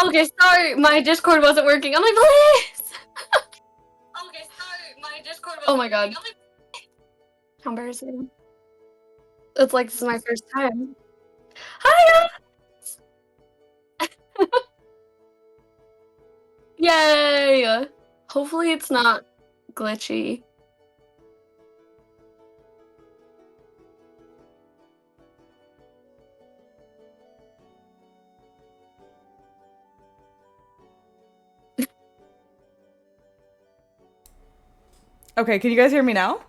Okay, sorry, my Discord wasn't working. I'm like, please. Okay, sorry, my Discord Oh wasn't my god. working. I'm like, How embarrassing. It's like this is my first time. Hi guys! Yay! Hopefully it's not glitchy. Okay, can you guys hear me now?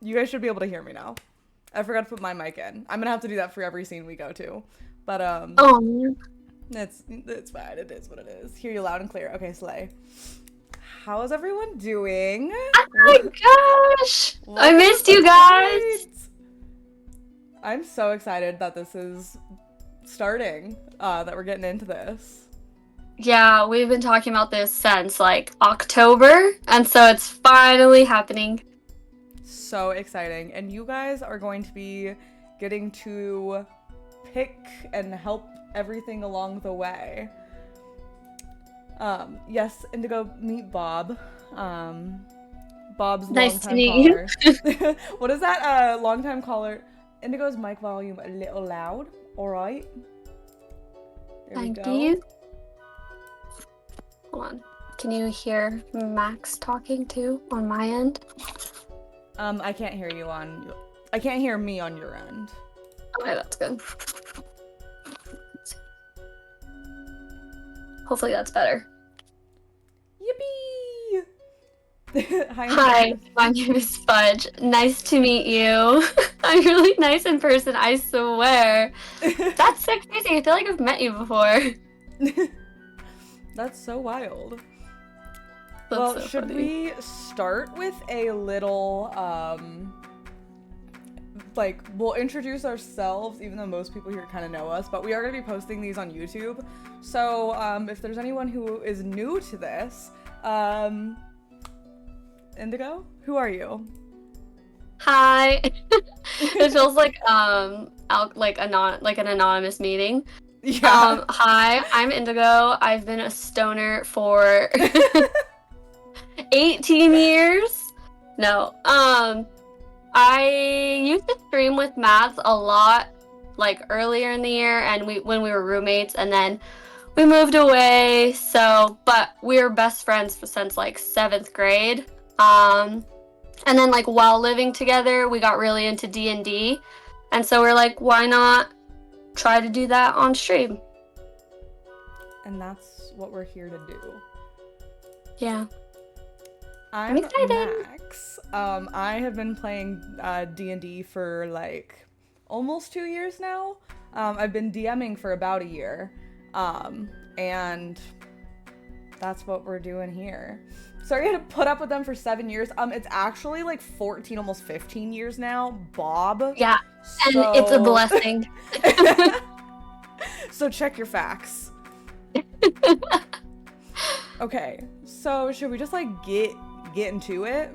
You guys should be able to hear me now. I forgot to put my mic in. I'm gonna have to do that for every scene we go to. But Oh man. it's fine. It is what it is. Hear you loud and clear. Okay, Slay. How's everyone doing? Oh my gosh! I missed you guys! I'm so excited that this is starting, that we're getting into this. Yeah, we've been talking about this since like October, and so it's finally happening. So exciting. And you guys are going to be getting to pick and help everything along the way. Yes, Indigo, meet Bob. Bob's Nice to longtime meet you. caller. What is that? Longtime caller. Indigo's mic volume a little loud. All right. There we Thank go. you. Hold on. Can you hear Max talking too on my end? I can't hear you I can't hear me on your end. Okay, that's good. Hopefully that's better. Yippee! Hi, my name is Fudge. Nice to meet you. I'm really nice in person, I swear. That's so crazy. I feel like I've met you before. That's so wild. That's well, so should funny. we start with a little, like, we'll introduce ourselves, even though most people here kind of know us, but we are going to be posting these on YouTube. So, if there's anyone who is new to this, Indigo, who are you? Hi. It feels like like an anonymous meeting. Yeah. Hi, I'm Indigo. I've been a stoner for 18 years. No. I used to stream with Mads a lot, like earlier in the year, and when we were roommates, and then we moved away. So, but we were best friends since like 7th grade. And then like while living together, we got really into D&D, and so we're like, why not try to do that on stream? And that's what we're here to do. Yeah. I'm excited. Max. I have been playing D&D for like almost 2 years now. I've been DMing for about a year. And that's what we're doing here. Sorry I had to put up with them for 7 years. It's actually like 14, almost 15 years now. Bob. Yeah, and it's a blessing. So check your facts. Okay, so should we just like get into it?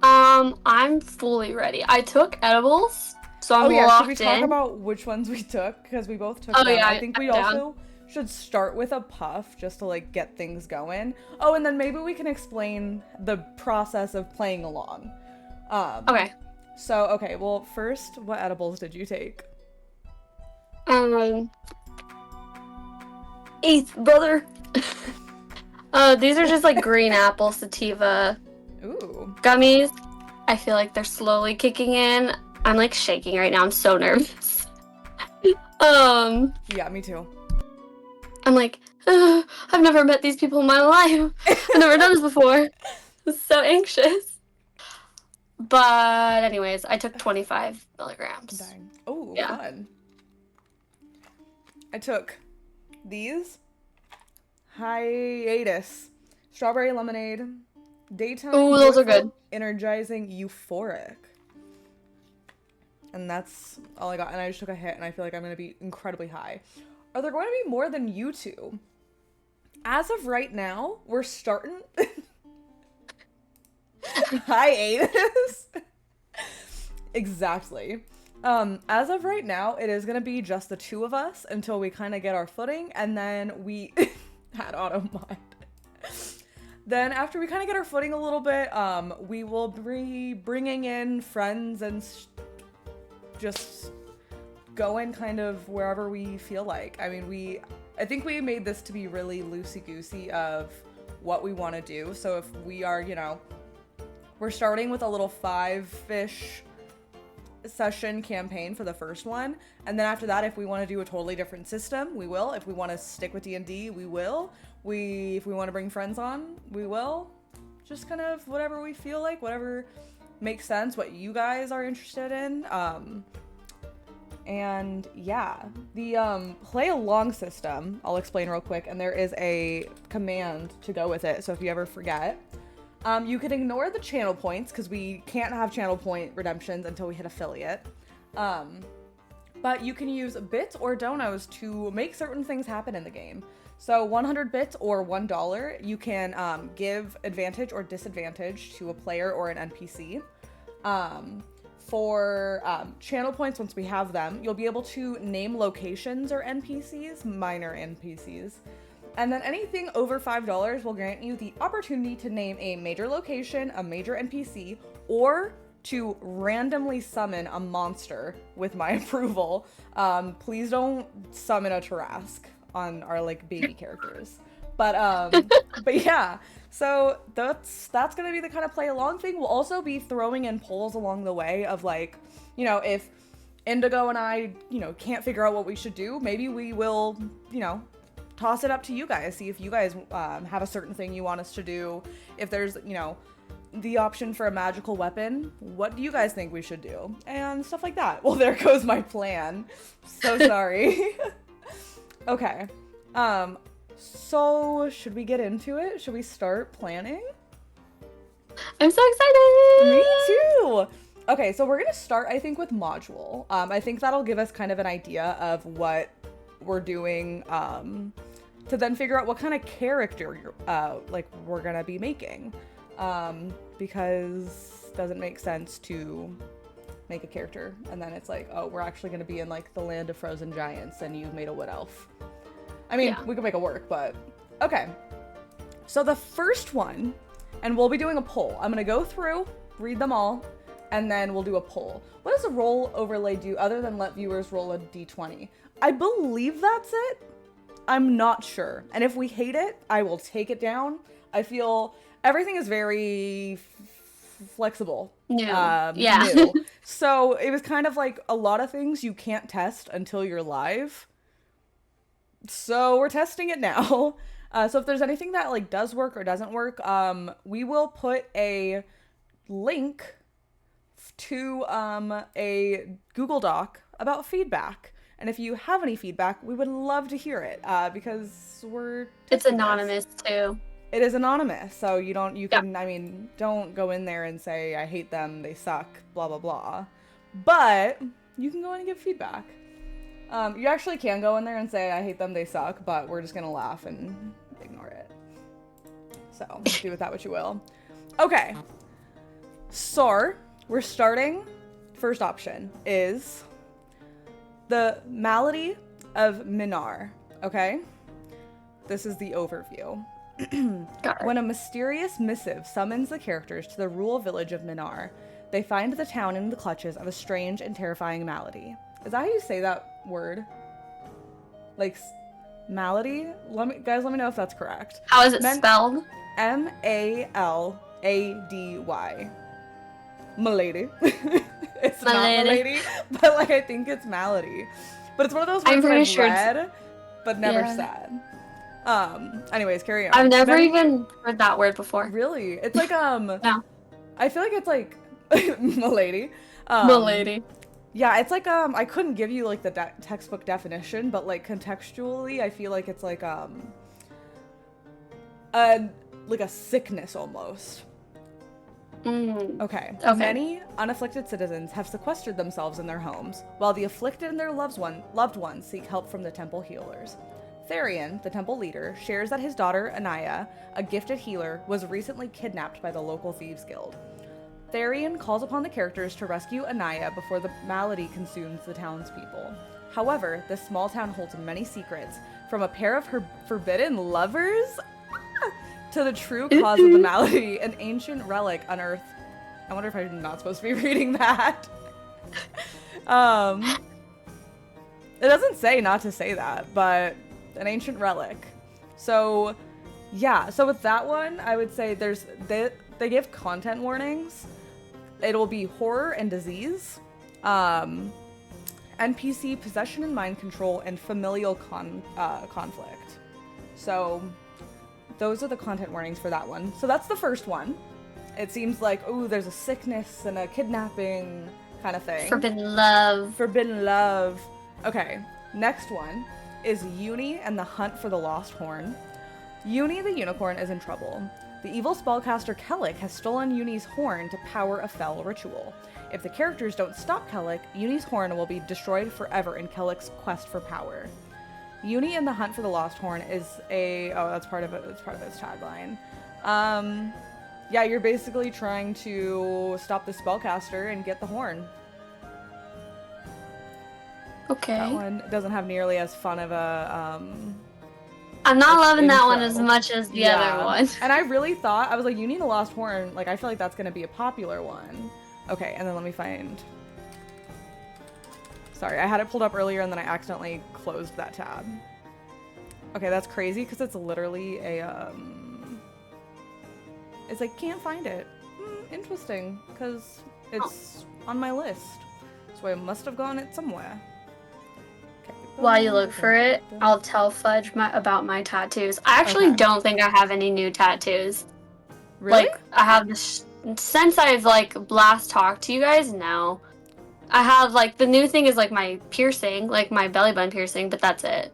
I'm fully ready. I took edibles, so I'm locked should we talk in. about which ones we took? Because we both took Oh, them. yeah, I think we I'm also should start with a puff just to like get things going. Oh, and then maybe we can explain the process of playing along. Okay. So, okay, well, first, what edibles did you take? Eighth brother. These are just like green apple sativa Ooh. gummies. I feel like they're slowly kicking in. I'm like shaking right now. I'm so nervous. Yeah, me too. I'm like, I've never met these people in my life. I've never done this before. I'm so anxious. But anyways, I took 25 milligrams. Dying. Oh, Yeah. fun. I took these. Hiatus. Strawberry lemonade. Daytime. Ooh, those are joyful, good. Energizing, euphoric. And that's all I got. And I just took a hit, and I feel like I'm going to be incredibly high. Are there going to be more than you two? As of right now, we're starting... Hiatus. Exactly. As of right now, it is gonna be just the two of us until we kind of get our footing, and then we had auto mod. Then after we kind of get our footing a little bit, we will be bringing in friends and just going kind of wherever we feel like. I mean, I think we made this to be really loosey-goosey of what we want to do. So if we are, we're starting with a little 5-ish session campaign for the first one, and then after that, if we want to do a totally different system, we will. If we want to stick with D&D, we will. If we want to bring friends on, we will. Just kind of whatever we feel like, whatever makes sense, what you guys are interested in. And yeah, the play along system, I'll explain real quick, and there is a command to go with it, so if you ever forget, you can ignore the channel points, because we can't have channel point redemptions until we hit affiliate. But you can use bits or donos to make certain things happen in the game. So 100 bits or $1, you can give advantage or disadvantage to a player or an NPC. For channel points, once we have them, you'll be able to name locations or NPCs, minor NPCs. And then anything over $5 will grant you the opportunity to name a major location, a major NPC, or to randomly summon a monster with my approval. Please don't summon a Tarask on our baby characters. But yeah, so that's gonna be the kind of play along thing. We'll also be throwing in polls along the way of if Indigo and I, can't figure out what we should do, maybe we will, toss it up to you guys, see if you guys have a certain thing you want us to do. If there's, the option for a magical weapon, what do you guys think we should do? And stuff like that. Well, there goes my plan. So sorry. Okay. So should we get into it? Should we start planning? I'm so excited! Me too! Okay, so we're gonna start, I think, with module. I think that'll give us kind of an idea of what we're doing, to then figure out what kind of character, we're gonna be making. Because it doesn't make sense to make a character and then it's like, oh, we're actually gonna be in, the land of frozen giants and you've made a wood elf. I mean, yeah. We can make it work, but... Okay. So the first one, and we'll be doing a poll. I'm gonna go through, read them all, and then we'll do a poll. What does a roll overlay do other than let viewers roll a d20? I believe that's it. I'm not sure. And if we hate it, I will take it down. I feel everything is very flexible. Yeah. New. So it was kind of like a lot of things you can't test until you're live. So we're testing it now. So if there's anything that does work or doesn't work, we will put a link to a Google Doc about feedback. And if you have any feedback, we would love to hear it, because it's anonymous too. It is anonymous, so don't go in there and say, I hate them, they suck, blah, blah, blah. But you can go in and give feedback. You actually can go in there and say, I hate them, they suck, but we're just gonna laugh and ignore it. So, do with that what you will. Okay. So, we're starting. First option is the Malady of Minarrh, okay? This is the overview. When a mysterious missive summons the characters to the rural village of Minarrh, they find the town in the clutches of a strange and terrifying malady. Is that how you say that word? Malady? Guys, let me know if that's correct. How is it spelled? Malady. Malady. It's not Malady, but I think it's malady. But it's one of those words that I've read, but never said. Anyways, carry on. I've never even heard that word before. Really? It's no. I feel like it's Malady. Malady. Yeah, it's I couldn't give you the textbook definition, but contextually, I feel like it's a sickness almost. Okay. Many unafflicted citizens have sequestered themselves in their homes, while the afflicted and their loved ones seek help from the temple healers. Therian, the temple leader, shares that his daughter, Anaya, a gifted healer, was recently kidnapped by the local thieves guild. Therian calls upon the characters to rescue Anaya before the malady consumes the townspeople. However, this small town holds many secrets, from a pair of her forbidden lovers to the true cause of the malady, an ancient relic unearthed. I wonder if I'm not supposed to be reading that. It doesn't say not to say that, but an ancient relic. So, yeah. So with that one, I would say they give content warnings. It'll be horror and disease, NPC possession and mind control, and familial conflict. So those are the content warnings for that one. So that's the first one. It seems like, oh, there's a sickness and a kidnapping kind of thing. Forbidden love. Forbidden love. Okay, next one is Uni and the Hunt for the Lost Horn. Uni the unicorn is in trouble. The evil spellcaster Kellic has stolen Uni's horn to power a fell ritual. If the characters don't stop Kellic, Uni's horn will be destroyed forever in Kellic's quest for power. Uni and the Hunt for the Lost Horn is that's part of it. It's part of its tagline. Yeah, you're basically trying to stop the spellcaster and get the horn. Okay. That one doesn't have nearly as fun of a I'm not loving that one intro. as much as the Yeah. other one. And I really thought, I was like, you need a Lost Horn. Like, I feel like that's going to be a popular one. Okay, and then let me find... Sorry, I had it pulled up earlier and then I accidentally closed that tab. Okay, that's crazy because it's literally a, It's like, can't find it. Interesting, because it's on my list. So I must have gotten it somewhere. Okay. While you look for it, I'll tell Fudge about my tattoos. I actually don't think I have any new tattoos. Really? Like, I have this... Since I've, like, last talked to you guys, no. I have, like, the new thing is, like, my piercing, like, my belly button piercing, but that's it.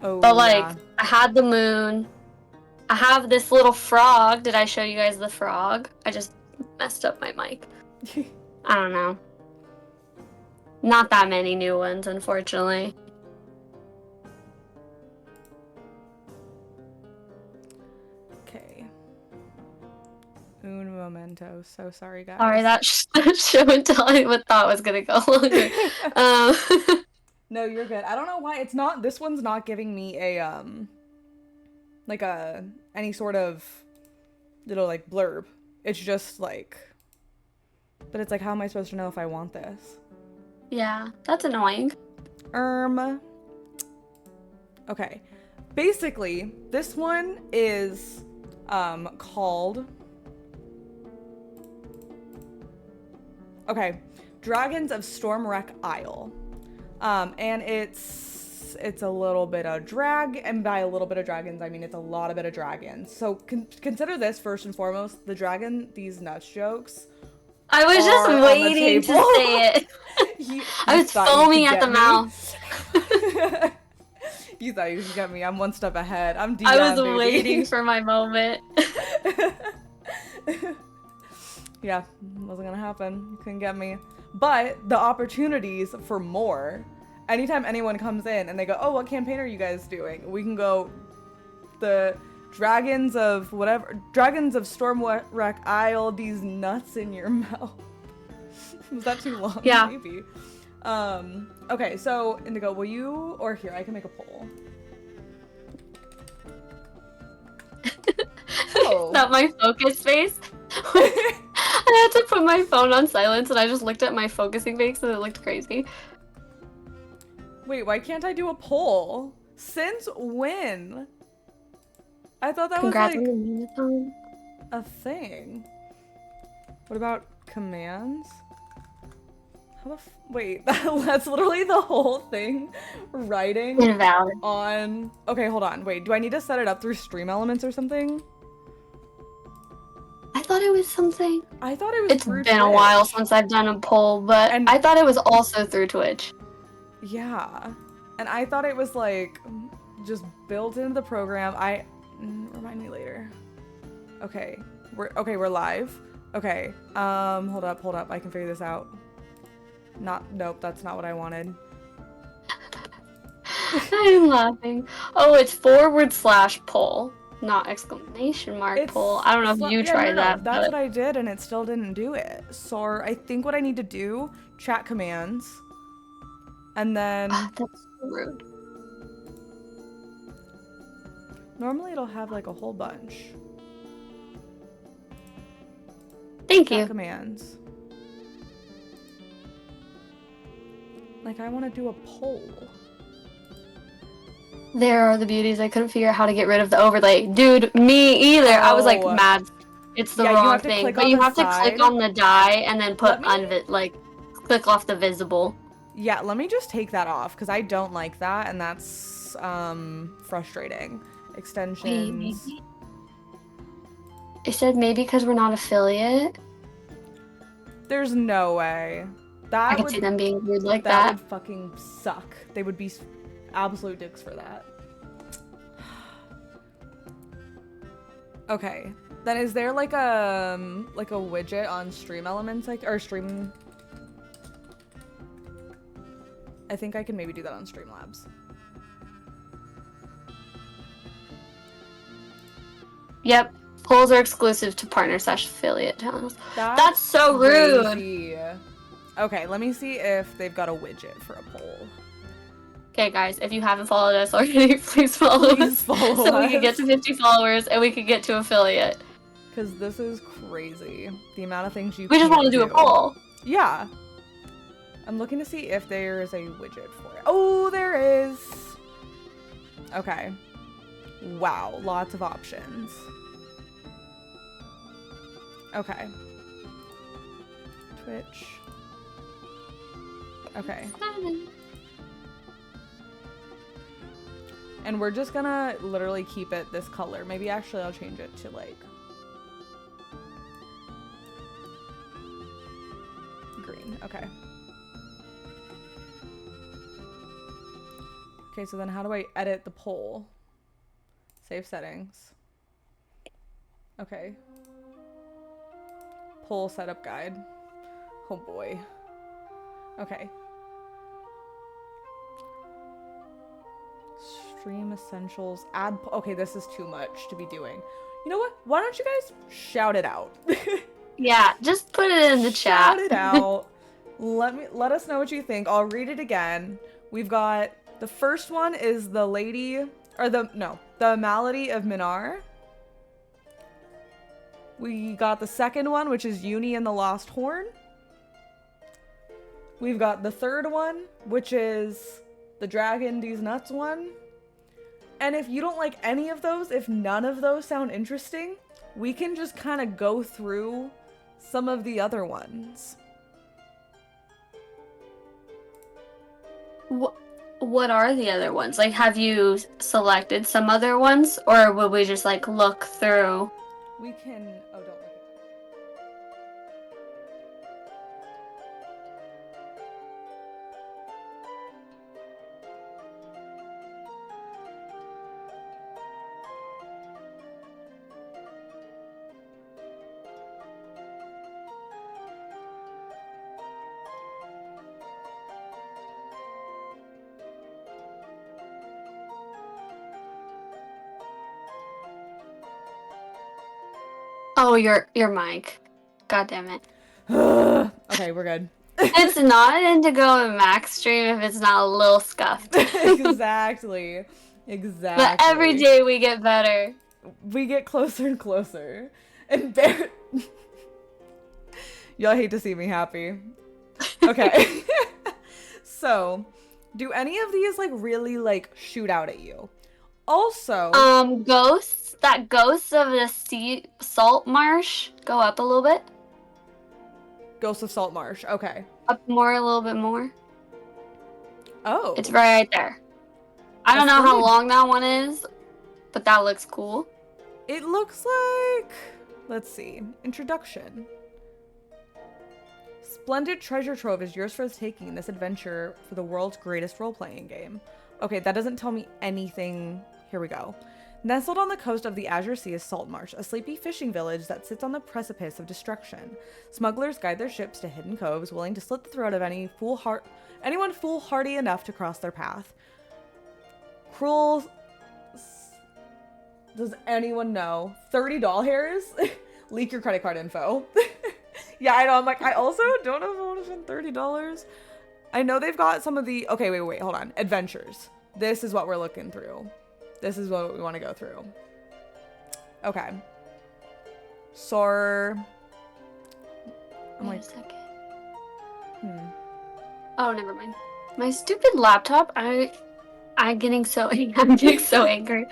Oh, But, like, yeah. I had the moon. I have this little frog. Did I show you guys the frog? I just messed up my mic. I don't know. Not that many new ones, unfortunately. Okay. Un momento. So sorry, guys. Sorry, that show and tell I thought was gonna go longer. No, you're good. I don't know why it's not. This one's not giving me a like any sort of little like blurb. It's just like, but it's like, how am I supposed to know if I want this? Yeah, that's annoying. Okay. Basically, this one is called Dragons of Stormwreck Isle. And it's a little bit of drag, and by a little bit of dragons, I mean it's a lot of bit of dragons. So consider this first and foremost, the dragon these nuts jokes. I was just waiting to say it. I was foaming at the mouth. You thought you could get me. I'm one step ahead. I'm DM, I was baby. waiting for my moment. Yeah, wasn't gonna happen. You couldn't get me. But the opportunities for more, anytime anyone comes in and they go, oh, what campaign are you guys doing? We can go, the Dragons of Stormwreck Isle, these nuts in your mouth. Was that too long? Yeah. Maybe. Okay, so Indigo, will you, or here, I can make a poll. Oh. Is that my focus face? I had to put my phone on silence and I just looked at my focusing face and it looked crazy. Wait, why can't I do a poll? Since when? I thought that Congrats was like on the Minotaur. a thing. What about commands? How the wait, that's literally the whole thing. Writing Invalid. on... Okay, hold on. Wait, do I need to set it up through Stream Elements or something? I thought it was something. I thought it was It's through been a Twitch. while since I've done a poll, but And- I thought it was also through Twitch. Yeah. And I thought it was like just built into the program. Remind me later. Okay. We're live. Okay. Hold up. I can figure this out. Nope, that's not what I wanted. I'm laughing. Oh, it's /poll. not exclamation mark It's poll. I don't know if you yeah, tried no, that, that's but what I did, and it still didn't do it. So I think what I need to do, chat commands, and then that's so rude. normally it'll have like a whole bunch. Thank Chat you. commands. Like, I want to do a poll. There are the beauties. I couldn't figure out how to get rid of the overlay. Dude, me either. I was like, Oh. mad. It's the Yeah, you wrong have to thing. click But on you the have to side. click on the die and then put Let me- click off the visible. Yeah, let me just take that off because I don't like that, and that's frustrating. Extensions. Maybe. It said maybe because we're not affiliate. There's no way. That I could would see them being weird like that that. would fucking suck. They would be absolute dicks for that. Okay. Then is there like a widget on Stream Elements or Stream? I think I can maybe do that on Streamlabs. Yep. Polls are exclusive to partner/affiliate channels. That's so crazy. rude. Okay, let me see if they've got a widget for a poll. Okay, guys, if you haven't followed us already, please follow us. Follow so we us. can get to 50 followers and we can get to affiliate. Because this is crazy. The amount of things you We just can't want to do a poll. Yeah. I'm looking to see if there's a widget for it. Oh, there is. Okay. Wow, lots of options. Okay. Twitch. Okay. And we're just gonna literally keep it this color. Maybe actually I'll change it to like green. Okay. Okay, so then how do I edit the poll? Save settings. Okay. Poll setup guide. Oh boy. Okay. Stream essentials. Add. Okay, this is too much to be doing. You know what? Why don't you guys shout it out? Yeah, just put it in the chat. Shout it out. Let us know what you think. I'll read it again. We've got the first one is the Malady of Minarrh. We got the second one, which is Uni and the Lost Horn. We've got the third one, which is the Dragon These Nuts one. And if you don't like any of those, if none of those sound interesting, we can just kind of go through some of the other ones. What are the other ones? Like, have you selected some other ones, or will we just like look through? We can. Oh, don't look at Oh, your mic. God damn it. Okay, we're good. It's not Indigo and Max stream if it's not a little scuffed. Exactly. But every day we get better. We get closer and closer. And y'all hate to see me happy. Okay. So, do any of these like really like shoot out at you? Also, Ghosts. That ghost of the salt marsh. Go up a little bit. Ghost of Salt Marsh. Okay. Up more, a little bit more. Oh. It's right there. I don't know how long that one is, but that looks cool. It looks like, let's see, introduction. Splendid treasure trove is yours for the taking in this adventure for the world's greatest role-playing game. Okay, that doesn't tell me anything. Here we go. Nestled on the coast of the Azure Sea is Salt Marsh, a sleepy fishing village that sits on the precipice of destruction. Smugglers guide their ships to hidden coves, willing to slit the throat of anyone foolhardy enough to cross their path. Cruel Does anyone know? 30 doll hairs? Leak your credit card info. Yeah, I know. I'm like, I also don't know if I want to spend $30. I know they've got some of the... Okay, wait, hold on. Adventures. This is what we're looking through. This is what we want to go through. Okay. Sor... I'm Wait like... a second. Hmm. Oh, never mind. My stupid laptop. I'm getting so angry.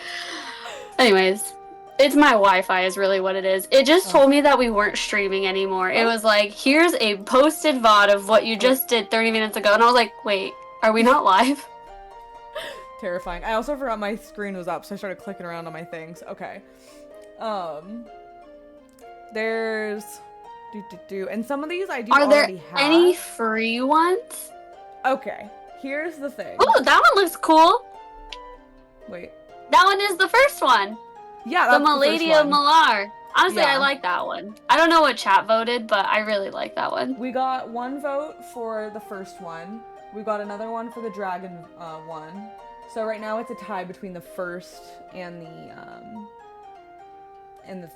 Anyways, it's my Wi-Fi is really what it is. It just told me that we weren't streaming anymore. It was like, here's a posted VOD of what you just did 30 minutes ago, and I was like, wait, are we not live? Terrifying. I also forgot my screen was up, so I started clicking around on my things. Okay. There's... And some of these I do Are there already have. any free ones? Okay. Here's the thing. Oh, that one looks cool. Wait. That one is the first one. Yeah, The that's the Malady first of one. Minarrh. Honestly, Yeah. I like that one. I don't know what chat voted, but I really like that one. We got one vote for the first one. We got another one for the dragon one. So right now it's a tie between the first and the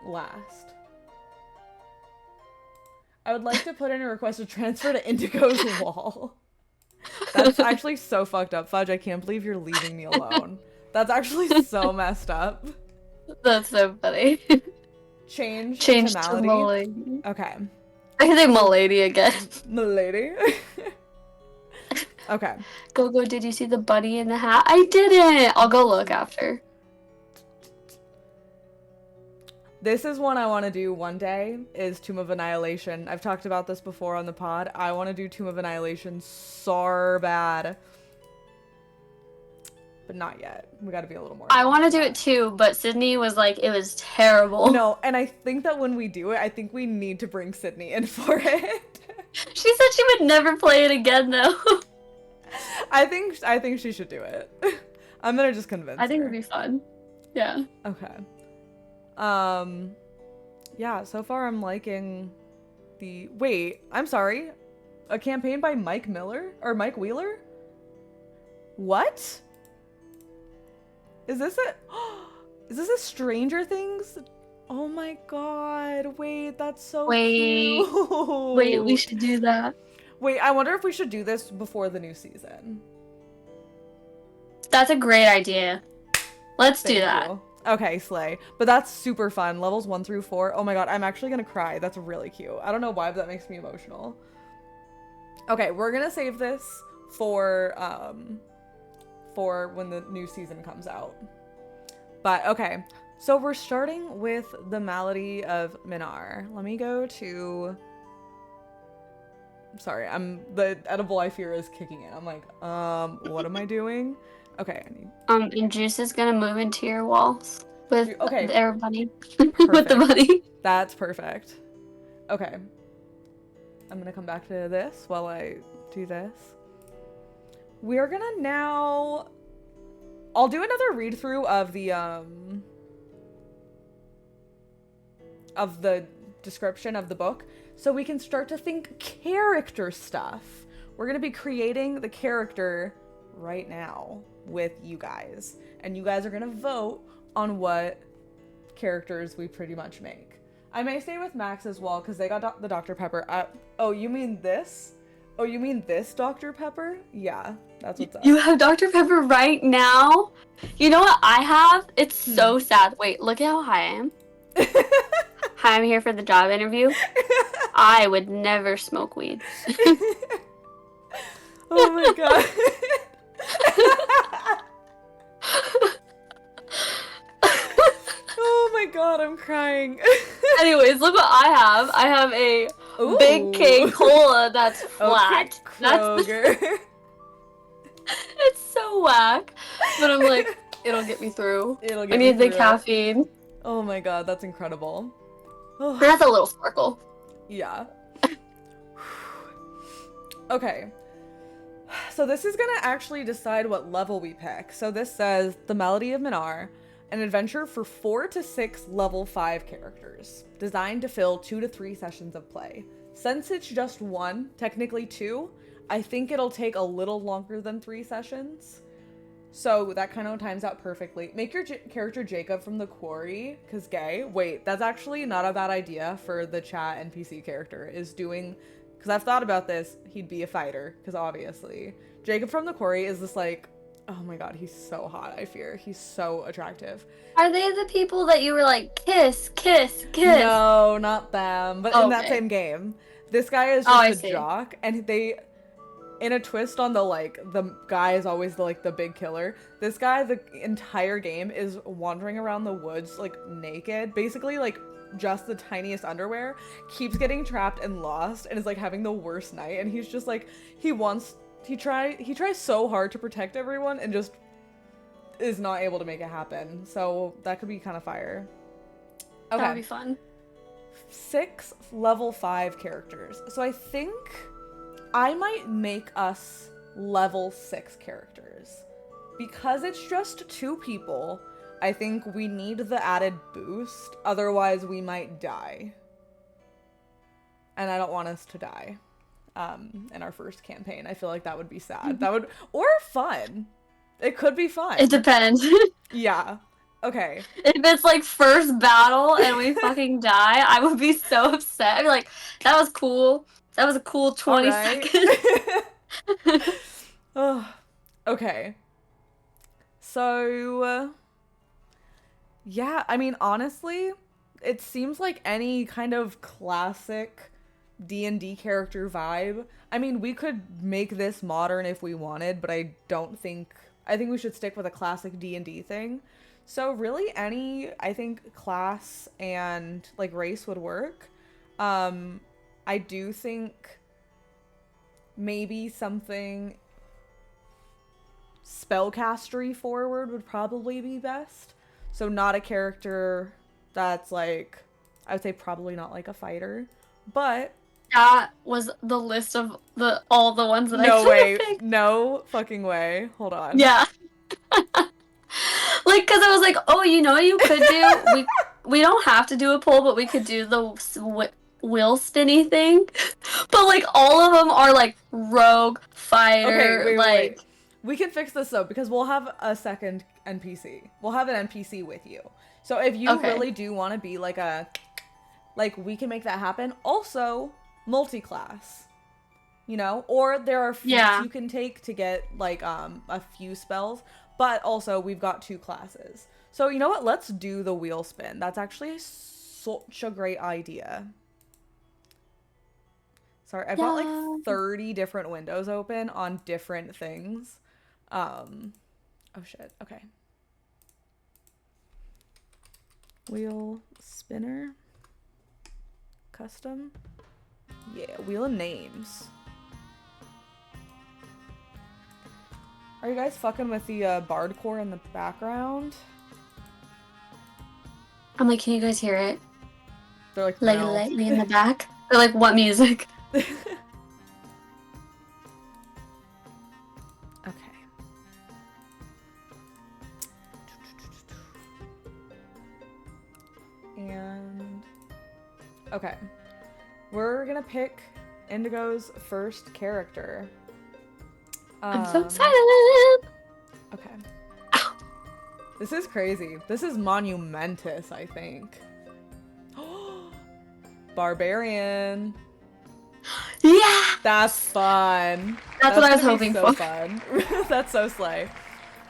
last. I would like to put in a request to transfer to Indigo's wall. That's actually so fucked up, Fudge. I can't believe you're leaving me alone. That's actually so messed up. That's so funny. Change to to Malady. Malady. Okay. I can say Malady again. Malady. Okay. Go, did you see the bunny in the hat? I didn't. I'll go look after. This is one I want to do one day, is Tomb of Annihilation. I've talked about this before on the pod. I want to do Tomb of Annihilation so bad. But not yet. We got to be a little more. I want to do it too, but Sydney was like, it was terrible. No, and I think that when we do it, I think we need to bring Sydney in for it. She said she would never play it again, though. I think she should do it. I'm gonna just convince her. I think it'd be fun. Yeah. Okay. Yeah, so far I'm liking the... Wait, I'm sorry. A campaign by Mike Miller? Or Mike Wheeler? What? Is this a Stranger Things? Oh my god, wait, that's so cute. Wait, we should do that. Wait, I wonder if we should do this before the new season. That's a great idea. Let's do Thank that. you. Okay, slay. But that's super fun. Levels 1 through 4. Oh my god, I'm actually gonna cry. That's really cute. I don't know why, but that makes me emotional. Okay, we're gonna save this for when the new season comes out. But okay, so we're starting with the Malady of Minarrh. Let me go to... Sorry, the edible I fear is kicking in. I'm like, what am I doing? Okay, I need... And Juice is gonna move into your walls with their bunny. With the bunny. That's perfect. Okay. I'm gonna come back to this while I do this. We're gonna now... I'll do another read-through of the description of the book, so we can start to think character stuff. We're gonna be creating the character right now with you guys, and you guys are gonna vote on what characters we pretty much make. I may stay with Max as well because they got the Dr. Pepper. Oh, you mean this? Oh, you mean this Dr. Pepper? Yeah, that's what's up. You have Dr. Pepper right now? You know what I have? It's so sad. Wait, look at how high I am. Hi, I'm here for the job interview. I would never smoke weed. Oh my god. Oh my god, I'm crying. Anyways, look what I have. I have a big K cola that's flat. Kroger. It's so whack. But I'm like, it'll get me through. I need the caffeine. Oh my god, that's incredible. That's a little sparkle. Yeah. Okay. So this is gonna actually decide what level we pick. So this says The Malady of Minarrh, an adventure for 4 to 6 level 5 characters, designed to fill 2 to 3 sessions of play. Since it's just 1, technically 2, I think it'll take a little longer than 3 sessions. So that kind of times out perfectly. Make your character Jacob from the Quarry, because gay. Wait, that's actually not a bad idea for the chat NPC character, is doing, because I've thought about this, he'd be a fighter, because obviously. Jacob from the Quarry is this like, oh my god, he's so hot, I fear. He's so attractive. Are they the people that you were like, kiss, kiss, kiss? No, not them, but in that Okay. same game. This guy is Oh, I just a see. jock, and they, in a twist on the like the guy is always the like the big killer, this guy the entire game is wandering around the woods like naked, basically like just the tiniest underwear, keeps getting trapped and lost, and is like having the worst night, and he's just like he tries so hard to protect everyone and just is not able to make it happen. So that could be kind of fire. Okay. That would be fun. 6 level 5 characters. So I think I might make us level 6 characters. Because it's just 2 people, I think we need the added boost. Otherwise, we might die. And I don't want us to die in our first campaign. I feel like that would be sad. That would, or fun. It could be fun. It depends. Yeah. Okay. If it's like first battle and we fucking die, I would be so upset. I'd be like, that was cool. That was a cool 20 seconds. Oh, okay. So, yeah, I mean, honestly, it seems like any kind of classic D&D character vibe. I mean, we could make this modern if we wanted, but I think we should stick with a classic D&D thing. So really any, I think, class and like race would work. I do think maybe something spellcastery forward would probably be best. So not a character that's like, I would say probably not like a fighter, but That was the list of all the ones that I no could way, have picked. no fucking way. Hold on. Yeah. Like, because I was like, oh, you know what you could do? We don't have to do a poll, but we could do the wheel spinny thing. But, like, all of them are, like, rogue, fighter, Okay, like... wait. We can fix this, though, because we'll have a second NPC. We'll have an NPC with you. So if you really do want to be, like, we can make that happen. Also, multi-class. You know? Or there are feats you can take to get, like, a few spells. But also, we've got 2 classes. So, you know what? Let's do the wheel spin. That's actually such a great idea. Sorry, I've got like 30 different windows open on different things. Oh shit, okay. Wheel spinner. Custom. Yeah, wheel of names. Are you guys fucking with the bardcore in the background? I'm like, can you guys hear it? They're like, Like, no. lightly in the back? They're like, what music? Okay. And okay. We're gonna pick Indigo's first character. I'm so excited! Okay. This is crazy. This is monumentous, I think. Barbarian. Yeah! That's fun. That's what I was gonna hoping be so for. Fun. That's so slay.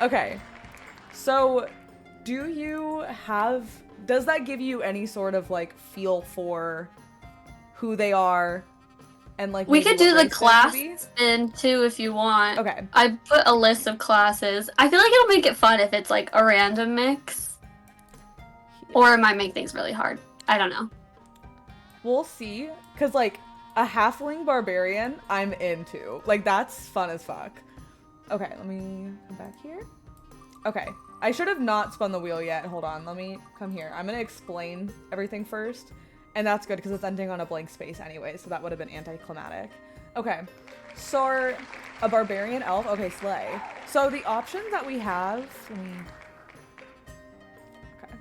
Okay. So, does that give you any sort of like feel for who they are and like We maybe could do what the race class they would be? spin too if you want. Okay. I put a list of classes. I feel like it'll make it fun if it's like a random mix. Or it might make things really hard. I don't know. We'll see. Cause like a halfling barbarian, I'm into. Like that's fun as fuck. Okay, let me come back here. Okay. I should have not spun the wheel yet. Hold on, let me come here. I'm gonna explain everything first. And that's good because it's ending on a blank space anyway, so that would have been anticlimactic. Okay, so a barbarian elf. Okay, slay. So the options that we have. Okay.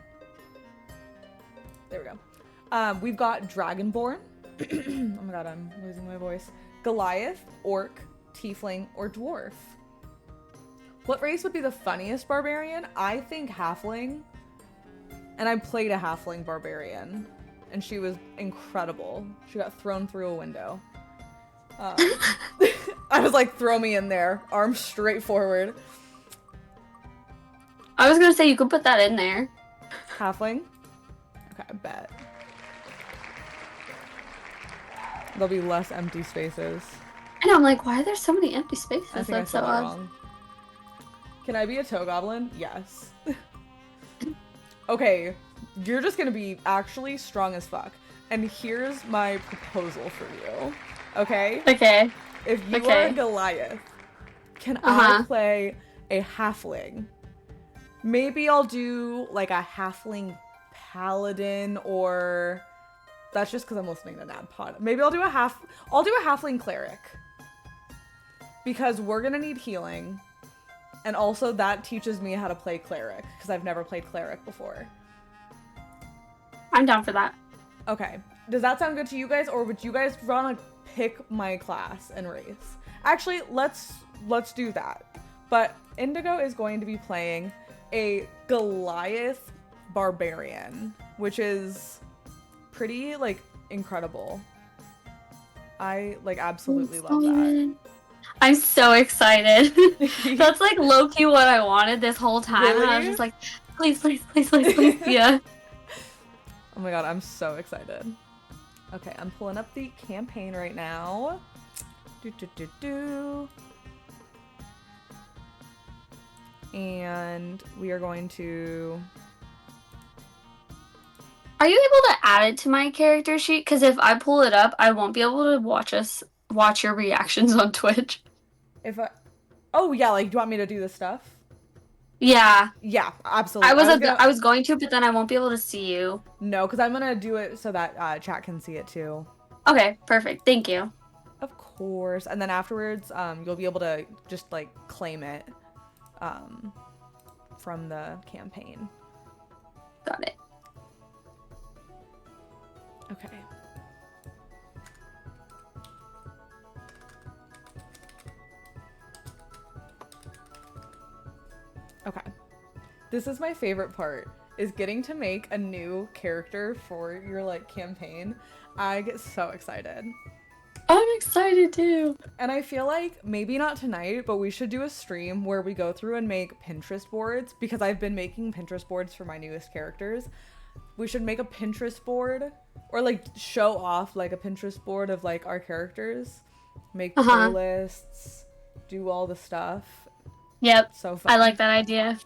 There we go. We've got Dragonborn. Oh my god, I'm losing my voice. Goliath, Orc, Tiefling, or Dwarf. What race would be the funniest barbarian? I think halfling. And I played a halfling barbarian. And she was incredible. She got thrown through a window. I was like, throw me in there. Arms straight forward. I was gonna say you could put that in there. Halfling? Okay, I bet. There'll be less empty spaces. And I'm like, why are there so many empty spaces? I think That's I so said that odd. wrong. Can I be a toe goblin? Yes. Okay, you're just gonna be actually strong as fuck. And here's my proposal for you. Okay? Okay. If you are Okay. a Goliath, can I play a halfling? Maybe I'll do like a halfling paladin, or that's just because I'm listening to NADPOD. Maybe I'll do a halfling cleric. Because we're gonna need healing. And also that teaches me how to play cleric, because I've never played cleric before. I'm down for that. Okay. Does that sound good to you guys, or would you guys want to pick my class and race? Actually, let's do that. But Indigo is going to be playing a Goliath barbarian, which is pretty like incredible. I like absolutely love that. I'm so excited. That's like low-key what I wanted this whole time. Really? And I was just like, please, please, please, please, please. Yeah. Oh my god, I'm so excited. Okay, I'm pulling up the campaign right now. And we are going to... Are you able to add it to my character sheet? Because if I pull it up, I won't be able to watch your reactions on Twitch. Oh yeah, like do you want me to do this stuff? Yeah. Yeah, absolutely. I was going to, but then I won't be able to see you. No, because I'm gonna do it so that chat can see it too. Okay, perfect. Thank you. Of course. And then afterwards, you'll be able to just like claim it from the campaign. Got it. Okay. Okay. This is my favorite part, is getting to make a new character for your like campaign. I get so excited. I'm excited too. And I feel like maybe not tonight, but we should do a stream where we go through and make Pinterest boards, because I've been making Pinterest boards for my newest characters. We should make a Pinterest board, or like show off like a Pinterest board of like our characters, make playlists, do all the stuff. Yep. So fun. I like that idea.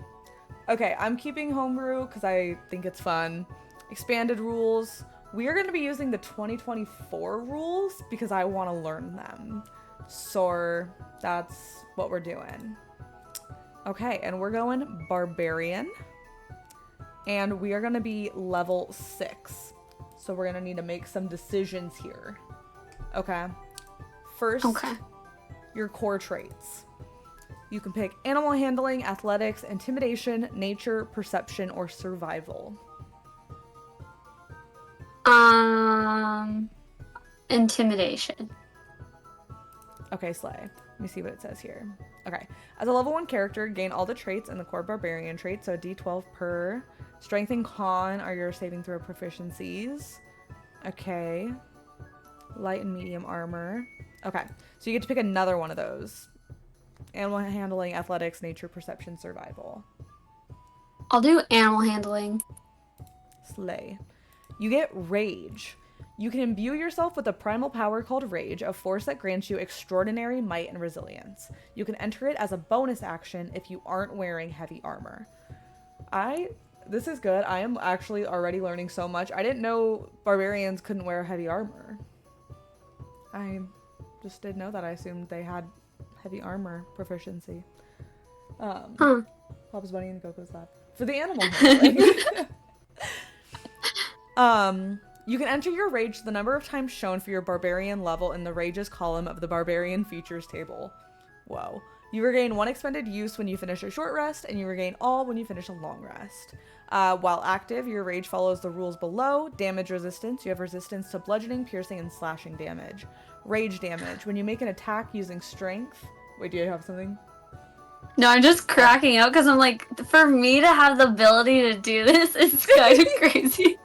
Okay, I'm keeping homebrew because I think it's fun. Expanded rules. We are going to be using the 2024 rules because I want to learn them. So that's what we're doing. Okay, and we're going barbarian. And we are going to be level 6. So we're going to need to make some decisions here. Okay. First, your core traits. You can pick animal handling, athletics, intimidation, nature, perception, or survival. Intimidation. Okay, slay. Let me see what it says here. Okay. As a level 1 character, gain all the traits and the core barbarian traits, so D12 per. Strength and con are your saving throw proficiencies. Okay. Light and medium armor. Okay. So you get to pick another one of those. Animal handling, athletics, nature, perception, survival. I'll do animal handling. Slay. You get rage. You can imbue yourself with a primal power called rage, a force that grants you extraordinary might and resilience. You can enter it as a bonus action if you aren't wearing heavy armor. This is good. I am actually already learning so much. I didn't know barbarians couldn't wear heavy armor. I just didn't know that. I assumed they had heavy armor proficiency. Papa's Bunny and Coco's Lab. For the animal handling. You can enter your rage the number of times shown for your barbarian level in the rages column of the barbarian features table. Whoa. You regain 1 expended use when you finish a short rest, and you regain all when you finish a long rest. While active, your rage follows the rules below. Damage resistance. You have resistance to bludgeoning, piercing, and slashing damage. Rage damage. When you make an attack using strength... Wait, do you have something? No, I'm just cracking up because I'm like, for me to have the ability to do this, it's kind of crazy.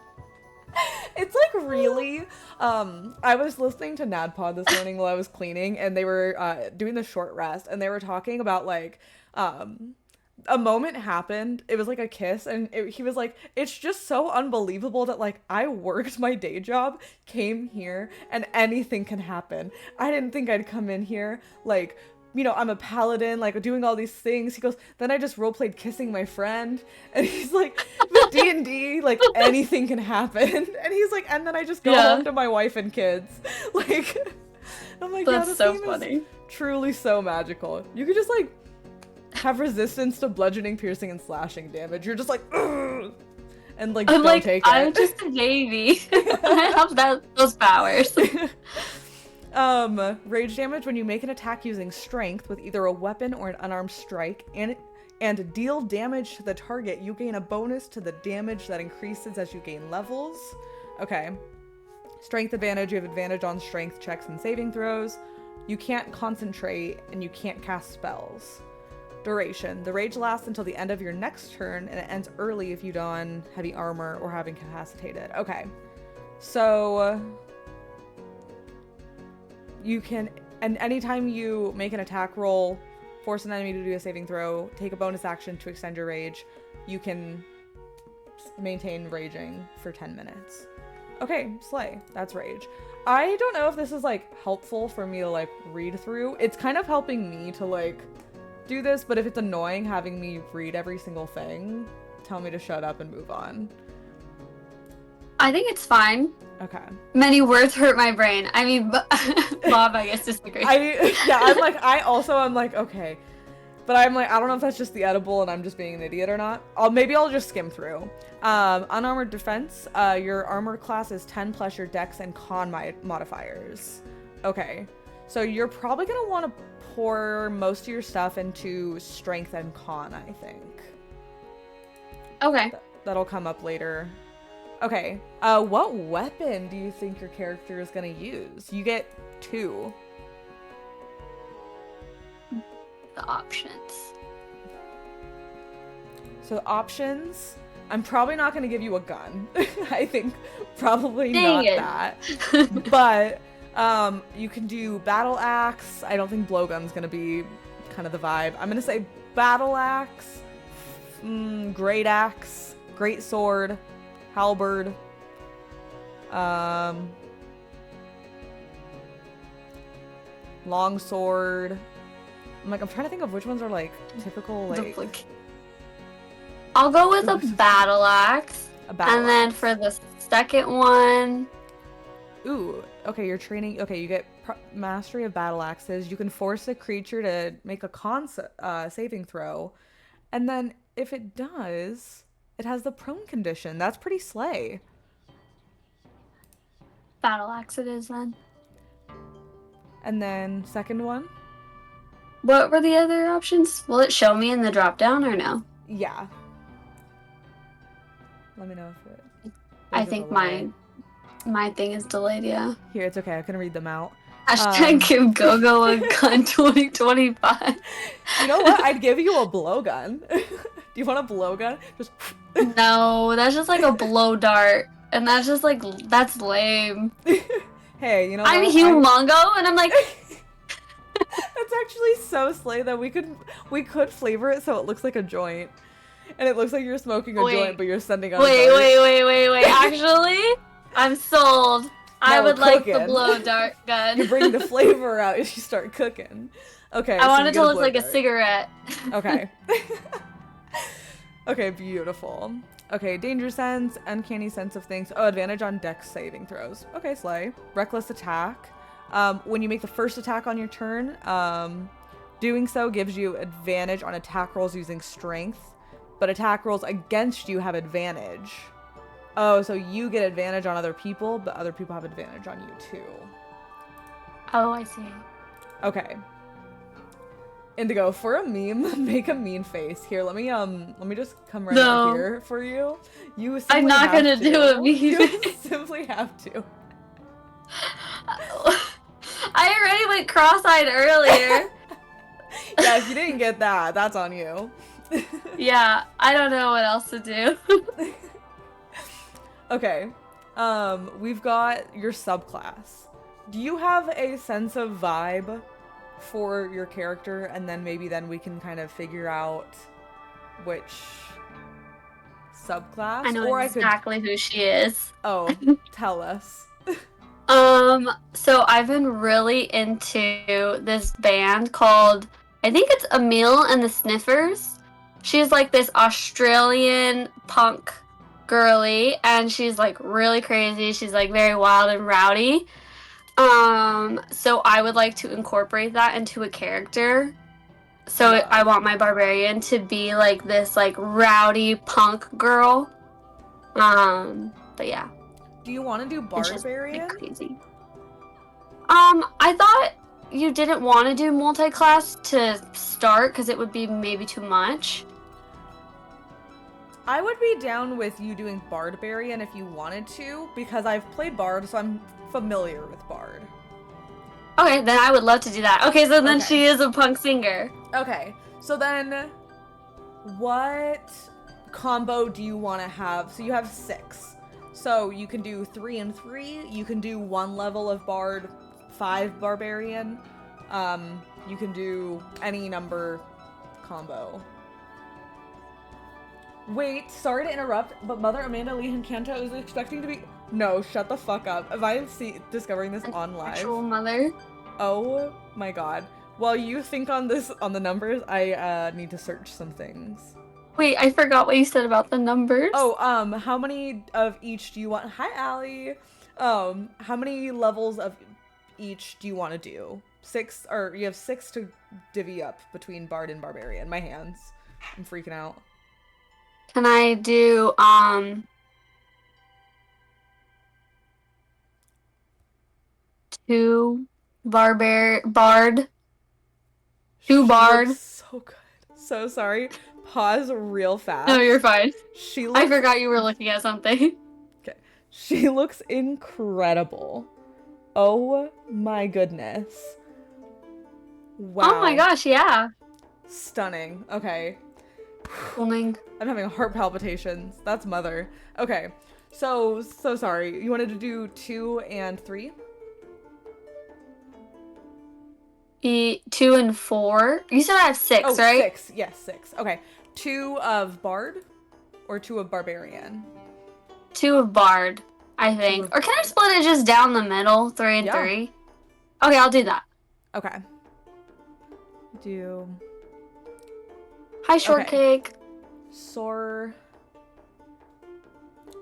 It's like really. I was listening to NADPOD this morning while I was cleaning, and they were doing the short rest, and they were talking about like a moment happened. It was like a kiss, and he was like, "It's just so unbelievable that like I worked my day job, came here, and anything can happen. I didn't think I'd come in here like." I'm a paladin, like doing all these things. He goes, then I just roleplayed kissing my friend, and he's like, with D&D, like anything can happen, and he's like, and then I just go home to my wife and kids, like, I'm like, That's this so game funny. is truly so magical. You could just like have resistance to bludgeoning, piercing, and slashing damage. You're just like, ugh, and like I'm don't like, take it. I'm just a baby. I have those powers. Rage damage when you make an attack using strength with either a weapon or an unarmed strike and deal damage to the target, you gain a bonus to the damage that increases as you gain levels. Okay. Strength advantage, you have advantage on strength checks and saving throws. You can't concentrate and you can't cast spells. Duration. The rage lasts until the end of your next turn and it ends early if you don heavy armor or have incapacitated. Okay. So you can, and anytime you make an attack roll, force an enemy to do a saving throw, take a bonus action to extend your rage, you can maintain raging for 10 minutes. Okay, slay. That's rage. I don't know if this is like helpful for me to like read through. It's kind of helping me to like do this, but if it's annoying having me read every single thing, tell me to shut up and move on. I think it's fine. Okay. Many words hurt my brain. I mean, Bob, I guess, disagrees. I'm like, okay. But I'm like, I don't know if that's just the edible and I'm just being an idiot or not. Maybe I'll just skim through. Unarmored defense, your armor class is 10 plus your dex and con modifiers. Okay. So you're probably going to want to pour most of your stuff into strength and con, I think. Okay. That'll come up later. Okay, what weapon do you think your character is gonna use? You get 2. The options. So options, I'm probably not gonna give you a gun. I think probably Dang not it. that. But you can do battle axe. I don't think blowgun's gonna be kind of the vibe. I'm gonna say battle axe, great axe, great sword, halberd, long sword. I'm trying to think of which ones are like typical like. I'll go with a battle axe. And then for the second one, ooh, okay, you're training. Okay, you get mastery of battle axes. You can force a creature to make a con saving throw, and then if it does, it has the prone condition. That's pretty slay. battle axe it is then. And then second one? What were the other options? Will it show me in the drop down or no? Yeah. Let me know if it... I think my thing is delayed, yeah. Here, it's okay. I can read them out. Hashtag give GoGo a gun 2025. You know what? I'd give you a blowgun. Do you want a blowgun? Just... No, that's just like a blow dart. And that's just like, that's lame. Hey, you know I'm what? humongo, and I'm like... That's actually so slay that we could flavor it so it looks like a joint. And it looks like you're smoking a joint, but you're sending out Wait. Actually, I'm sold. I would like the blow dart gun. You bring the flavor out as you start cooking. Okay. I want it to look like a cigarette. Okay. Okay, beautiful. Okay, danger sense, uncanny sense of things. Oh, advantage on dex saving throws. Okay, slay. Reckless attack. When you make the first attack on your turn, doing so gives you advantage on attack rolls using strength, but attack rolls against you have advantage. Oh, so you get advantage on other people, but other people have advantage on you too. Oh, I see. Okay. Indigo, for a meme, make a mean face. Here, let me just come right over here for you. You simply I'm not gonna do a mean You face. simply have to. I already went cross-eyed earlier. Yeah, if you didn't get that, that's on you. Yeah, I don't know what else to do. Okay. We've got your subclass. Do you have a sense of vibe for your character, and then we can kind of figure out which I subclass? know Or I could. exactly who she is. Oh, tell us. So I've been really into this band called, I think it's Emile and the Sniffers. She's like this Australian punk girly, and she's like really crazy. She's like very wild and rowdy. So I would like to incorporate that into a character. So I Love. want my barbarian to be like this like rowdy punk girl. But yeah, Do you want to do it's just like barbarian? crazy. I thought you didn't want to do multi-class to start because it would be maybe too much. I would be down with you doing barbarian if you wanted to, because I've played bard, so I'm familiar with bard. Okay, then I would love to do that. Okay, so then Okay. she is a punk singer. Okay, so then what combo do you want to have? So you have 6. So you can do 3 and 3. You can do 1 level of bard, 5 barbarian. You can do any number combo. Wait, sorry to interrupt, but Mother Amanda Lee Encanto is expecting to be. No, shut the fuck up. If I discovering this on live. Actual mother. Oh my god. While you think on the numbers, I need to search some things. Wait, I forgot what you said about the numbers. Oh, how many of each do you want? Hi, Allie. How many levels of each do you want to do? 6, or you have 6 to divvy up between Bard and Barbarian. My hands. I'm freaking out. Can I do, two bard? Two She bard? looks so good. So sorry. Pause real fast. No, you're fine. She looks. I forgot you were looking at something. Okay. She looks incredible. Oh my goodness. Wow. Oh my gosh, yeah. Stunning. Okay. Stunning. I'm having heart palpitations. That's mother. Okay. So sorry. You wanted to do 2 and 3? 2 and 4. You said I have 6, Oh, right? 6. Yes, 6. Okay. 2 of Bard or 2 of Barbarian? 2 of bard, I think. of Or can I bard. split it just down the middle, 3 and Yeah. 3? Okay, I'll do that. Okay. Do Hi, shortcake. Soar.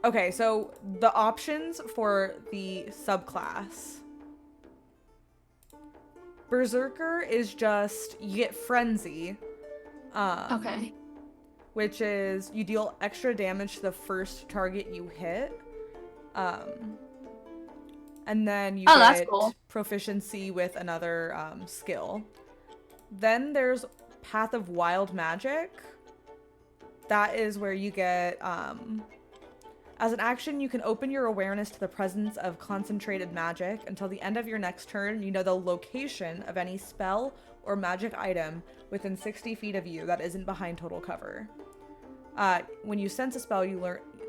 Okay, so the options for the subclass. Berserker is just, you get Frenzy. Okay. Which is, you deal extra damage to the first target you hit. And then you That's get cool. proficiency with another skill. Then there's Path of Wild Magic. That is where you get, as an action, you can open your awareness to the presence of concentrated magic. Until the end of your next turn, you know the location of any spell or magic item within 60 feet of you that isn't behind total cover. When you sense a spell, you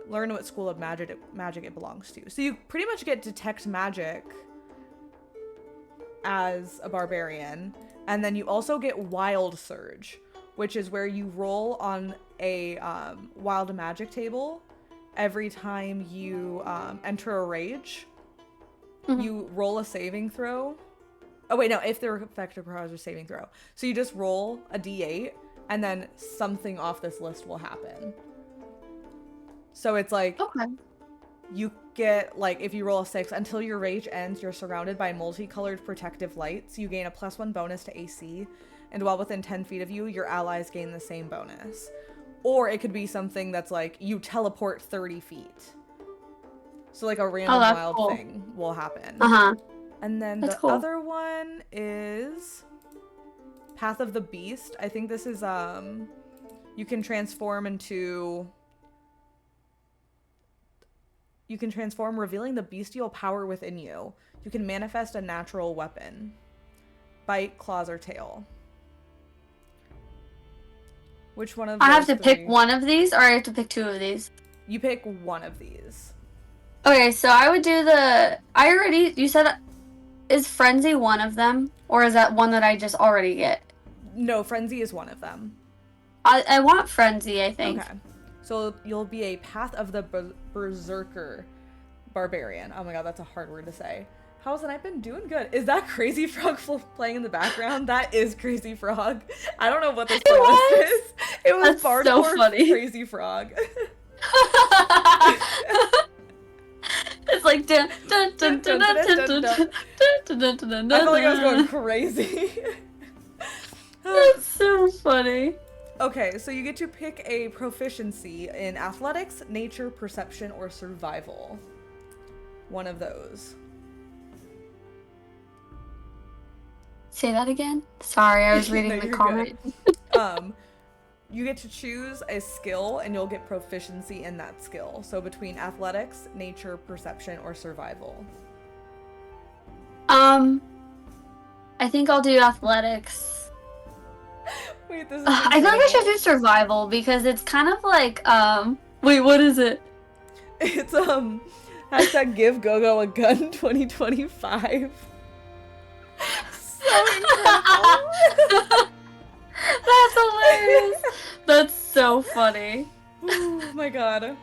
learn what school of magic it belongs to. So you pretty much get Detect Magic as a barbarian. And then you also get Wild Surge, which is where you roll on a wild magic table every time you enter a rage. Mhm. You roll a saving throw. Oh wait, no, if they're effective requires a saving throw. So you just roll a d8 and then something off this list will happen. So it's like, Okay. you get, like, if you roll a 6, until your rage ends, you're surrounded by multicolored protective lights. You gain a +1 bonus to AC, and while within 10 feet of you, your allies gain the same bonus. Or it could be something that's like, you teleport 30 feet. So like a random wild cool. thing will happen. Uh-huh. And then That's the cool. other one is Path of the Beast. I think this is, you can transform, revealing the bestial power within you. You can manifest a natural weapon. Bite, claws, or tail. Which one of I have those to pick three? one of these, or I have to pick two of these? You pick one of these. Okay, so I would do you said, is Frenzy one of them? Or is that one that I just already get? No, Frenzy is one of them. I want Frenzy, I think. Okay. So you'll be a Path of the Berserker Barbarian. Oh my god, that's a hard word to say. How's the night been? Doing good. Is that Crazy Frog playing in the background? That is Crazy Frog. I don't know what this playlist is. It was That's so Bardcore funny. Crazy Frog. It's like dun, dun, dun, dun, dun, dun, dun, dun, dun, dun, dun, I felt like I was going dun. crazy. That's so funny. Okay, so you get to pick a proficiency in athletics, nature, perception, or survival. One of those. Say that again? Sorry, I was reading No, the you're comment. good. You get to choose a skill and you'll get proficiency in that skill. So between athletics, nature, perception, or survival. I think I'll do athletics. Wait, this is I feel like I should incredible. do survival because it's kind of like, wait, what is it? It's, hashtag give GoGo a gun 2025. So incredible. That's hilarious. That's so funny. Oh my god.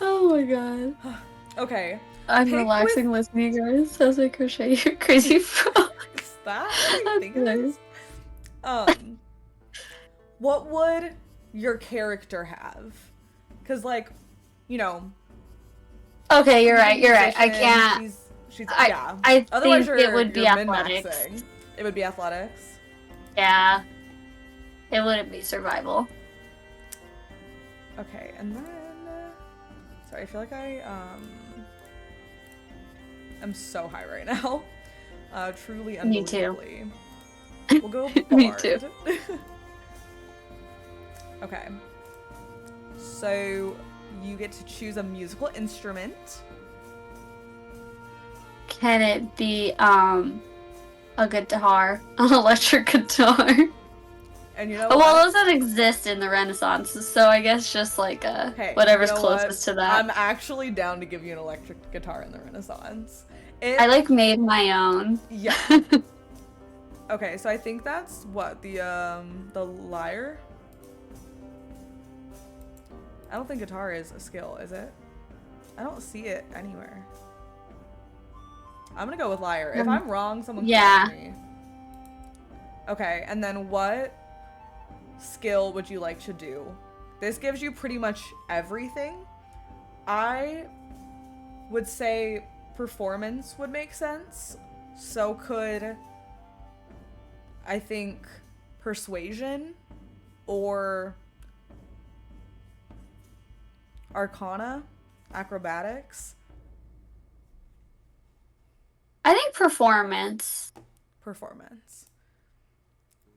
Oh my god. Okay. I'm Pick relaxing listening, guys, as I crochet your crazy frog. Is that what I think it That's is? What would your character have? Because, like, you know. Okay, you're she's a right. You're right. I musician, can't. yeah. I Otherwise, think it would be you're athletics. min-maxing. It would be athletics. Yeah. It wouldn't be survival. Okay, and then. Sorry, I feel like I'm so high right now. Truly Me too. unbelievably. We'll go Bard. Me too. Okay. So you get to choose a musical instrument. Can it be a guitar, an electric guitar? And you know Well, what? those that exist in the Renaissance, so I guess just like Hey, whatever's you know closest what? to that. I'm actually down to give you an electric guitar in the Renaissance. I like made my own. Yeah. Okay, so I think that's what the lyre. I don't think guitar is a skill, is it? I don't see it anywhere. I'm gonna go with lyre. If I'm wrong, someone correct me. Okay, and then what skill would you like to do? This gives you pretty much everything. I would say performance would make sense. So could, I think, persuasion or arcana, acrobatics. I think performance. Performance.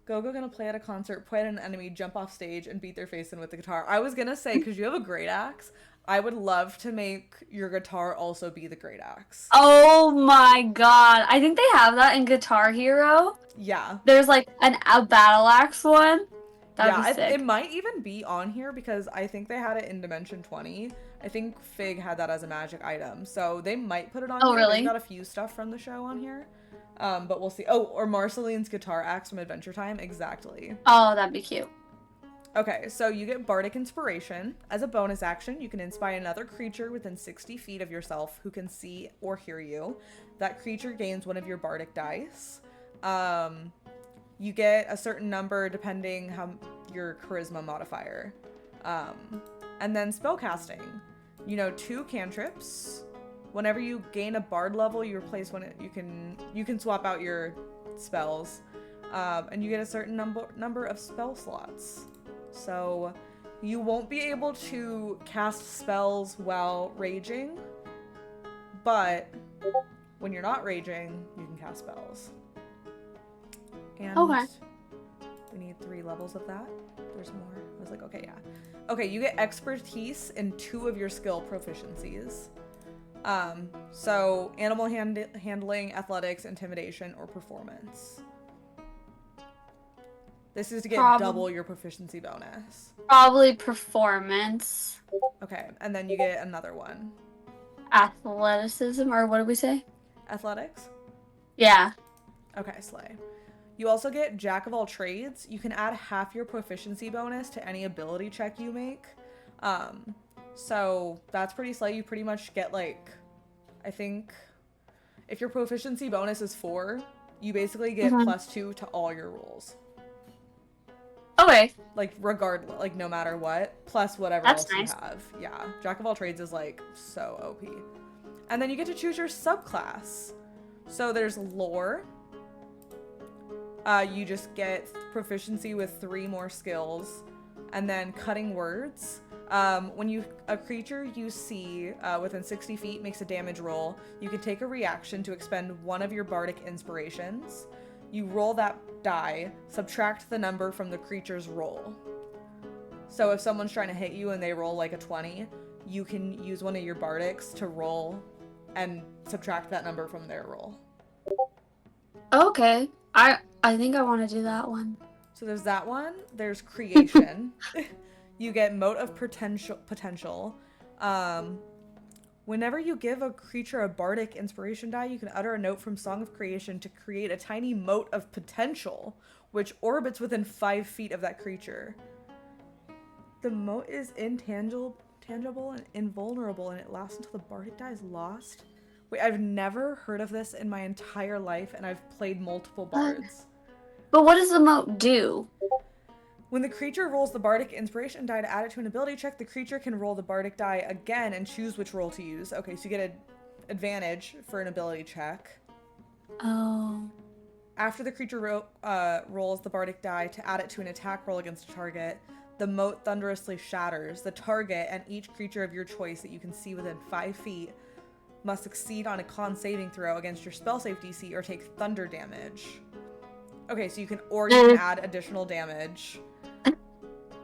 Gogo gonna play at a concert, point at an enemy, jump off stage, and beat their face in with the guitar. I was gonna say, because you have a great axe, I would love to make your guitar also be the great axe. Oh my god. I think they have that in Guitar Hero. Yeah. There's like a battle axe one. That'd be sick. It might even be on here because I think they had it in Dimension 20. I think Fig had that as a magic item. So they might put it on here. Really? They've got a few stuff from the show on here. But we'll see. Oh, or Marceline's guitar axe from Adventure Time. Exactly. Oh, that'd be cute. Okay, so you get Bardic Inspiration. As a bonus action, you can inspire another creature within 60 feet of yourself who can see or hear you. That creature gains one of your Bardic dice. You get a certain number depending how your charisma modifier. And then spellcasting. 2 cantrips. Whenever you gain a bard level, you replace one. You can swap out your spells, and you get a certain number of spell slots. So you won't be able to cast spells while raging, but when you're not raging, you can cast spells. And Okay. we need 3 levels of that. There's more. I was like, okay, yeah. Okay, you get expertise in 2 of your skill proficiencies. So animal handling, athletics, intimidation, or performance. This is to get Prob- double your proficiency bonus. Probably performance, Okay, and then you get another one. athleticism, or what did we say? Athletics? Yeah. Okay, slay. You also get Jack of all trades. You can add half your proficiency bonus to any ability check you make. So that's pretty slay. You pretty much get like, I think, if your proficiency bonus is 4, you basically get +2 to all your rolls. Okay. Like regardless, like no matter what, plus whatever That's else nice. you have. Yeah, Jack of all trades is like so OP. And then you get to choose your subclass. So there's lore. You just get proficiency with 3 more skills, and then cutting words. When a creature you see within 60 feet makes a damage roll, you can take a reaction to expend one of your bardic inspirations. You roll that die, subtract the number from the creature's roll. So if someone's trying to hit you and they roll like a 20, you can use one of your bardics to roll and subtract that number from their roll. Okay. I think I want to do that one. So there's that one. There's creation. You get mote of potential. Whenever you give a creature a bardic inspiration die, you can utter a note from Song of Creation to create a tiny mote of potential, which orbits within 5 feet of that creature. The mote is intangible and invulnerable, and it lasts until the bardic die is lost. Wait, I've never heard of this in my entire life, and I've played multiple bards. But what does the moat do? When the creature rolls the bardic inspiration die to add it to an ability check, the creature can roll the bardic die again and choose which roll to use. Okay, so you get an advantage for an ability check. Oh. After the creature rolls the bardic die to add it to an attack roll against a target, the moat thunderously shatters. The target and each creature of your choice that you can see within 5 feet must succeed on a con saving throw against your spell save DC or take thunder damage. Okay, so you can add additional damage.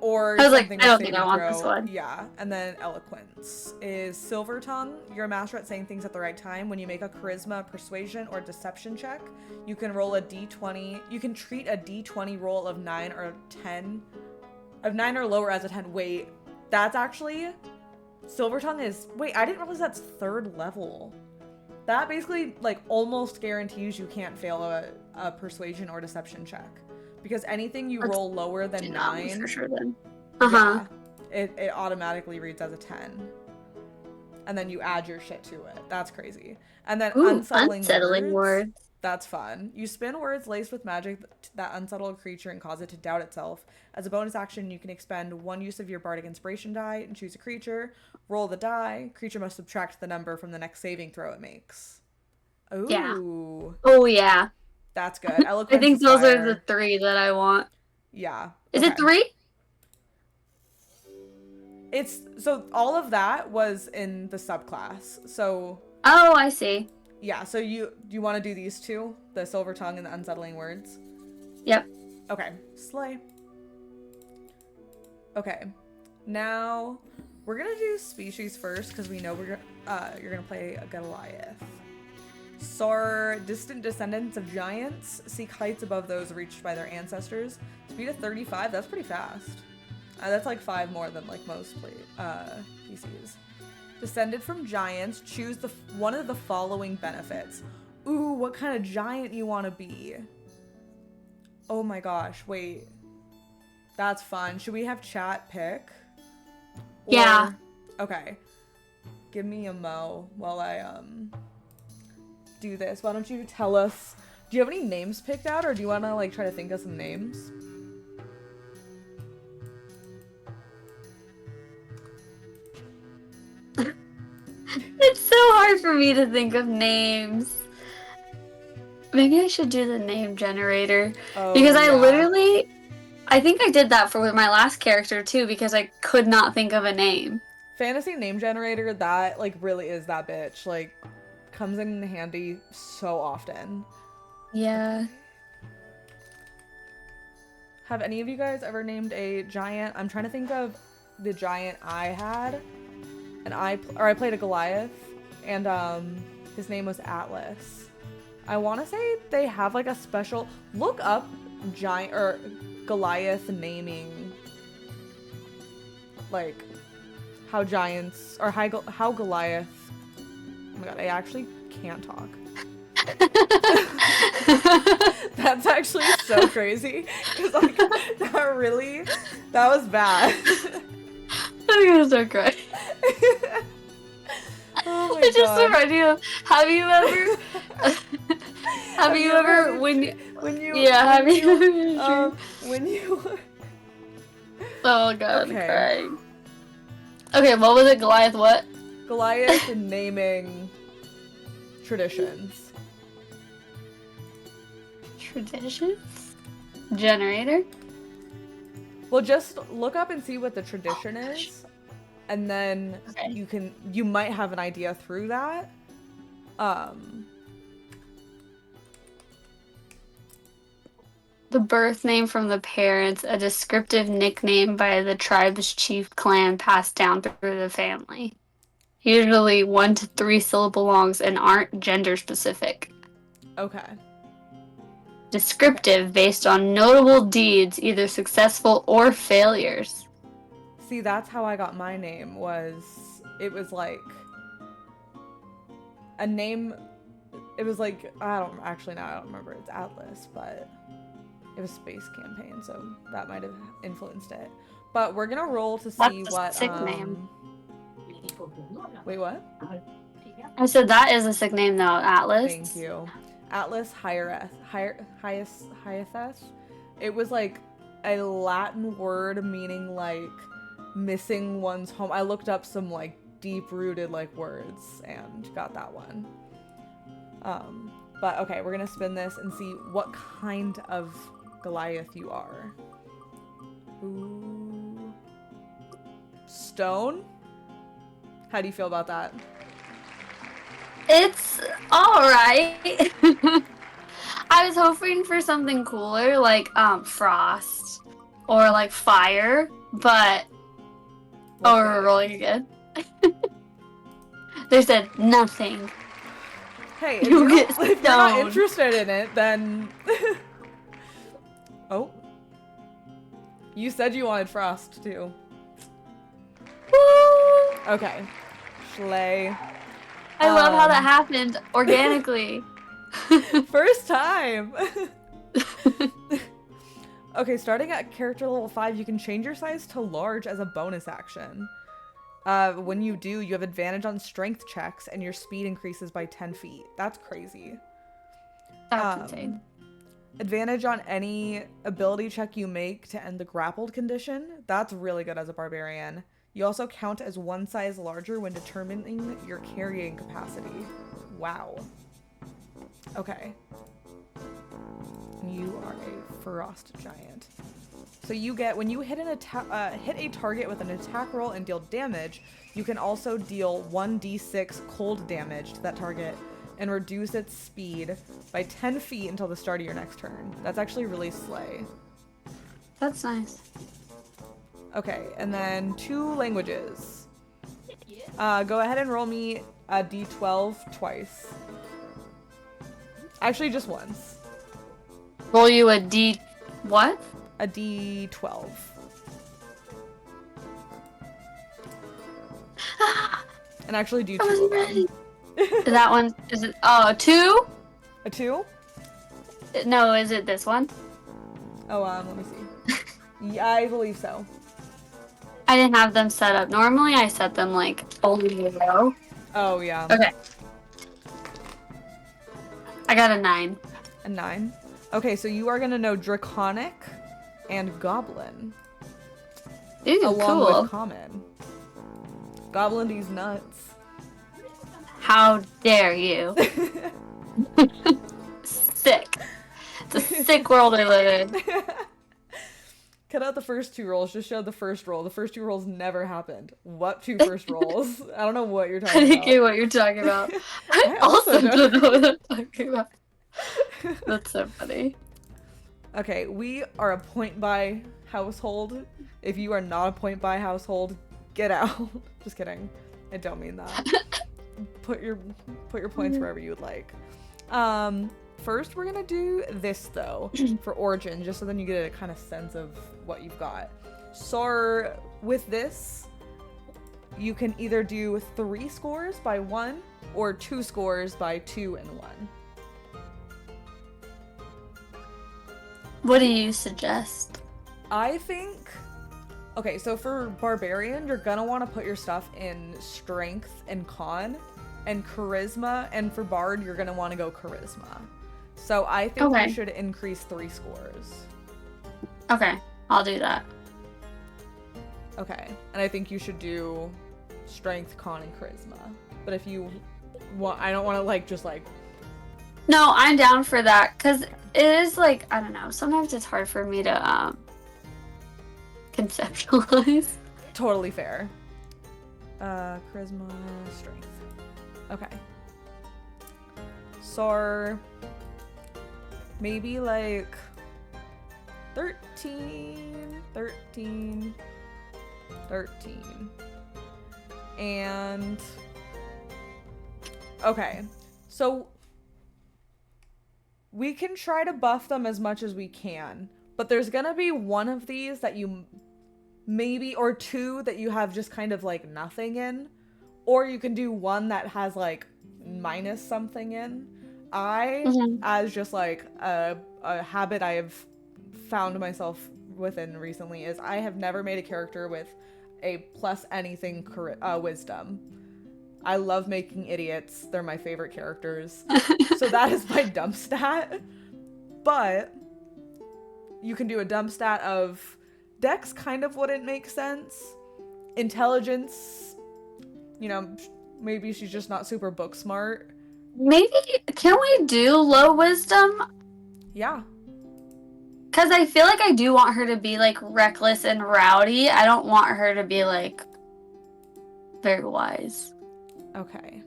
Or I was like, something I don't with think I saving want throw. this one. Yeah, and then eloquence is silver tongue. You're a master at saying things at the right time. When you make a charisma, persuasion, or deception check, you can roll a d20. You can treat a d20 roll of 9 or 10, of 9 or lower as a 10. Wait, that's actually silver tongue is. Wait, I didn't realize that's 3rd level. That basically like almost guarantees you can't fail a persuasion or deception check. Because anything you roll lower than 9, for sure then. yeah, it automatically reads as a 10. And then you add your shit to it. That's crazy. And then unsettling words. That's fun. You spin words laced with magic that unsettle a creature and cause it to doubt itself. As a bonus action, you can expend 1 use of your bardic inspiration die and choose a creature. Roll the die. Creature must subtract the number from the next saving throw it makes. Ooh. Yeah. Oh, yeah. That's good. Eloquence I think is those fire. are the 3 that I want. Yeah. Is it 3? It's so all of that was in the subclass. So Oh, I see. yeah, so you want to do these 2? The silver tongue and the unsettling words? Yep. Okay. Slay. Okay. Now we're going to do species first because we know you're going to play a Goliath. Soar, distant descendants of giants, seek heights above those reached by their ancestors. Speed of 35, that's pretty fast. That's like 5 more than like most PCs. Descended from giants, choose one of the following benefits. Ooh, what kind of giant you want to be? Oh my gosh, wait. That's fun. Should we have chat pick? Yeah. Okay. Give me a mo while I do this. Why don't you tell us, do you have any names picked out, or do you want to like try to think of some names? It's so hard for me to think of names. Maybe I should do the name generator. Because I think I did that for my last character too, because I could not think of a name. Fantasy name generator, that like really is that bitch. Like comes in handy so often. Yeah. Have any of you guys ever named a giant? I'm trying to think of the giant I had. And I played a Goliath, and his name was Atlas. I want to say they have like a special. Look up giant or Goliath naming, like how giants or how Goliath. Oh my god, I actually can't talk. That's actually so crazy because like that was bad. I'm gonna start crying. Oh my It just god. reminded me of, have you ever have you ever when you when you oh god, Okay. crying. Okay, what was it? Goliath what? Goliath naming traditions. Traditions? Generator? Well, just look up and see what the tradition is, and then Okay. you might have an idea through that. The birth name from the parents, a descriptive nickname by the tribe's chief clan passed down through the family. Usually 1 to 3 syllable longs and aren't gender specific. Okay. Descriptive based on notable deeds, either successful or failures. See, that's how I got my name. It was like a name. It was like I don't remember. It's Atlas, but it was Space Campaign, so that might have influenced it. But we're gonna roll to see That's a what. sick name. Wait, what? I said that is a sick name though, Atlas. Thank you. Atlas Hyatheth. It was like a Latin word meaning like missing one's home. I looked up some like deep-rooted like words and got that one. But okay, we're gonna spin this and see what kind of Goliath you are. Ooh. Stone? How do you feel about that? It's alright. I was hoping for something cooler, like frost or like fire, but we're rolling again. They said nothing. Hey, You get if you're not stoned. interested in it, then oh. You said you wanted frost too. Woo! Okay. Schley. I love how that happened organically. First time! Okay, starting at character level 5, you can change your size to large as a bonus action. When you do, you have advantage on strength checks, and your speed increases by 10 feet. That's crazy. That's insane. Advantage on any ability check you make to end the grappled condition. That's really good as a barbarian. You also count as one size larger when determining your carrying capacity. Wow. Okay. You are a frost giant. So you get, when you hit hit a target with an attack roll and deal damage, you can also deal 1d6 cold damage to that target and reduce its speed by 10 feet until the start of your next turn. That's actually really slay. That's nice. Okay, and then 2 languages. Go ahead and roll me a d12 twice. Actually, just once. Roll you a D what? A d12. And actually do 2 of them. That one is it? Oh, 2? A 2? No, is it this one? Oh, let me see. Yeah, I believe so. I didn't have them set up. Normally, I set them like only a row. Oh, yeah. Okay. I got a 9. A 9. Okay, so you are gonna know Draconic and Goblin. Ooh, along cool. with Common. Goblin these nuts. How dare you? Sick. It's a sick world I live in. Cut out the first 2 rolls, just show the first roll. The first 2 rolls never happened. What 2 first rolls? I don't know what you're I talking didn't about. get what you're talking about. I also also don't. don't know what I'm talking about. That's so funny. Okay, we are a point buy household. If you are not a point buy household, get out. Just kidding. I don't mean that. Put your points wherever you would like. first we're gonna do this though for origin, just so then you get a kind of sense of what you've got. So with this, you can either do 3 scores by 1 or 2 scores by 2 and 1. What do you suggest? I think, okay, so for barbarian, you're gonna want to put your stuff in strength and con and charisma, and for bard, you're gonna want to go charisma. So I think Okay. you should increase 3 scores. Okay, I'll do that. Okay, and I think you should do strength, con, and charisma. But if you want, I don't want to like just like. No, I'm down for that, because it is like, I don't know, sometimes it's hard for me to conceptualize. Totally fair. Charisma, strength. Okay. So maybe like 13. And okay. So we can try to buff them as much as we can, but there's gonna be one of these that you maybe, or 2 that you have just kind of like nothing in, or you can do 1 that has like minus something in. As just like a habit I have found myself within recently, is I have never made a character with a plus anything wisdom. I love making idiots. They're my favorite characters. So that is my dump stat. But you can do a dump stat of Dex kind of wouldn't make sense. Intelligence, you know, maybe she's just not super book smart. Maybe, can we do low wisdom? Yeah. Because I feel like I do want her to be, like, reckless and rowdy. I don't want her to be, like, very wise. Okay.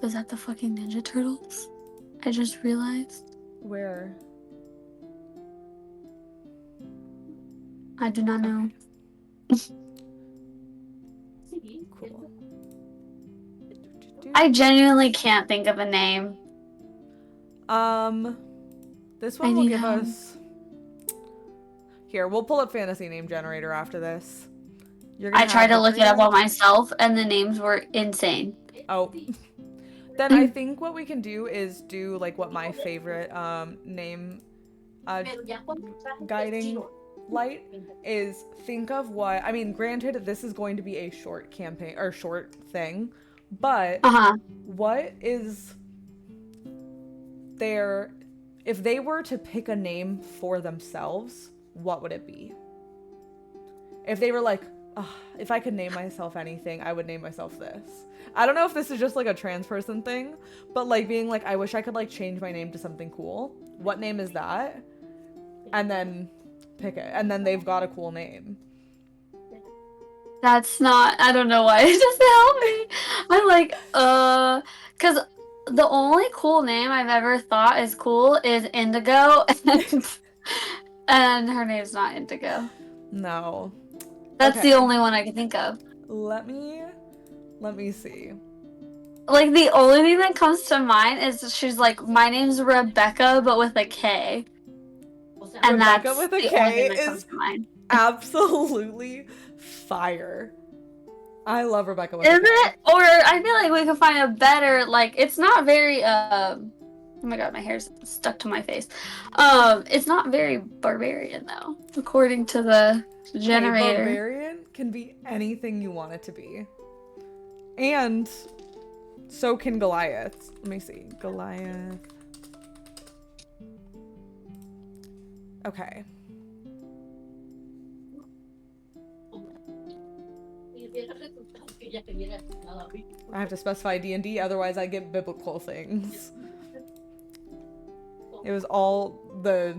Is that the fucking Ninja Turtles? I just realized. Where? I do not know. Cool. I genuinely can't think of a name. This I one will need give help. us. Here, we'll pull up fantasy name generator after this. You're I gonna tried to have look it up Rebekka. on myself, and the names were insane. Oh. Then I think what we can do is do like what my favorite name guiding light is. Think of what, I mean, granted this is going to be a short campaign or short thing, but what is their, if they were to pick a name for themselves, what would it be? If they were like, if I could name myself anything, I would name myself this. I don't know if this is just like a trans person thing, but like being like, I wish I could like change my name to something cool. What name is that? And then pick it. And then they've got a cool name. That's not, I don't know why it doesn't help me. I'm like, because the only cool name I've ever thought is cool is Indigo, and her name's not Indigo. No. That's Okay. the only one I can think of. Let me see. Like, the only thing that comes to mind is she's like, my name's Rebekka, but with a K. And Rebekka that's with a the K only thing that is comes to mind. Absolutely fire. I love Rebekka with Is a K. it? Or I feel like we could find a better, like, it's not very, oh my god, my hair's stuck to my face. It's not very barbarian, though, according to the generator. Hey, barbarian can be anything you want it to be. And so can Goliath. Let me see. Goliath. Okay. I have to specify D&D, otherwise I get biblical things. It was all the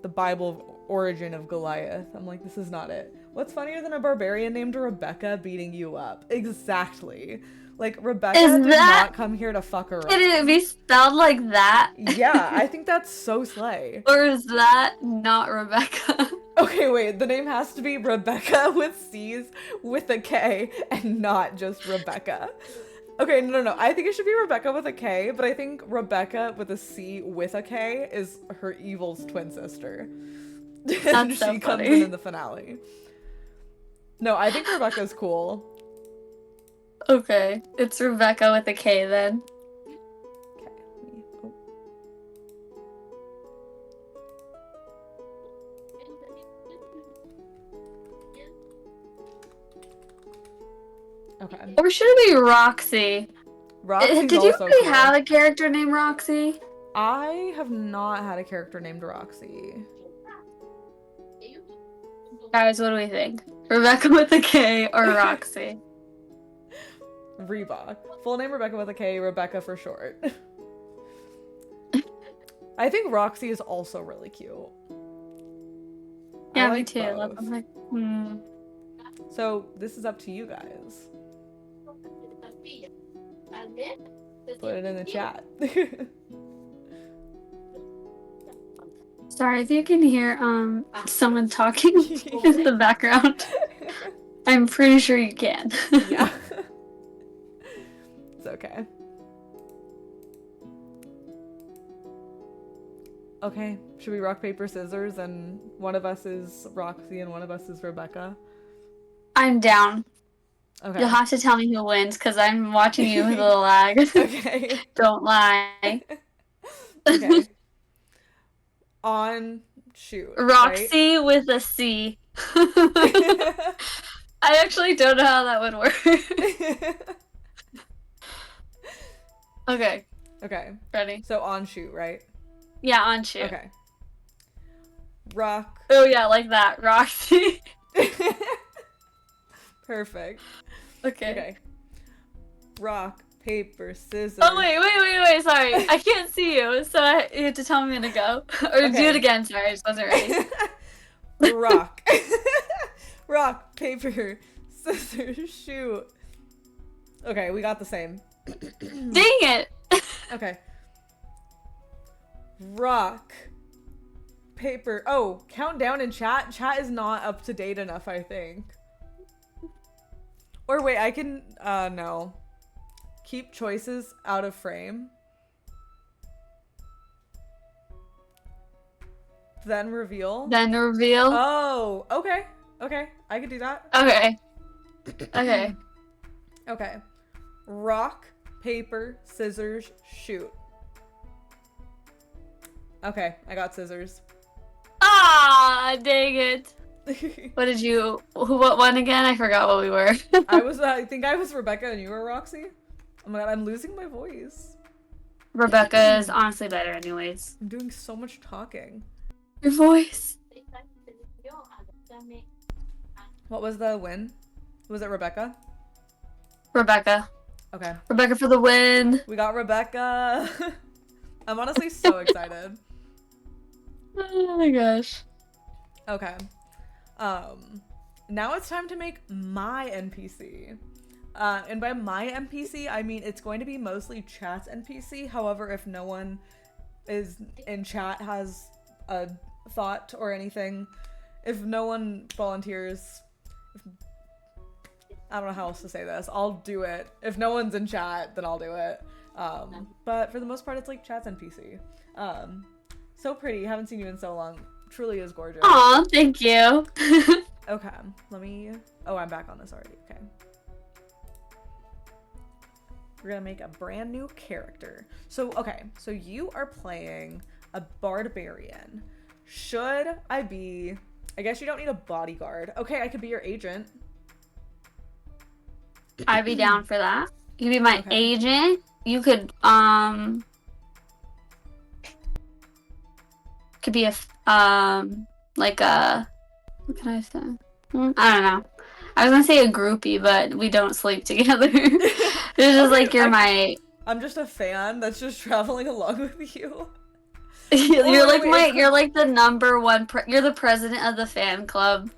Bible origin of Goliath. I'm like, this is not it. What's funnier than a barbarian named Rebekka beating you up? Exactly. Like, Rebekka did not come here to fuck her up. Can it be spelled like that? Yeah, I think that's so slay. Or is that not Rebekka? Okay, wait, the name has to be Rebekka with C's with a K and not just Rebekka. Okay, no. I think it should be Rebekka with a K, but I think Rebekka with a C with a K is her evil's twin sister. And That's so she comes in funny. the finale. No, I think Rebekka's cool. Okay, it's Rebekka with a K then. Okay. Oh. Okay. Or should it be Roxy? Roxy's Did you also already cool. have a character named Roxy? I have not had a character named Roxy. Guys, what do we think? Rebekka with a K or Roxy? Reba. Full name Rebekka with a K, Rebekka for short. I think Roxy is also really cute. Yeah, I me like too. both. I'm like, So this is up to you guys. Put it in the chat. Sorry if you can hear someone talking in the background. I'm pretty sure you can. Yeah. It's okay. Okay, should we rock, paper, scissors, and one of us is Roxy and one of us is Rebekka? I'm down. Okay. You'll have to tell me who wins because I'm watching you with a little lag. Okay. Don't lie. Okay. On shoot. Roxy with a C. Right? I actually don't know how that would work. Okay, Okay. ready? So on shoot, right? Yeah, on shoot. Okay. Rock. Oh yeah, like that. Roxy. Perfect. Okay. Okay. Rock, paper, scissors. Oh wait, sorry. I can't see you, so you have to tell me when to go. Or do Okay. it again, sorry, I just wasn't ready. Rock. Rock, paper, scissors, shoot. Okay, we got the same. Dang it! Okay. Rock, paper. Oh, countdown in chat. Chat is not up to date enough, I think. Or wait, I can, no. Keep choices out of frame. Then reveal. Then reveal. Oh, okay. Okay, I could do that. Okay. Okay. Okay. Rock, paper, scissors, shoot. Okay, I got scissors. Ah, dang it. What did you, what one again? I forgot what we were. I think I was Rebekka and you were Roxy. Oh my god, I'm losing my voice. Rebekka is honestly better anyways. I'm doing so much talking. Your voice. What was the win? Was it Rebekka? Rebekka. Okay. Rebekka for the win. We got Rebekka. I'm honestly so excited. Oh my gosh. Okay. Now it's time to make my NPC. And by my NPC, I mean it's going to be mostly chat's NPC. However, if no one is in chat has a thought or anything, if no one volunteers, I don't know how else to say this, I'll do it. If no one's in chat, then I'll do it. But for the most part, it's like chat's NPC. So pretty. Haven't seen you in so long. Truly is gorgeous. Aw, thank you. Okay, let me... Oh, I'm back on this already. Okay. We're gonna make a brand new character. So, okay. So you are playing a barbarian. Should I be... I guess you don't need a bodyguard. Okay, I could be your agent. I'd be down for that. You could be my Okay. agent. You could, could be like a, what can I say? I don't know. I was gonna say a groupie, but we don't sleep together. It's just like I'm just a fan that's just traveling along with you. you're like wait. you're like the number one, you're the president of the fan club.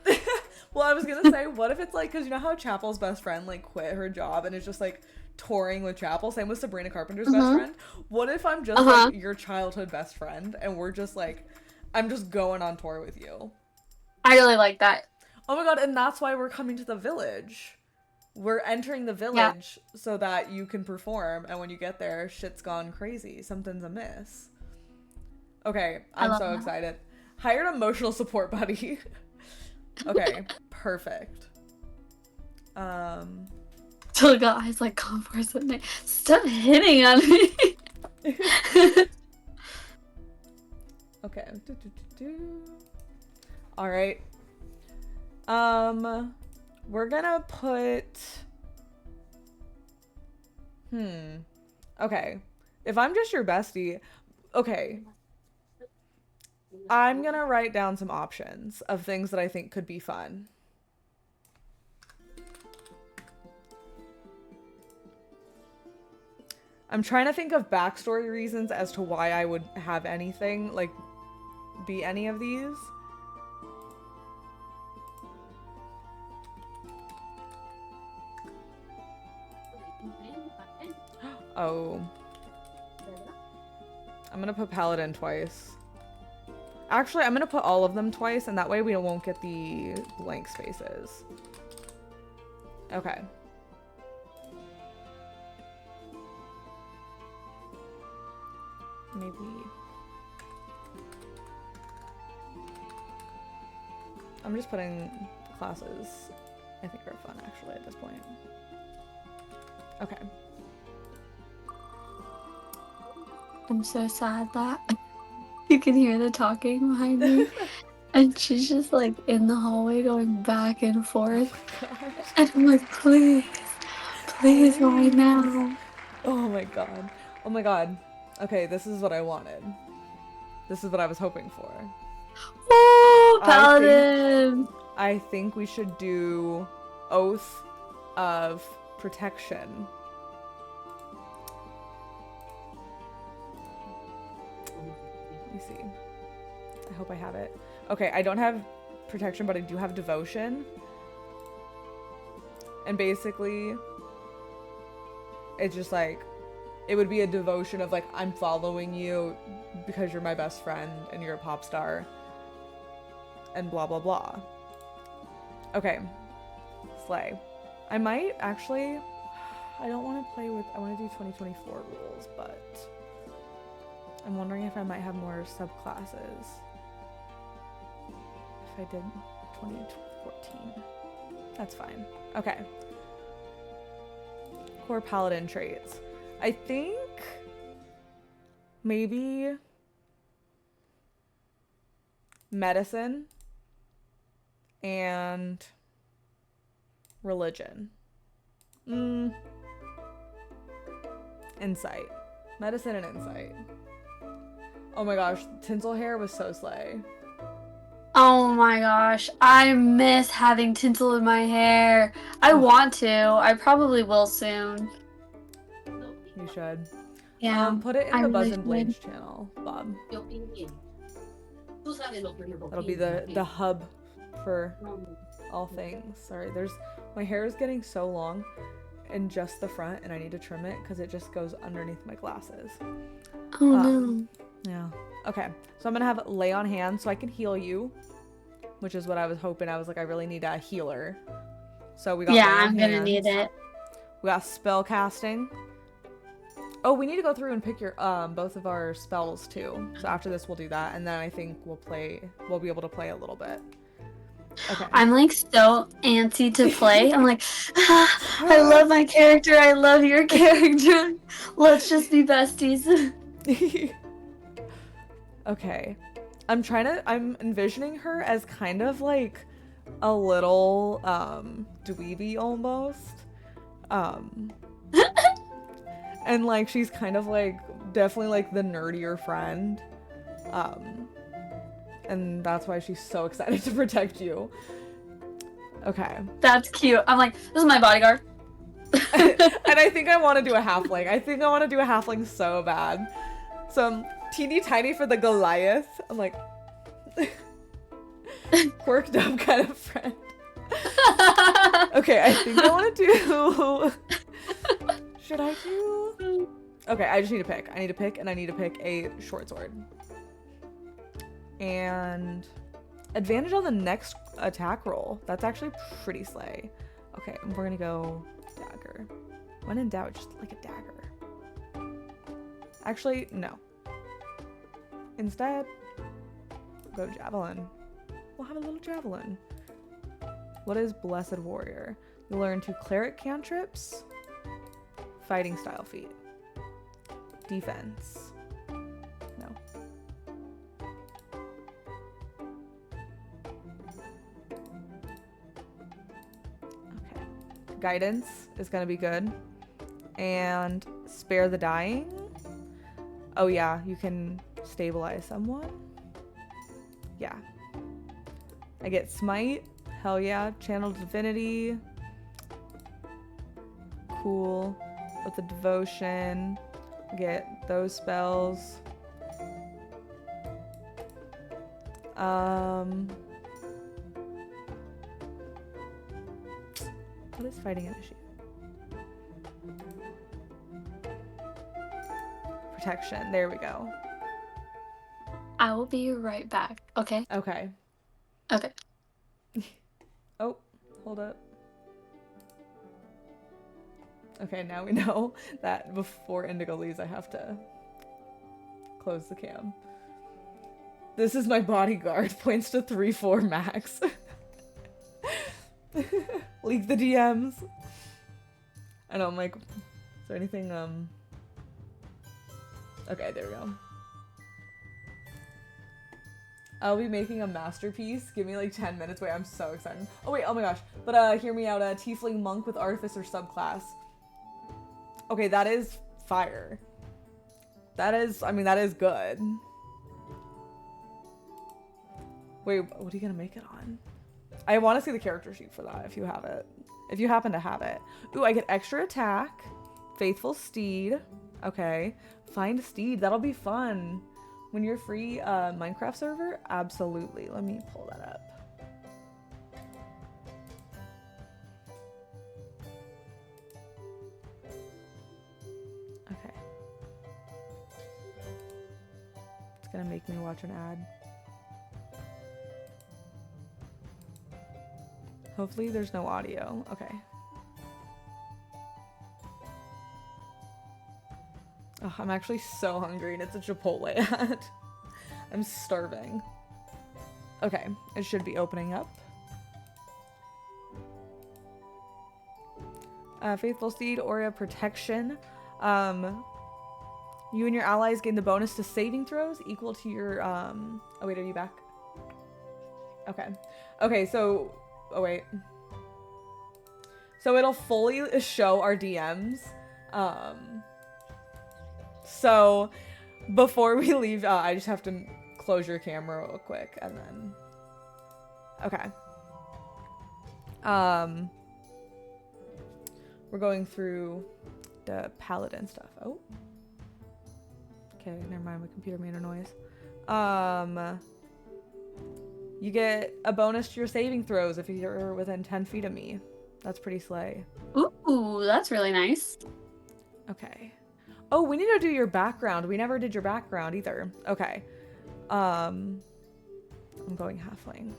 Well, I was gonna say, what if it's like, because you know how Chapel's best friend like quit her job and is just like touring with Chapel? Same with Sabrina Carpenter's best friend. What if I'm just like your childhood best friend and we're just like, I'm just going on tour with you? I really like that. Oh my god, and that's why we're coming to the village. We're entering the village so that you can perform, and when you get there, shit's gone crazy. Something's amiss. Okay, I I'm love so that. excited. Hire an emotional support buddy. Okay, perfect. Till guys like Converse at night. Stop hitting on me. Okay. All right. We're gonna put. Okay. If I'm just your bestie, okay. I'm gonna write down some options of things that I think could be fun. I'm trying to think of backstory reasons as to why I would have anything, like, be any of these. Oh. I'm gonna put Paladin twice. Actually, I'm gonna put all of them twice, and that way we won't get the blank spaces. Okay. Maybe. I'm just putting classes I think are fun, actually, at this point. Okay. I'm so sad that you can hear the talking behind me. And she's just like in the hallway going back and forth. Oh my gosh. And I'm like, please, please, why now? Oh my god. Oh my god. Okay, this is what I wanted. This is what I was hoping for. Woo, Paladin! I think we should do Oath of Protection. Let me see. I hope I have it. Okay, I don't have Protection, but I do have Devotion. And basically, it's just like, it would be a devotion of like, I'm following you because you're my best friend and you're a pop star. And blah, blah, blah. Okay. Slay. I might actually, I don't want to play with, I want to do 2024 rules, but I'm wondering if I might have more subclasses. If I did 2014. That's fine. Okay. Core Paladin traits. I think maybe medicine and religion. Insight. Medicine and insight. Oh my gosh, tinsel hair was so slay. Oh my gosh, I miss having tinsel in my hair. I want to. I probably will soon. You should. Yeah. Put it in I the really Buzz and Blades channel, Bob. That'll be the hub for all things. Sorry, my hair is getting so long in just the front, and I need to trim it because it just goes underneath my glasses. Oh no. Yeah. Okay, so I'm gonna have lay on hands so I can heal you, which is what I was hoping. I was like, I really need a healer. So we got Yeah, lay on I'm gonna hands. need it. We got spell casting. Oh, we need to go through and pick your both of our spells too. So after this we'll do that, and then I think we'll be able to play a little bit. Okay. I'm like so antsy to play. I'm like, I love my character. I love your character. Let's just be besties. Okay. I'm envisioning her as kind of like a little dweeby almost. And like she's kind of like definitely like the nerdier friend. And that's why she's so excited to protect you. Okay. That's cute. I'm like, this is my bodyguard. And I think I want to do a halfling. I think I want to do a halfling so bad. So I'm teeny tiny for the Goliath. I'm like quirked up kind of friend. Okay, I think I want to do... Should I do... Okay, I just need to pick. I need to pick, and I need to pick a short sword. And advantage on the next attack roll. That's actually pretty slay. Okay, we're gonna go dagger. When in doubt, just like a dagger. Actually, no. Instead, go javelin. We'll have a little javelin. What is Blessed Warrior? You learn 2 cleric cantrips, fighting style feat, defense. No. Okay. Guidance is gonna be good. And spare the dying. Oh yeah, you can stabilize someone. Yeah. I get smite. Hell yeah. Channel divinity. Cool. With the devotion. I get those spells. What is fighting initiative? Protection. There we go. I will be right back. Okay. Okay. Okay. Oh, hold up. Okay, now we know that before Indigo leaves, I have to close the cam. This is my bodyguard. Points to 3-4 max. Leak the DMs. I know, I'm like, is there anything, Okay, there we go. I'll be making a masterpiece. Give me like 10 minutes. Wait, I'm so excited. Oh wait, oh my gosh. But hear me out. Tiefling monk with artificer subclass. Okay, that is fire. That is, I mean, that is good. Wait, what are you gonna make it on? I want to see the character sheet for that if you have it. If you happen to have it. Ooh, I get extra attack. Faithful steed. Okay. Find steed. That'll be fun. When you're free, Minecraft server? Absolutely. Let me pull that up. Okay. It's gonna make me watch an ad. Hopefully there's no audio. Okay. Oh, I'm actually so hungry and it's a Chipotle ad. I'm starving. Okay, it should be opening up. Faithful Steed, Aura Protection. You and your allies gain the bonus to saving throws equal to your, Oh wait, are you back? Okay. Okay, so... Oh wait. So it'll fully show our DMs. So before we leave, I just have to close your camera real quick and then... Okay. We're going through the paladin stuff. Oh. Okay, never mind. My computer made a noise. You get a bonus to your saving throws if you're within 10 feet of me. That's pretty slay. Ooh, that's really nice. Okay. Oh, we need to do your background. We never did your background either. Okay. I'm going halfling.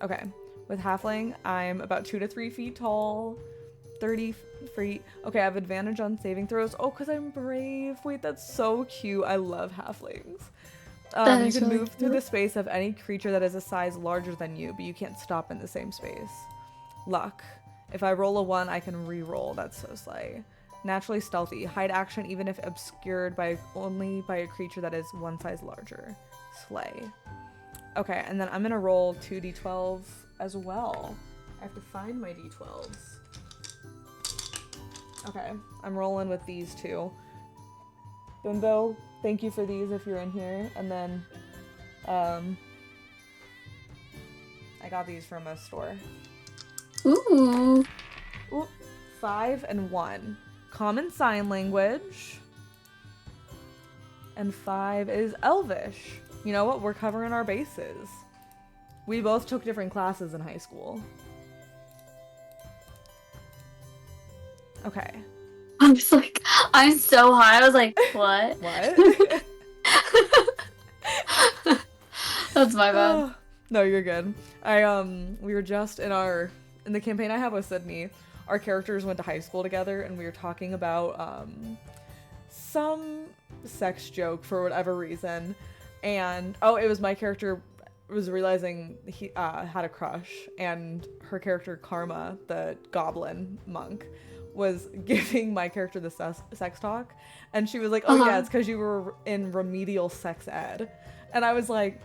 Okay. With halfling, I'm about 2 to 3 feet tall. 30 feet. Okay, I have advantage on saving throws. Oh, because I'm brave. Wait, that's so cute. I love halflings. You can move through the space of any creature that is a size larger than you, but you can't stop in the same space. Luck. If I roll a 1, I can re-roll. That's so slay. Naturally stealthy. Hide action even if obscured by only by a creature that is 1 size larger. Slay. Okay, and then I'm gonna roll 2d12 as well. I have to find my d12s. Okay, I'm rolling with these two. Bimbo, thank you for these if you're in here. And then, I got these from a store. Ooh. Ooh, 5 and 1. Common sign language. And 5 is Elvish. You know what? We're covering our bases. We both took different classes in high school. Okay. I'm just like, I'm so high. I was like, what? What? That's my bad. No, you're good. We were just in the campaign I have with Sydney, our characters went to high school together, and we were talking about some sex joke for whatever reason, and it was my character was realizing he had a crush, and her character Karma, the goblin monk, was giving my character the sex talk, and she was like, "Oh yeah, it's because you were in remedial sex ed," and I was like,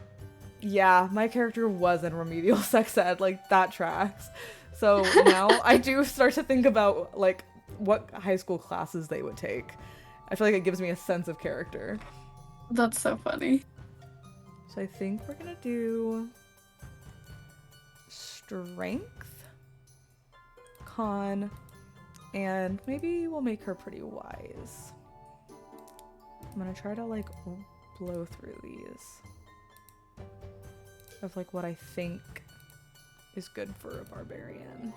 "Yeah, my character was in remedial sex ed, like that tracks." So now I do start to think about like what high school classes they would take. I feel like it gives me a sense of character. That's so funny. So I think we're gonna do strength, con, and maybe we'll make her pretty wise. I'm gonna try to like blow through these of like what I think is good for a barbarian.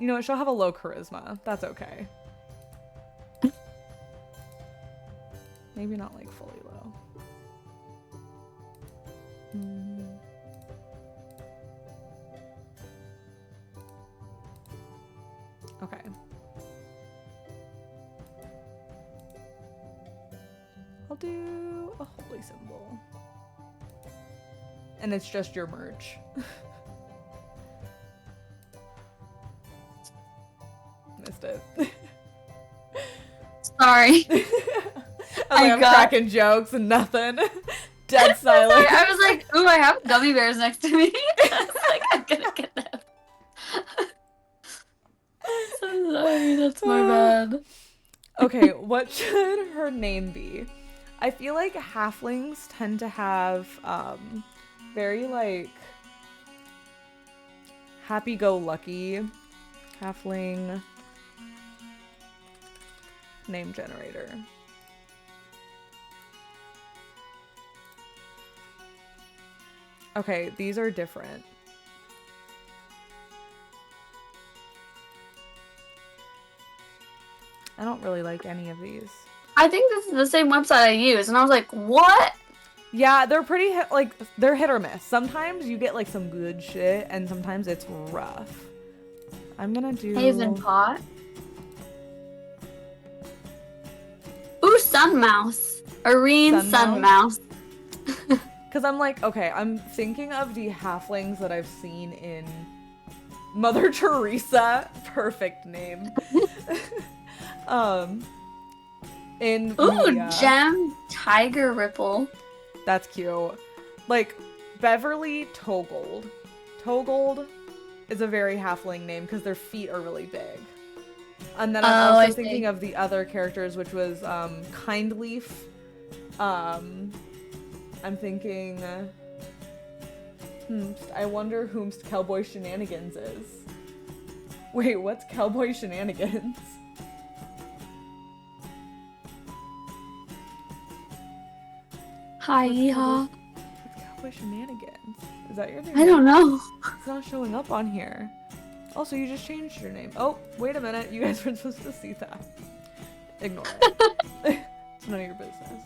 You know what? She'll have a low charisma. That's okay. Maybe not like fully low. Okay. I'll do a holy symbol. And it's just your merch. Missed it. Sorry. I'm cracking jokes and nothing. Dead silent. I was like, ooh, I have gummy bears next to me. I was like, I'm gonna get them. I'm sorry, that's my bad. Okay, what should her name be? I feel like halflings tend to have very like happy-go-lucky halfling name generator. Okay, these are different. I don't really like any of these. I think this is the same website I use, and I was like, what? Yeah, they're pretty they're hit or miss. Sometimes you get like some good shit, and sometimes it's rough. I'm gonna do Haven Pot. Ooh, Sun Mouse. Arene Sun Mouse. Because I'm like, okay, I'm thinking of the halflings that I've seen in Mother Teresa. Perfect name. In Gem Tiger Ripple. That's cute. Like Beverly Togold. Togold is a very halfling name because their feet are really big. And then I'm also thinking of the other characters, which was Kindleaf. I'm thinking, I wonder whomst Cowboy Shenanigans is. Wait, what's Cowboy Shenanigans? Hi, yeehaw. What's Cowboy Shenanigans? Is that your name? I don't know. It's not showing up on here. Also, you just changed your name. Oh, wait a minute. You guys weren't supposed to see that. Ignore it. It's none of your business.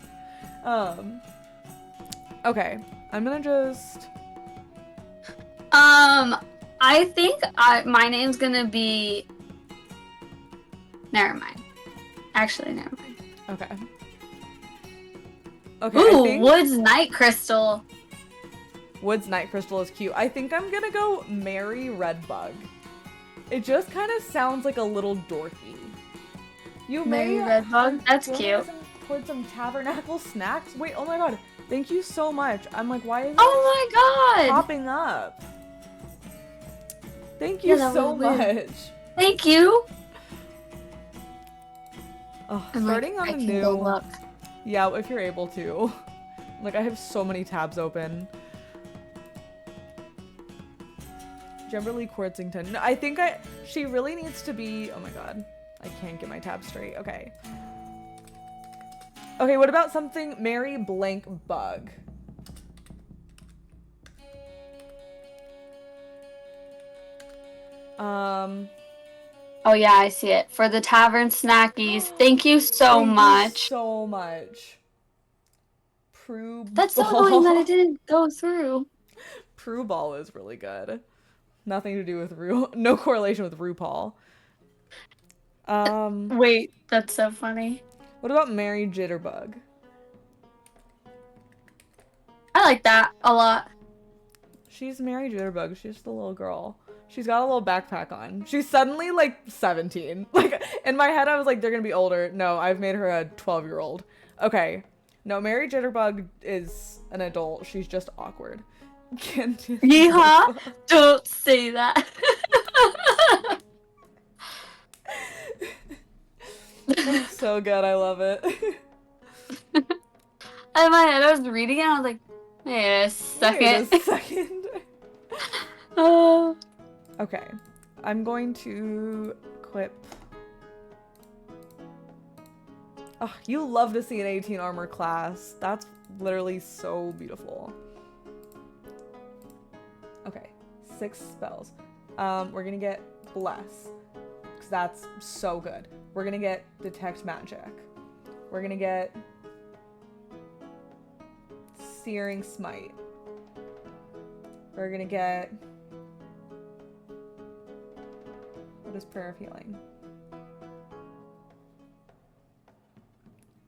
Okay. I'm gonna just... I think my name's gonna be... Never mind. Actually, never mind. Okay. Okay, Ooh, Woods Night Crystal. Woods Night Crystal is cute. I think I'm gonna go Mary Redbug. It just kind of sounds like a little dorky. You Mary may Redbug? That's cute. Towards some tabernacle snacks? Wait, oh my god. Thank you so much. I'm like, why is oh my god popping up? Thank you so much. Thank you. Oh, starting on a new... Yeah, if you're able to. Like, I have so many tabs open. Kimberly Quartzington. No, I think she really needs to be... Oh my god. I can't get my tabs straight. Okay. Okay, what about something Mary Blank Bug? Oh yeah, I see it. For the tavern snackies. Thank you so much. So much. Prue That's so Ball. annoying that it didn't go through. Prue Ball is really good. Nothing to do with no correlation with RuPaul. Wait, that's so funny. What about Mary Jitterbug? I like that a lot. She's Mary Jitterbug. She's just a little girl. She's got a little backpack on. She's suddenly like 17. Like in my head, I was like, they're gonna be older. No, I've made her a 12-year-old. Okay. No, Mary Jitterbug is an adult. She's just awkward. Yeehaw! Don't say that. So good. I love it. In my head, I was reading it. I was like, wait a second. Wait a second. Oh. Okay. I'm going to equip. Oh, you love to see an 18 armor class. That's literally so beautiful. Okay. 6 spells. We're gonna get Bless. Because that's so good. We're gonna get Detect Magic. We're gonna get Searing Smite. We're gonna get... What is Prayer of Healing?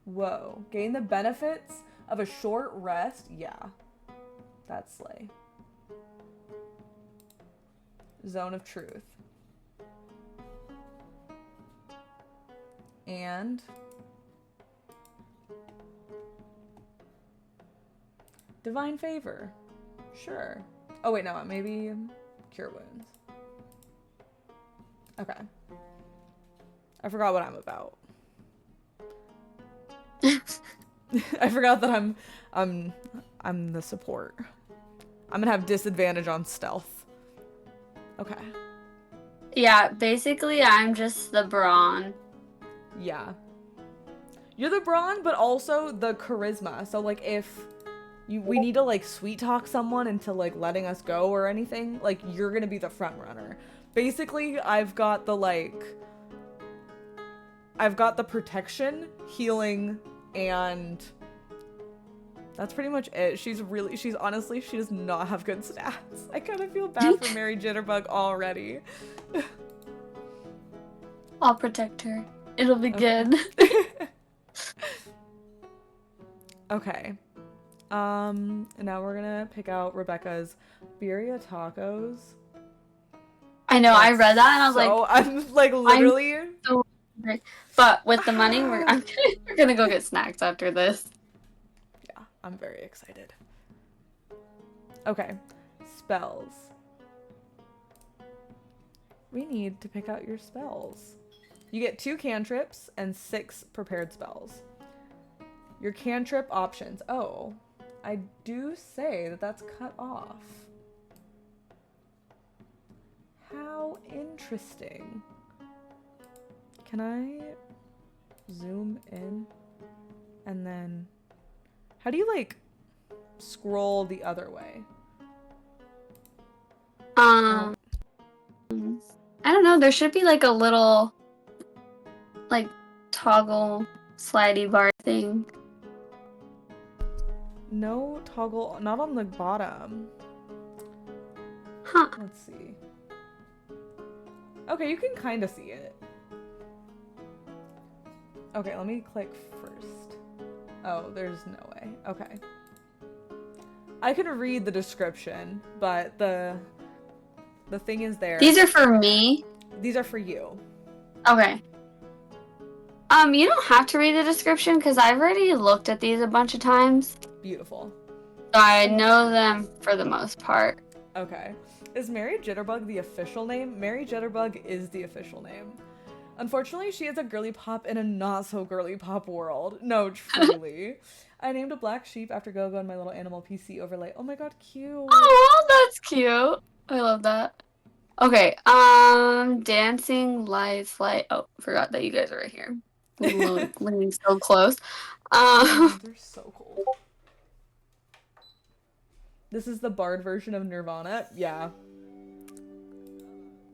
Whoa. Gain the benefits of a short rest? Yeah. That's slay. Zone of Truth. And... Divine Favor. Sure. Oh wait, no, maybe Cure Wounds. Okay. I forgot what I'm about. I forgot that I'm the support. I'm gonna have disadvantage on stealth. Okay. Yeah, basically, I'm just the brawn. Yeah. You're the brawn, but also the charisma. So like if we need to like sweet talk someone into like letting us go or anything, like you're gonna be the front runner. Basically, I've got the protection, healing, and that's pretty much it. She's honestly, she does not have good stats. I kind of feel bad for Mary Jitterbug already. I'll protect her. It'll be good. Okay. Now we're gonna pick out Rebekka's Birria tacos. I know, I read that and I was like, I'm like literally. But with the money, we're gonna go get snacks after this. Yeah, I'm very excited. Okay, spells. We need to pick out your spells. You get 2 cantrips and 6 prepared spells. Your cantrip options. Oh, I do say that that's cut off. How interesting. Can I zoom in? And then... How do you, like, scroll the other way? I don't know. There should be, like, a little, like, toggle slidey bar thing. No toggle, not on the bottom. Huh. Let's see. Okay, you can kind of see it. Okay, let me click first. Oh, there's no way. Okay. I can read the description, but the thing is there. These are for me? These are for you. Okay. You don't have to read the description because I've already looked at these a bunch of times. Beautiful. So I know them for the most part. Okay. Is Mary Jitterbug the official name? Mary Jitterbug is the official name. Unfortunately, she is a girly pop in a not so girly pop world. No, truly. I named a black sheep after Gogo and my little animal PC overlay. Oh my god, cute. Oh, that's cute. I love that. Okay, dancing lights light. Oh, forgot that you guys are right here. Leaning so close. They're so cool. This is the bard version of Nirvana. Yeah.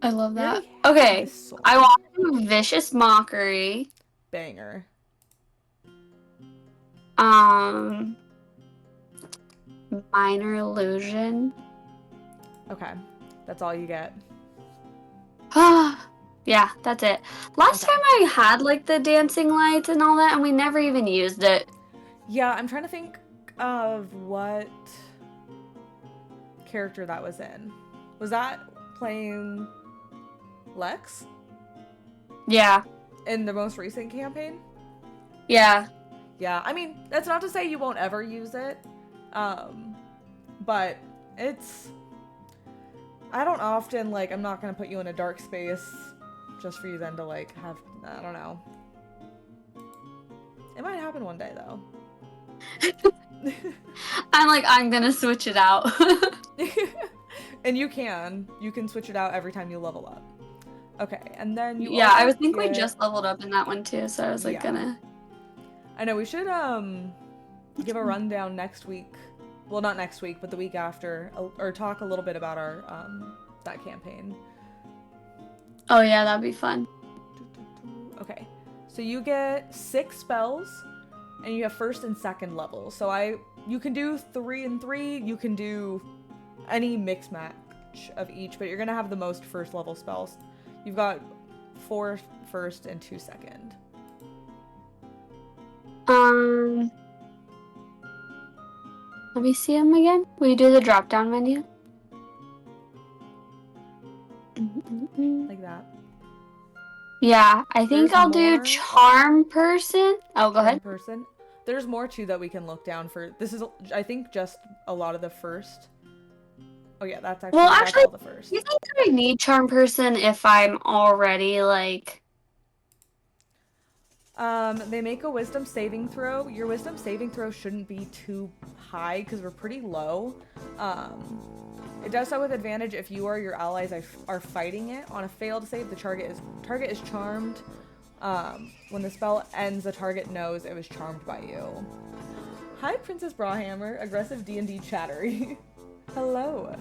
I love that. Okay, I want to do Vicious Mockery. Banger. Minor illusion. Okay, that's all you get. Yeah, that's it. Last Okay. time I had like the dancing lights and all that, and we never even used it. Yeah, I'm trying to think of what character that was in. Was that playing Lex Yeah, in the most recent campaign? yeah. Yeah, I mean, that's not to say you won't ever use it. But it's... I don't often, like, I'm not gonna put you in a dark space just for you then to, like, have... I don't know. It might happen one day, though. I'm gonna switch it out. And you can. You can switch it out every time you level up. Okay, and then you Yeah, also I think we get... just leveled up in that one too, so I was like Yeah. gonna. I know, we should, give a rundown next week. Well, not next week, but the week after. Or talk a little bit about our, that campaign. Oh yeah, that'd be fun. Okay, so you get 6 spells, and you have first and second level. So you can do 3 and 3, you can do any mix match of each, but you're gonna have the most first level spells. You've got 4 first and 2 second. Let me see them again. Will you do the drop down menu? Like that. Yeah, I think There's I'll do more. charm person. Oh, go Charm ahead. person. There's more too that we can look down for. This is, I think, just a lot of the first. Oh yeah, that's actually, that's Actually, all the first. do you think I need charm person if I'm already like? They make a wisdom saving throw. Your wisdom saving throw shouldn't be too high because we're pretty low. It does so with advantage if you or your allies are fighting it. On a failed save, the target is charmed. When the spell ends, the target knows it was charmed by you. Hi, Princess Brawhammer, aggressive D&D chattery. Hello.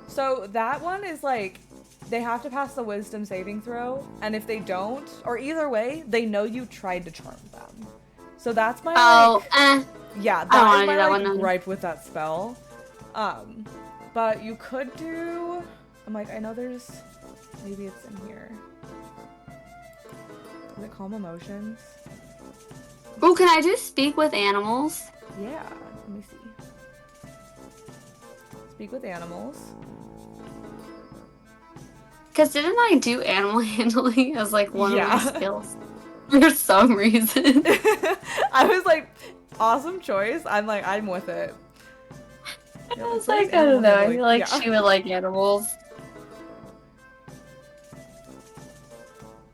So that one is like, they have to pass the wisdom saving throw, and if they don't, or either way, they know you tried to charm them. So that's my yeah, that is my like gripe with that spell. But you could do, I'm like, I know there's, maybe it's in here. Is it calm emotions? Oh, can I do speak with animals? Yeah, let me see. Speak with animals. Because didn't I do animal handling as like one of my skills? For some reason. I was like, awesome choice. I'm like, I'm with it. I was like, I don't know. I feel like she would like animals.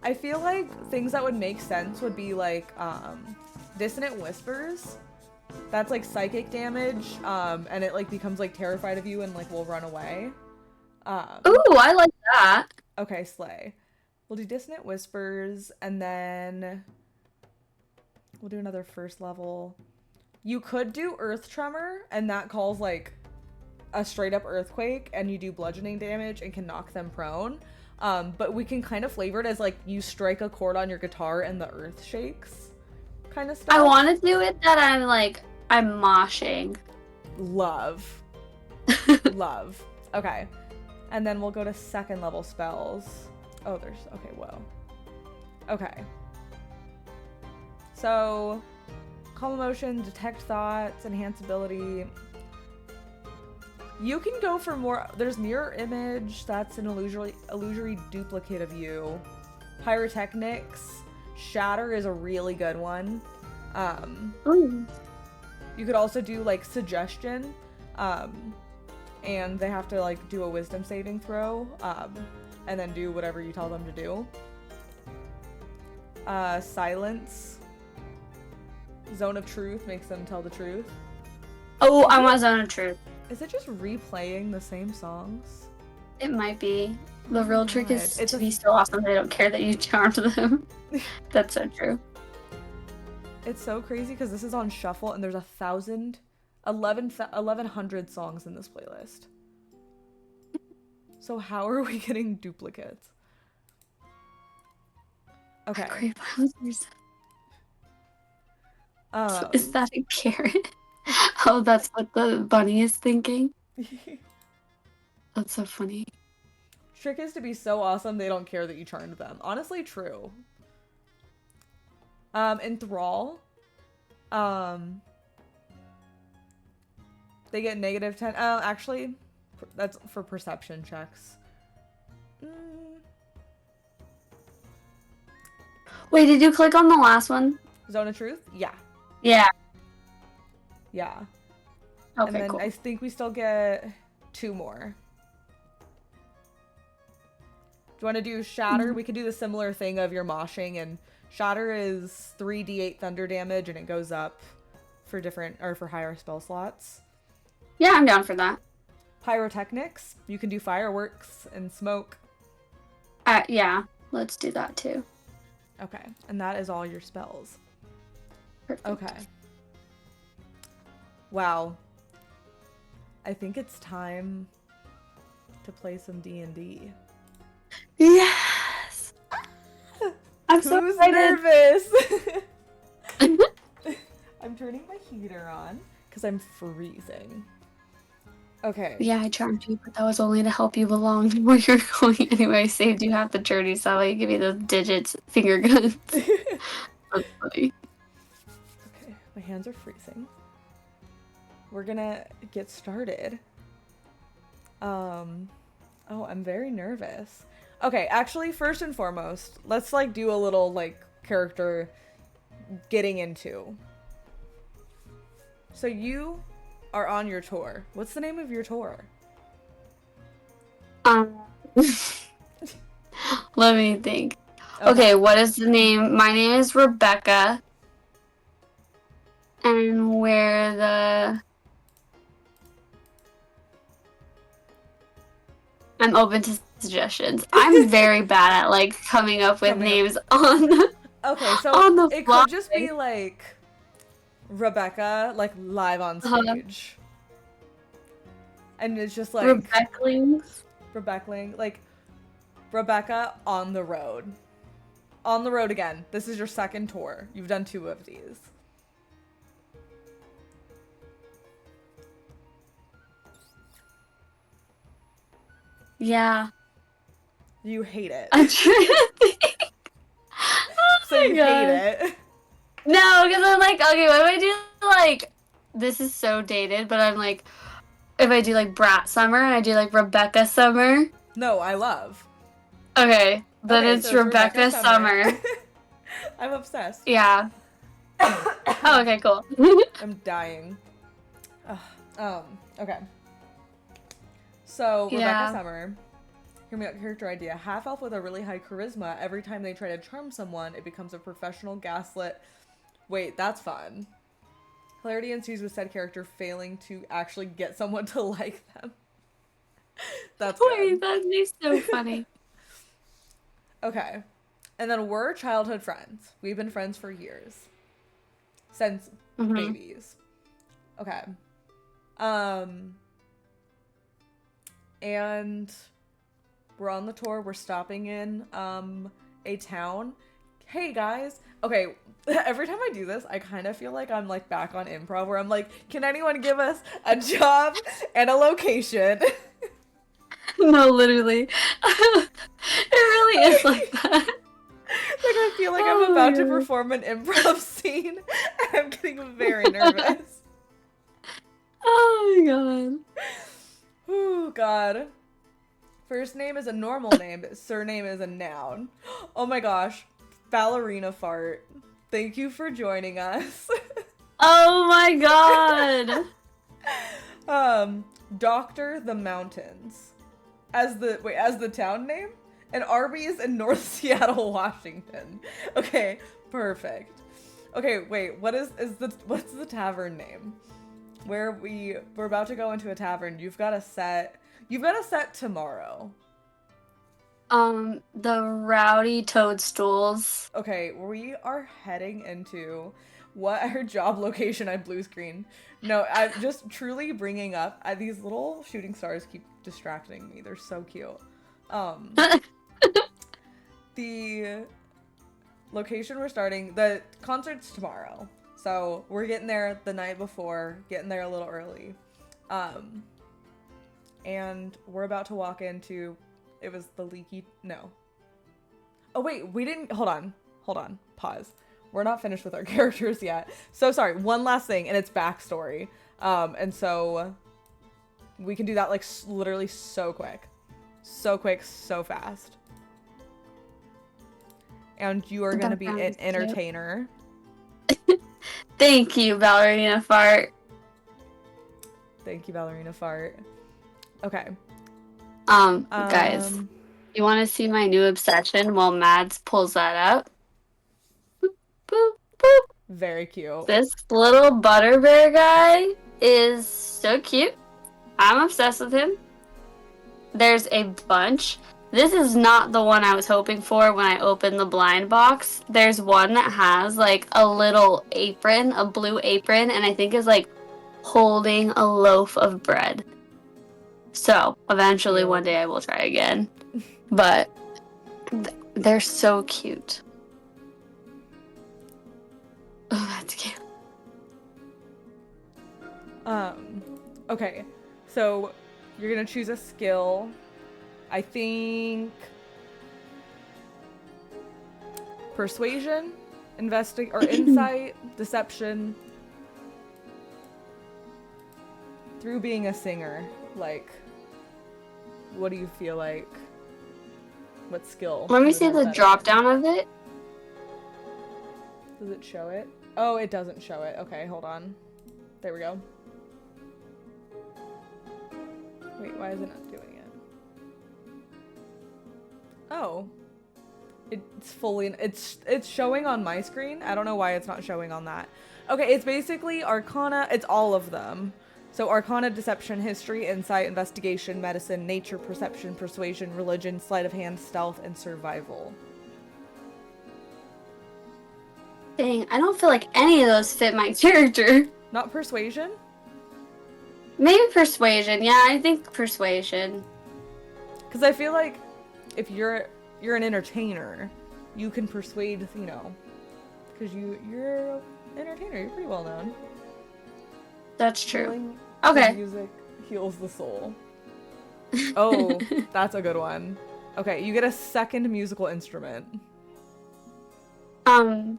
I feel like things that would make sense would be like dissonant whispers. That's like psychic damage, and it like becomes like terrified of you and like will run away. Ooh, I like that. Okay, slay. We'll do dissonant whispers, and then we'll do another first level. You could do earth tremor, and that calls like a straight up earthquake, and you do bludgeoning damage and can knock them prone. But we can kind of flavor it as like you strike a chord on your guitar and the earth shakes kind of stuff. I want to do it that I'm moshing. Love. Love. Okay. And then we'll go to second level spells. Oh, there's, okay, whoa. Okay. So, calm emotion, detect thoughts, enhance ability. You can go for more. There's mirror image. That's an illusory duplicate of you. Pyrotechnics. Shatter is a really good one. You could also do like suggestion. And they have to like do a wisdom saving throw. And then do whatever you tell them to do. Silence. Zone of truth makes them tell the truth. Oh, I want Zone of Truth. Is it just replaying the same songs? It might be. The real trick is It's to be so awesome they don't care that you charmed them. That's so true. It's so crazy because this is on shuffle and there's 1,100 songs in this playlist. So how are we getting duplicates? Okay. So is that a carrot? Oh, that's what the bunny is thinking. That's so funny. Trick is to be so awesome they don't care that you turned them. Honestly, true. Enthrall. They get -10. Oh, actually, that's for perception checks. Wait, did you click on the last one? Zone of Truth? Yeah. Yeah. Yeah. Okay, And then cool. I think we still get 2 more. Do you want to do Shatter? We could do the similar thing of your moshing, and Shatter is 3d8 thunder damage, and it goes up for different, or for higher spell slots. Yeah, I'm down for that. Pyrotechnics, you can do fireworks and smoke. Yeah, let's do that too. Okay, and that is all your spells. Perfect. Okay. Wow. I think it's time to play some D&D. Yes! I'm so Who's excited. nervous? I'm turning my heater on because I'm freezing. Okay. Yeah, I charmed you, but that was only to help you along where you're going anyway. I saved you half the journey, so I give you those digits, finger guns. That's funny. Okay, my hands are freezing. We're gonna get started. Oh, I'm very nervous. Okay, actually, first and foremost, let's like do a little like character getting into. So you are on your tour. What's the name of your tour? Let me think. Okay, what is the name? My name is Rebekka. And I'm open to suggestions. I'm very bad at like coming up with names on the Okay, so on the it fly. could just be like Rebekka, like live on stage. And it's just like Rebekling, like Rebekka on the road. On the road again. This is your second tour. You've done 2 of these. Yeah. You hate it. I'm trying to think. So you hate it. No, because I'm like, okay, what if I do like, this is so dated, but I'm like, if I do like Brat Summer and I do like Rebekka Summer. No, I love. Okay, then Okay, it's so Rebekka Summer. I'm obsessed. Yeah. Oh, okay, cool. I'm dying. Okay. So, Rebekka Summer. Hear me out, character idea. Half-elf with a really high charisma. Every time they try to charm someone, it becomes a professional gaslit. Wait, that's fun. Hilarity ensues with said character failing to actually get someone to like them. That's Wait, that'd be so funny. Okay. And then we're childhood friends. We've been friends for years. Since babies. Okay. And we're on the tour. We're stopping in a town. Hey guys. Okay, every time I do this, I kind of feel like I'm like back on improv where I'm like, can anyone give us a job and a location? No, literally. It really is like that. Like I feel like I'm about to perform an improv scene and I'm getting very nervous. Oh my god. Oh god. First name is a normal name, but surname is a noun. Oh my gosh. Ballerina fart. Thank you for joining us. Oh my god. Doctor the Mountains. As the town name? And Arby's in North Seattle, Washington. Okay, perfect. Okay, wait, what's the tavern name? We're about to go into a tavern. You've got a set tomorrow. The Rowdy Toadstools. Okay, we are heading into what our job location. I blue screen. No, I'm just truly bringing up. These little shooting stars keep distracting me. They're so cute. The location we're starting. The concert's tomorrow. So we're getting there the night before, getting there a little early. And we're about to walk into, it was the leaky, no. Oh wait, we didn't, hold on, pause. We're not finished with our characters yet. So sorry, one last thing, and it's backstory. And so we can do that like literally so quick. So quick, so fast. And you are going to be an entertainer. Thank you, Ballerina Fart. Thank you, Ballerina Fart. Okay. Guys, you want to see my new obsession while Mads pulls that up? Boop, boop, boop. Very cute. This little butter bear guy is so cute. I'm obsessed with him. There's a bunch. This is not the one I was hoping for when I opened the blind box. There's one that has like a little apron, a blue apron, and I think is like holding a loaf of bread. So eventually one day I will try again. But they're so cute. Oh, that's cute. Okay. So you're gonna choose a skill. I think persuasion, insight, deception. Through being a singer, like, what do you feel like? What skill? Let me see the drop down of it. Does it show it? Oh, it doesn't show it. Okay, hold on. There we go. Wait, why is it not doing it? Oh. It's fully, it's showing on my screen. I don't know why it's not showing on that. Okay, it's basically Arcana, it's all of them. So Arcana, Deception, History, Insight, Investigation, Medicine, Nature, Perception, Persuasion, Religion, Sleight of Hand, Stealth, and Survival. Dang, I don't feel like any of those fit my character. Not Persuasion? Maybe Persuasion. Yeah, I think Persuasion. Because I feel like if you're an entertainer, you can persuade, you know, because you're an entertainer. You're pretty well known. That's true. Healing Okay. Music heals the soul. Oh, that's a good one. Okay, you get a second musical instrument. The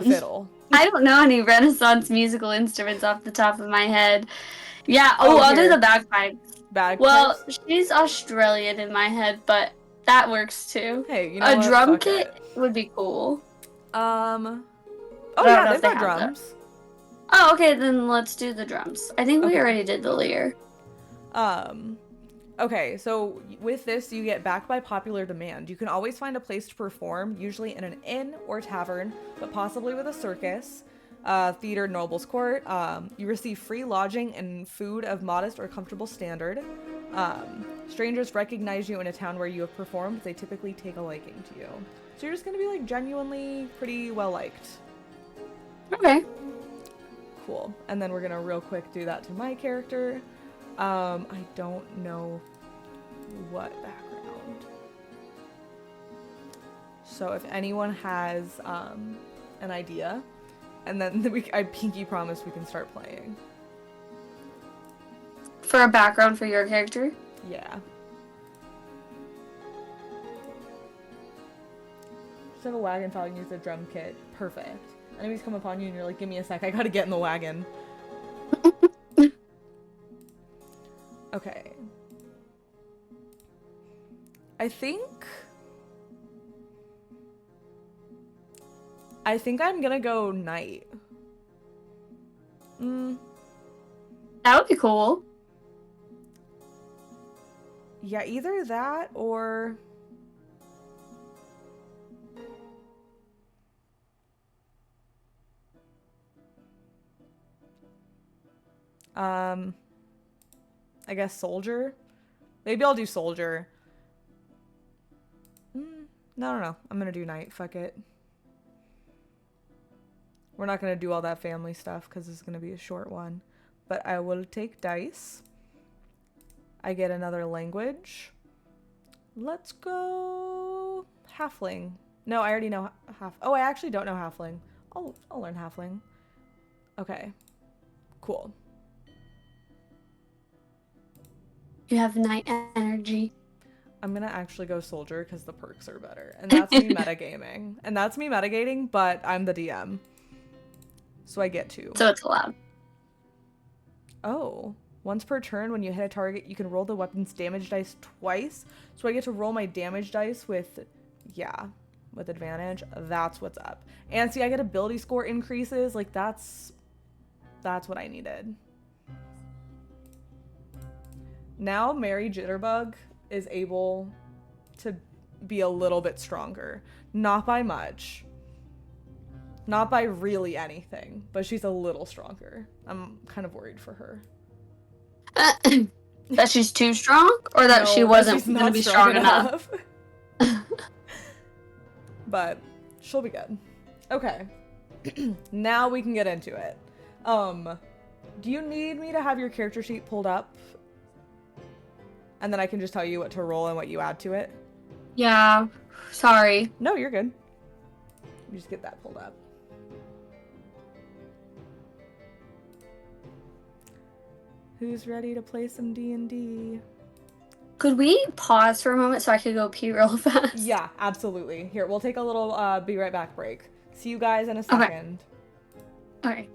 fiddle. I don't know any Renaissance musical instruments off the top of my head. Yeah, I'll do here. the bagpipes. Bagpipes? Well, she's Australian in my head, but that works too. Hey, you know a what? drum Fuck kit it. would be cool. Oh I don't yeah, know they've if they got have drums. Oh, okay, then let's do the drums. I think we Okay. already did the lyre. Okay, so with this, you get back by popular demand. You can always find a place to perform, usually in an inn or tavern, but possibly with a circus, theater, noble's court. You receive free lodging and food of modest or comfortable standard. Strangers recognize you in a town where you have performed. They typically take a liking to you. So you're just gonna be like genuinely pretty well liked. Okay. Cool. And then we're gonna real quick do that to my character. I don't know what background. So if anyone has an idea, and then I pinky promise we can start playing. For a background for your character? Yeah. Just have a wagon following you with a drum kit. Perfect. Enemies come upon you and you're like, give me a sec, I gotta get in the wagon. Okay. I think I'm gonna go knight. That would be cool. Yeah, either that or... I guess soldier? Maybe I'll do soldier. No. I'm gonna do knight. Fuck it. We're not gonna do all that family stuff because this is gonna be a short one. But I will take dice. I get another language. Let's go halfling. No, I already know half. Oh, I actually don't know halfling. I'll learn halfling. Okay. Cool. You have night energy. I'm gonna actually go soldier because the perks are better. And that's me metagaming. And that's me metagating, but I'm the DM. So I get to. So it's allowed. Oh. Once per turn, when you hit a target, you can roll the weapon's damage dice twice. So I get to roll my damage dice with, yeah, with advantage. That's what's up. And see, I get ability score increases. Like, that's what I needed. Now, Mary Jitterbug is able to be a little bit stronger. Not by much. Not by really anything, but she's a little stronger. I'm kind of worried for her. That she's too strong, or that she wasn't going to be strong enough? But she'll be good. Okay. Now we can get into it. Do you need me to have your character sheet pulled up? And then I can just tell you what to roll and what you add to it? Yeah. Sorry. No, you're good. You just get that pulled up. Who's ready to play some D&D? Could we pause for a moment so I could go pee real fast? Yeah, absolutely. Here, we'll take a little be right back break. See you guys in a second. Okay.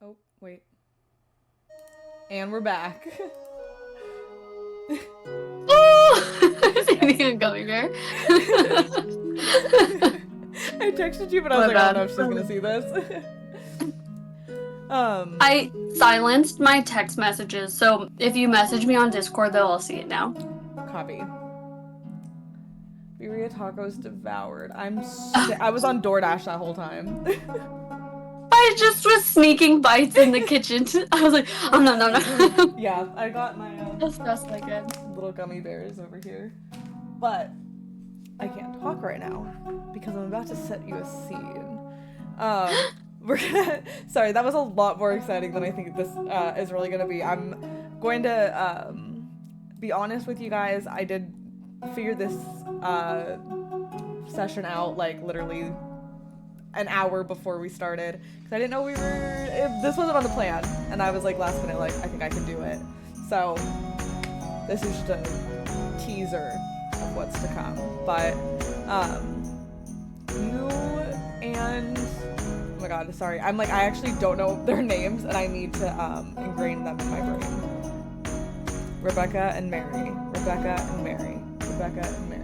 Oh, wait. And we're back. Oh! Maybe I'm going there. I texted you, but I was like, I don't know if she's gonna see this. I silenced my text messages, so if you message me on Discord, though, I'll see it now. Copy. Birria tacos devoured. I was on DoorDash that whole time. I just was sneaking bites in the kitchen. I was like, oh, no. Yeah, I got my That's just like it. little gummy bears over here. But I can't talk right now because I'm about to set you a scene. We're gonna. Sorry, that was a lot more exciting than I think this is really gonna be. I'm going to be honest with you guys. I did figure this session out like literally an hour before we started because I didn't know this wasn't on the plan, and I was like last minute like I think I can do it. So this is just a teaser of what's to come. But you and oh my god, sorry, I actually don't know their names and I need to ingrain them in my brain. Rebekka and Mary. Rebekka and Mary. Rebekka and Mary.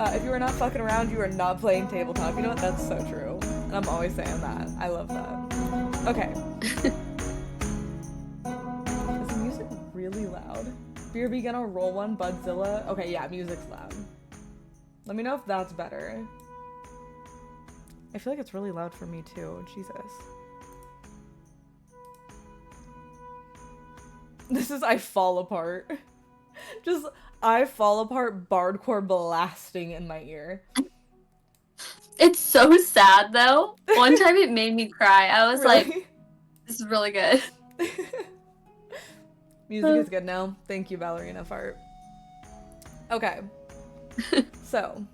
If you are not fucking around, you are not playing tabletop. You know what? That's so true. And I'm always saying that. I love that. Okay. Is the music really loud? BRB gonna roll one, Budzilla? Okay, yeah, music's loud. Let me know if that's better. I feel like it's really loud for me too. Jesus. This is I Fall Apart. Just I Fall Apart bardcore blasting in my ear. It's so sad though. One time it made me cry. I was Really? like, this is really good. Music is good now. Thank you, Ballerina Fart. Okay. So,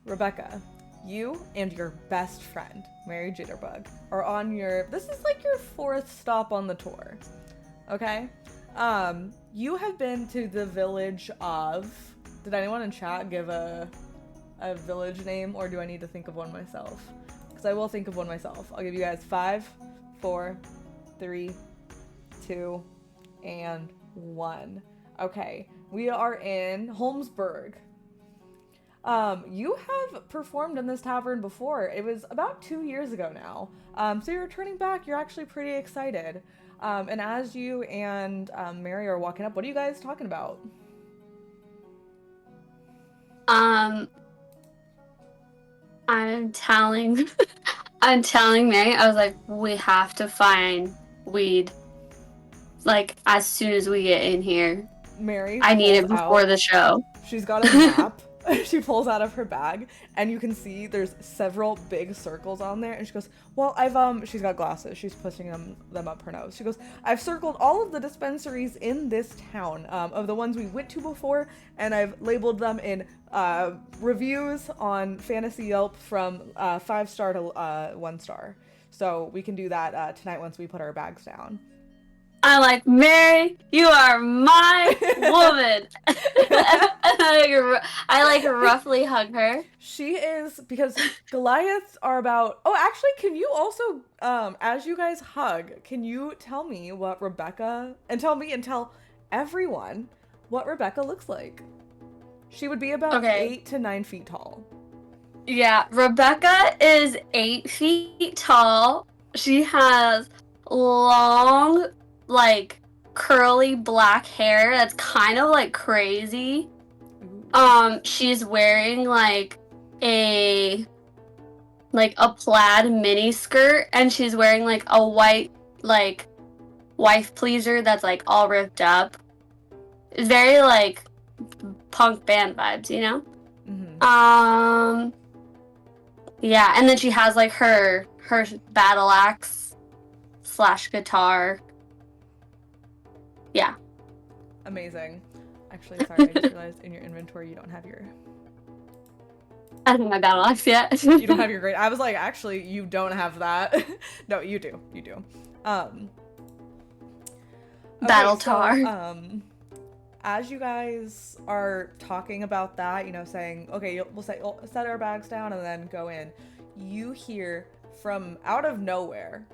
Rebekka, you and your best friend, Mary Jitterbug, are on this is like your 4th stop on the tour. Okay? You have been to the village of, did anyone in chat give a village name, or do I need to think of one myself? Because I will think of one myself. I'll give you guys 5, 4, 3, 2, and 1. Okay, we are in Holmesburg. You have performed in this tavern before. It was about 2 years ago now. So you're returning back. You're actually pretty excited. And as you and Mary are walking up, what are you guys talking about? I'm telling Mary, I was like, we have to find weed. Like, as soon as we get in here. Mary I need it pulls before out- the show. She's got a map. She pulls out of her bag, and you can see there's several big circles on there, and she goes, well, she's got glasses, she's pushing them up her nose. She goes, I've circled all of the dispensaries in this town, of the ones we went to before, and I've labeled them in reviews on Fantasy Yelp from 5-star to 1-star. So we can do that tonight once we put our bags down. I'm like, Mary, you are my woman. I like roughly hug her. She is, because Goliaths are about, oh, actually, can you also, as you guys hug, can you tell me what Rebekka, and tell everyone what Rebekka looks like? She would be about 8 to 9 feet tall. Yeah, Rebekka is 8 feet tall. She has long, like, curly black hair that's kind of like crazy. She's wearing like a plaid mini skirt, and she's wearing like a white like wife pleaser that's like all ripped up. It's very like punk band vibes, you know? Mm-hmm. Yeah, and then she has like her battle axe / guitar. Yeah. Amazing. Actually, sorry, I just realized in your inventory you don't have your... I don't have my battle axe yet. You don't have your great... I was like, actually, you don't have that. No, you do. You do. Battle so, tar. as you guys are talking about that, you know, saying, okay, we'll set our bags down and then go in, you hear from out of nowhere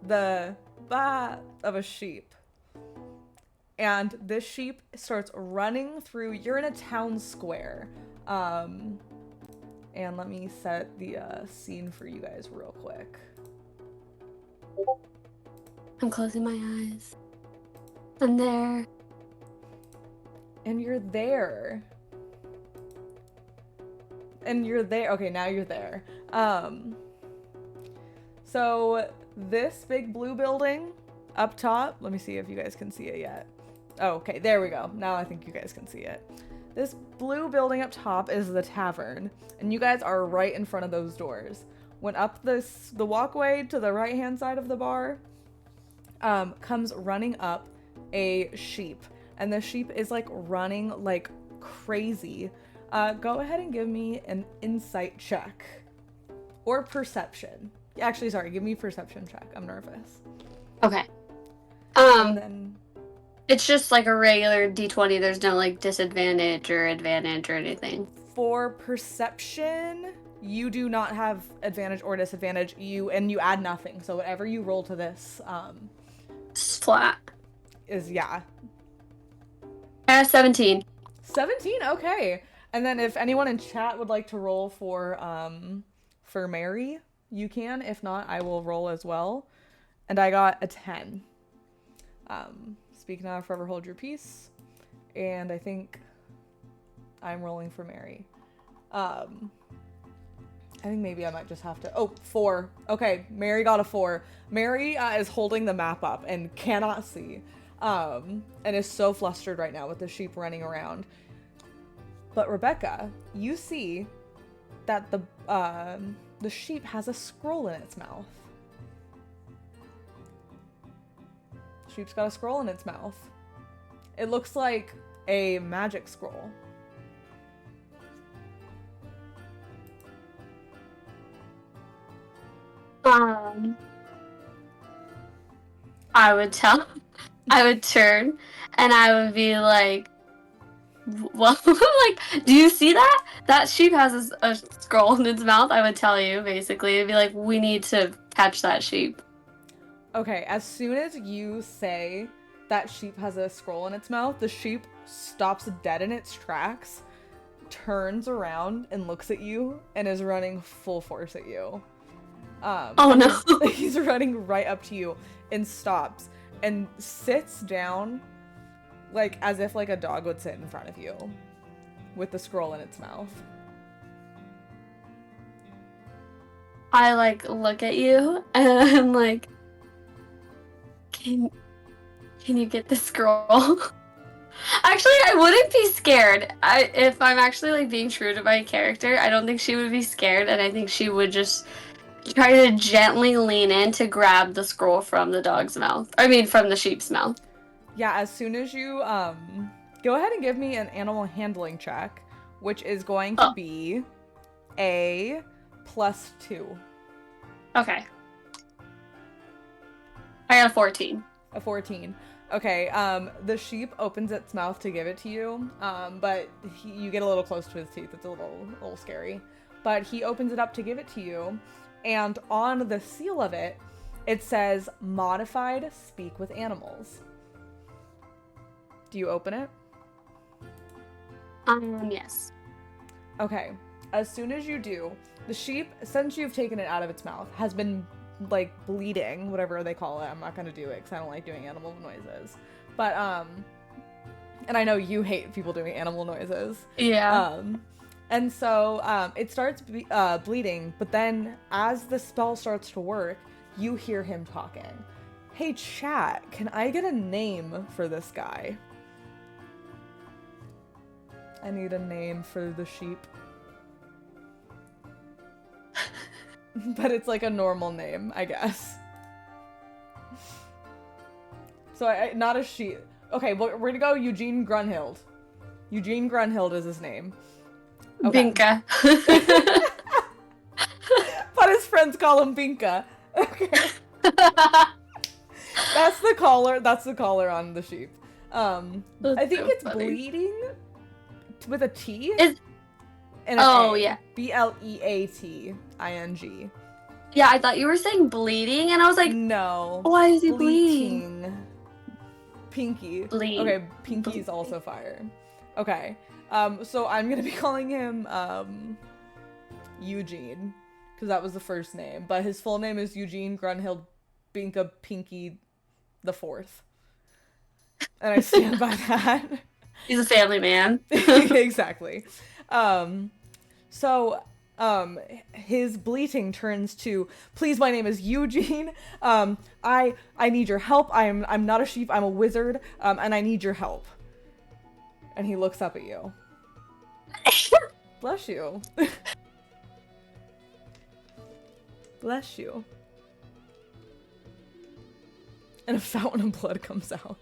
the ba of a sheep. And this sheep starts running through. You're in a town square. And let me set the scene for you guys real quick. I'm closing my eyes. I'm there. And you're there. And you're there. Okay, now you're there. So this big blue building up top, let me see if you guys can see it yet. Oh, okay, there we go. Now I think you guys can see it. This blue building up top is the tavern, and you guys are right in front of those doors. When up the walkway to the right-hand side of the bar, comes running up a sheep, and the sheep is like running like crazy. Go ahead and give me an insight check or perception. Actually, sorry, give me a perception check. I'm nervous. Okay. And then It's just like a regular D20. There's no like disadvantage or advantage or anything. for perception, you do not have advantage or disadvantage. You add nothing. So whatever you roll to this, It's flat. is yeah. 17. 17, okay. And then if anyone in chat would like to roll for Mary, you can. If not, I will roll as well. And I got a 10. Speak now, forever hold your peace. And I think I'm rolling for Mary. I think maybe I might just have to... Oh, 4. Okay, Mary got a 4. Mary is holding the map up and cannot see. And is so flustered right now with the sheep running around. But Rebekka, you see that the sheep has a scroll in its mouth. Sheep's got a scroll in its mouth. It looks like a magic scroll. I would turn and I would be like, well, like, do you see that? That sheep has a scroll in its mouth. I would tell you, basically. It'd be like, we need to catch that sheep. Okay, as soon as you say that sheep has a scroll in its mouth, the sheep stops dead in its tracks, turns around and looks at you, and is running full force at you. Oh no. He's running right up to you and stops and sits down like as if like a dog would sit in front of you with the scroll in its mouth. I like look at you and I'm like, can you get the scroll? Actually, I wouldn't be scared. If I'm actually like being true to my character, I don't think she would be scared, and I think she would just try to gently lean in to grab the scroll from the dog's mouth. I mean, from the sheep's mouth. Yeah, as soon as you go ahead and give me an animal handling check, which is going to be a +2. Okay. I got a 14. A 14. Okay, the sheep opens its mouth to give it to you, but you get a little close to his teeth. It's a little scary. But he opens it up to give it to you, and on the seal of it, it says, modified speak with animals. Do you open it? Yes. Okay, as soon as you do, the sheep, since you've taken it out of its mouth, has been like bleeding, whatever they call it. I'm not gonna do it because I don't like doing animal noises. But and I know you hate people doing animal noises. Yeah. And so it starts bleeding, but then as the spell starts to work, you hear him talking. Hey chat, can I get a name for this guy? I need a name for the sheep. But it's like a normal name, I guess. So not a sheep. Okay, well, we're gonna go Eugene Grunhild. Eugene Grunhild is his name. Okay. Binka. But his friends call him Binka. Okay. That's the collar on the sheep. I think so it's funny. bleeding with a T. Is And an A. yeah. BLEATING. Yeah, I thought you were saying bleeding, and I was like, No. why is he bleeding? Bleating. Pinky. Bleed. Okay, Pinky is also fire. Okay. So I'm gonna be calling him Eugene, because that was the first name, but his full name is Eugene Grunhild Binka Pinky the Fourth, and I stand by that. He's a family man. Exactly. So his bleating turns to, please, my name is Eugene. I need your help. I'm not a sheep, I'm a wizard, and I need your help. And he looks up at you. Bless you. Bless you. And a fountain of blood comes out.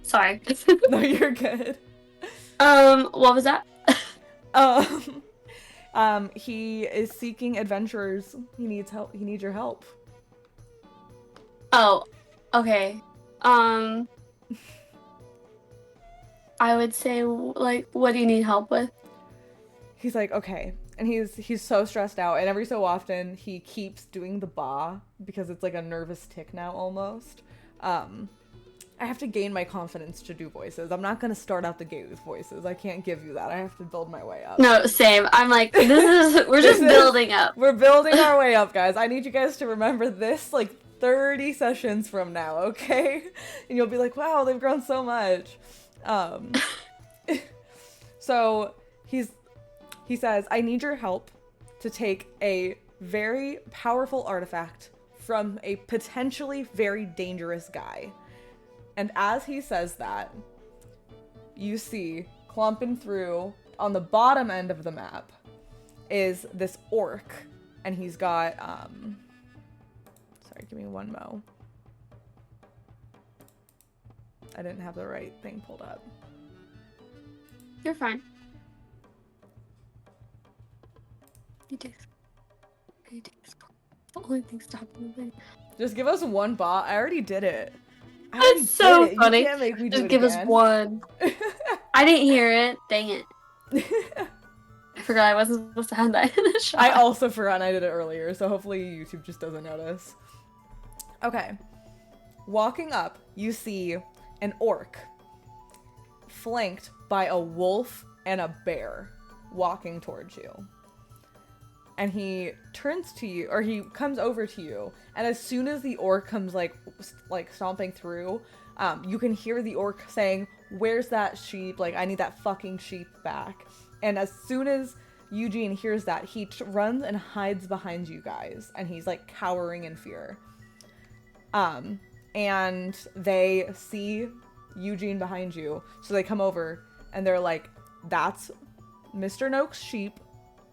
Sorry. No, you're good. What was that? He is seeking adventurers. He needs help. He needs your help. Oh, okay. I would say, like, what do you need help with? He's like, okay. And he's so stressed out, and every so often he keeps doing the ba because it's like a nervous tick now almost. I have to gain my confidence to do voices. I'm not gonna start out the gate with voices. I can't give you that. I have to build my way up. No, same. I'm like, we're just building up. We're building our way up, guys. I need you guys to remember this like 30 sessions from now, okay? And you'll be like, wow, they've grown so much. So he says, I need your help to take a very powerful artifact from a potentially very dangerous guy. And as he says that, you see, clumping through on the bottom end of the map is this orc. And he's got, sorry, give me one mo. I didn't have the right thing pulled up. You're fine. You do. You do. The only thing stopping me. Just give us one bot. I already did it. I already That's so did it. funny. You can't make me do Just it give us again. one. I didn't hear it. Dang it. I forgot I wasn't supposed to have that in the shot. I also forgot I did it earlier, so hopefully YouTube just doesn't notice. Okay. Walking up, you see an orc flanked by a wolf and a bear walking towards you. And he turns to you, or he comes over to you, and as soon as the orc comes like stomping through, you can hear the orc saying, where's that sheep? Like, I need that fucking sheep back. And as soon as Eugene hears that, he runs and hides behind you guys, and he's like cowering in fear. And they see Eugene behind you, so they come over, and they're like, that's Mr. Noak's sheep.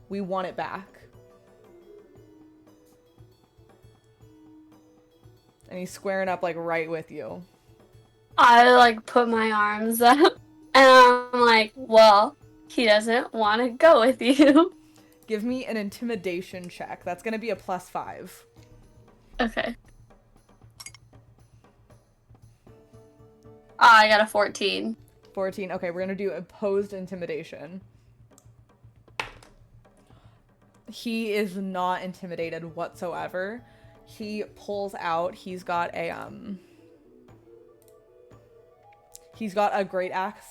We want it back. And he's squaring up like right with you. I like put my arms up and I'm like, well, he doesn't want to go with you. Give me an intimidation check. That's gonna be a +5. Okay. I got a 14. 14. Okay, we're gonna do opposed intimidation. He is not intimidated whatsoever. He pulls out, he's got a great axe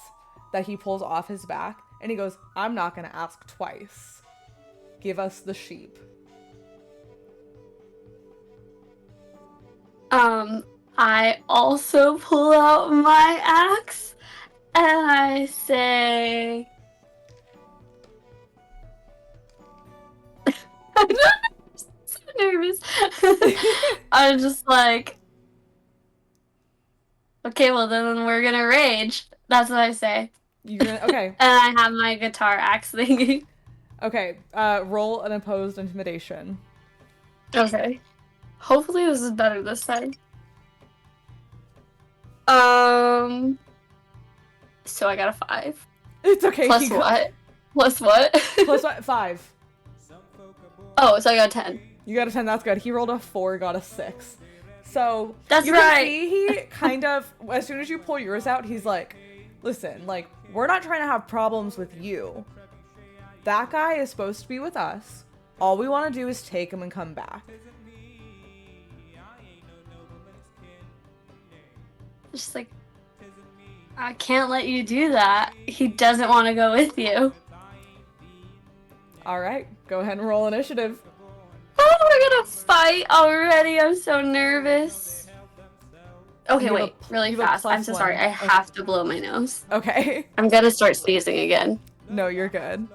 that he pulls off his back, and he goes, I'm not gonna ask twice. Give us the sheep. I also pull out my axe and I say, I'm so nervous. I'm just like, okay, well then we're gonna rage. That's what I say. You're gonna, okay. And I have my guitar axe thingy. Okay, roll an opposed intimidation. Okay. Hopefully this is better this time. So I got a 5. It's okay. Plus what? Plus what? Plus what? 5. Oh, so I got a 10. You got a 10, that's good. He rolled a 4, got a 6. So, That's you right. can see he kind of, as soon as you pull yours out, he's like, listen, like, we're not trying to have problems with you. That guy is supposed to be with us. All we want to do is take him and come back. Just like, I can't let you do that. He doesn't want to go with you. All right, go ahead and roll initiative. Oh, we're gonna fight already. I'm so nervous. Okay, You have wait, really you have a fast. I'm so sorry. +1. I have to blow my nose. Okay. I'm gonna start sneezing again. No, you're good.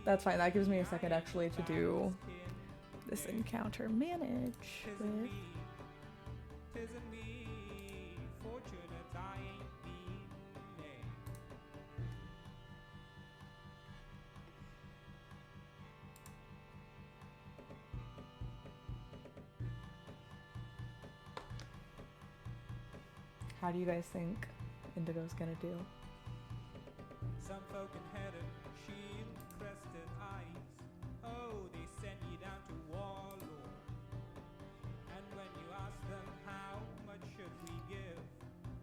That's fine. That gives me a second actually to do this encounter manage with. How do you guys think Indigo's gonna do? Some folk inherit shield crested eyes. Oh, they send you down to Warlord. And when you ask them how much should we give,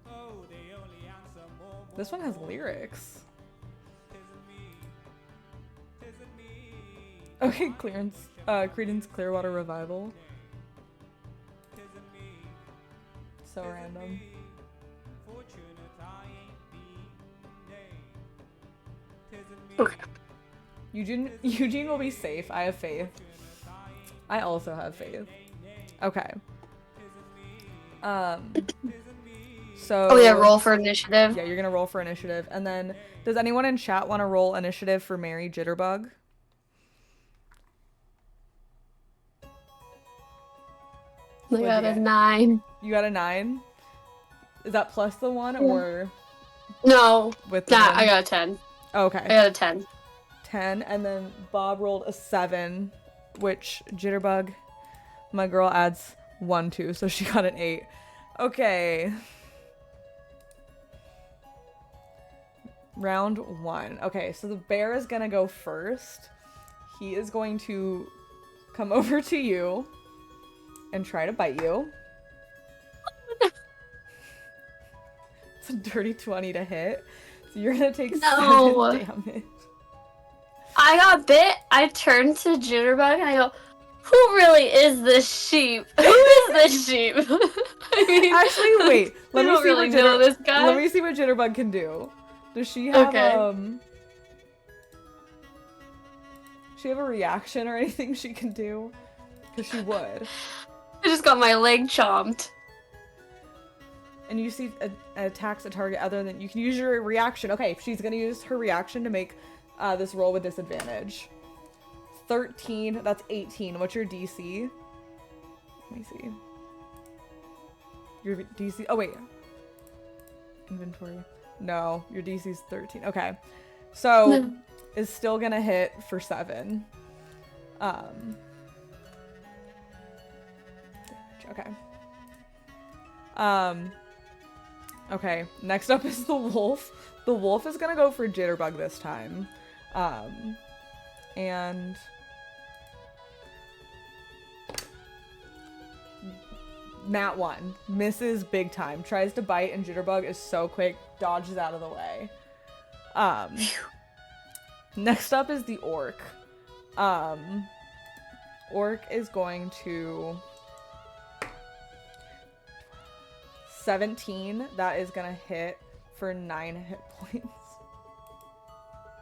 oh, they only answer more. This one has lyrics. Tisn't me. Okay, Creedence Clearwater Revival. Tisn't me. So random. Fortunate I ain't been named. Tisn't me. Okay. Eugene will be safe. I have faith. I also have faith. Okay. So. Oh yeah, roll for initiative. Yeah, you're gonna roll for initiative, and then does anyone in chat want to roll initiative for Mary Jitterbug? I got a 9. You got a 9. Is that plus the 1 or No, with the nah, 1? I got a 10. Okay. I got a 10. 10, and then Bob rolled a 7, which Jitterbug, my girl, adds 1 to, so she got an 8. Okay. Round 1. Okay, so the bear is gonna go first. He is going to come over to you and try to bite you. It's a dirty 20 to hit. So you're gonna take 7 damage. I got bit. I turned to Jitterbug and I go, "Who really is this sheep? Who is this sheep?" I mean, Actually, wait. Let I me don't see really what know this guy. Let me see what Jitterbug can do. Does she have Okay. she have a reaction or anything she can do? Because she would. I just got my leg chomped. And you see attacks a target other than you can use your reaction. Okay, she's gonna use her reaction to make this roll with disadvantage. 13. That's 18. What's your DC? Let me see. Your DC. Oh wait. Inventory. No, your DC's 13. Okay. So is still gonna hit for 7. Okay. Okay, next up is the wolf. The wolf is gonna go for Jitterbug this time. And Nat 1 misses big time. Tries to bite and Jitterbug is so quick, dodges out of the way. Next up is the orc. Orc is going to 17. That is gonna hit for 9 hit points.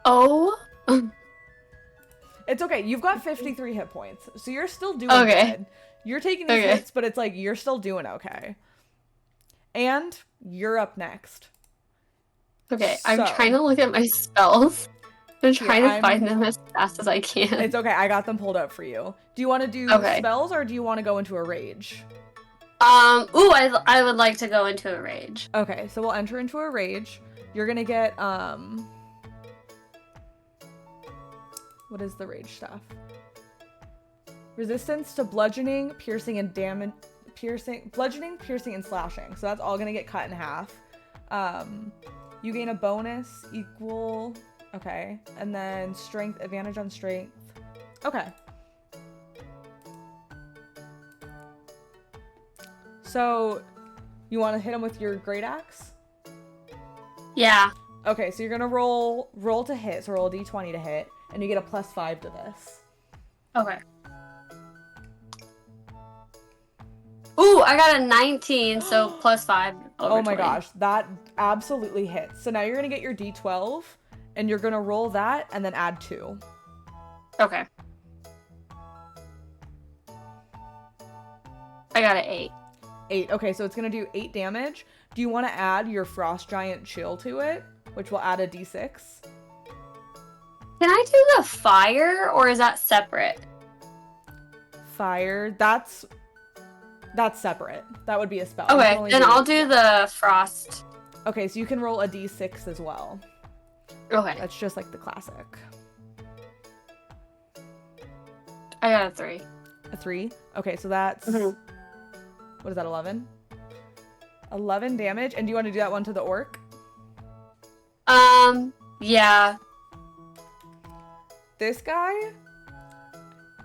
Oh. It's okay. You've got 53 hit points, so you're still doing Okay. good. You're taking these hits, but it's like you're still doing okay. And you're up next. Okay, So, I'm trying to look at my spells. I'm trying to find them as fast as I can. It's okay. I got them pulled up for you. Do you want to do spells or do you want to go into a rage? Ooh, I would like to go into a rage. Okay, so we'll enter into a rage. You're gonna get, what is the rage stuff? Resistance to bludgeoning, piercing, and bludgeoning, piercing, and slashing. So that's all gonna get cut in half. You gain a bonus equal, okay, and then strength, advantage on strength. Okay. So, you want to hit him with your great axe? Yeah. Okay, so you're gonna roll to hit, so roll a d20 to hit, and you get a +5 to this. Okay. Ooh, I got a 19, so +5 over Oh my 20. gosh, that absolutely hits. So now you're gonna get your d12, and you're gonna roll that, and then add 2. Okay. I got an 8. 8. Okay, so it's gonna do 8 damage. Do you want to add your Frost Giant Chill to it, which will add a d6? Can I do the fire, or is that separate? Fire, that's separate. That would be a spell. You can Okay, only then I'll do the frost. Okay, so you can roll a d6 as well. Okay, That's just like the classic. I got a 3. A 3? Okay, so that's... Mhm. What is that, 11? 11 damage. And do you want to do that one to the orc? Yeah. This guy,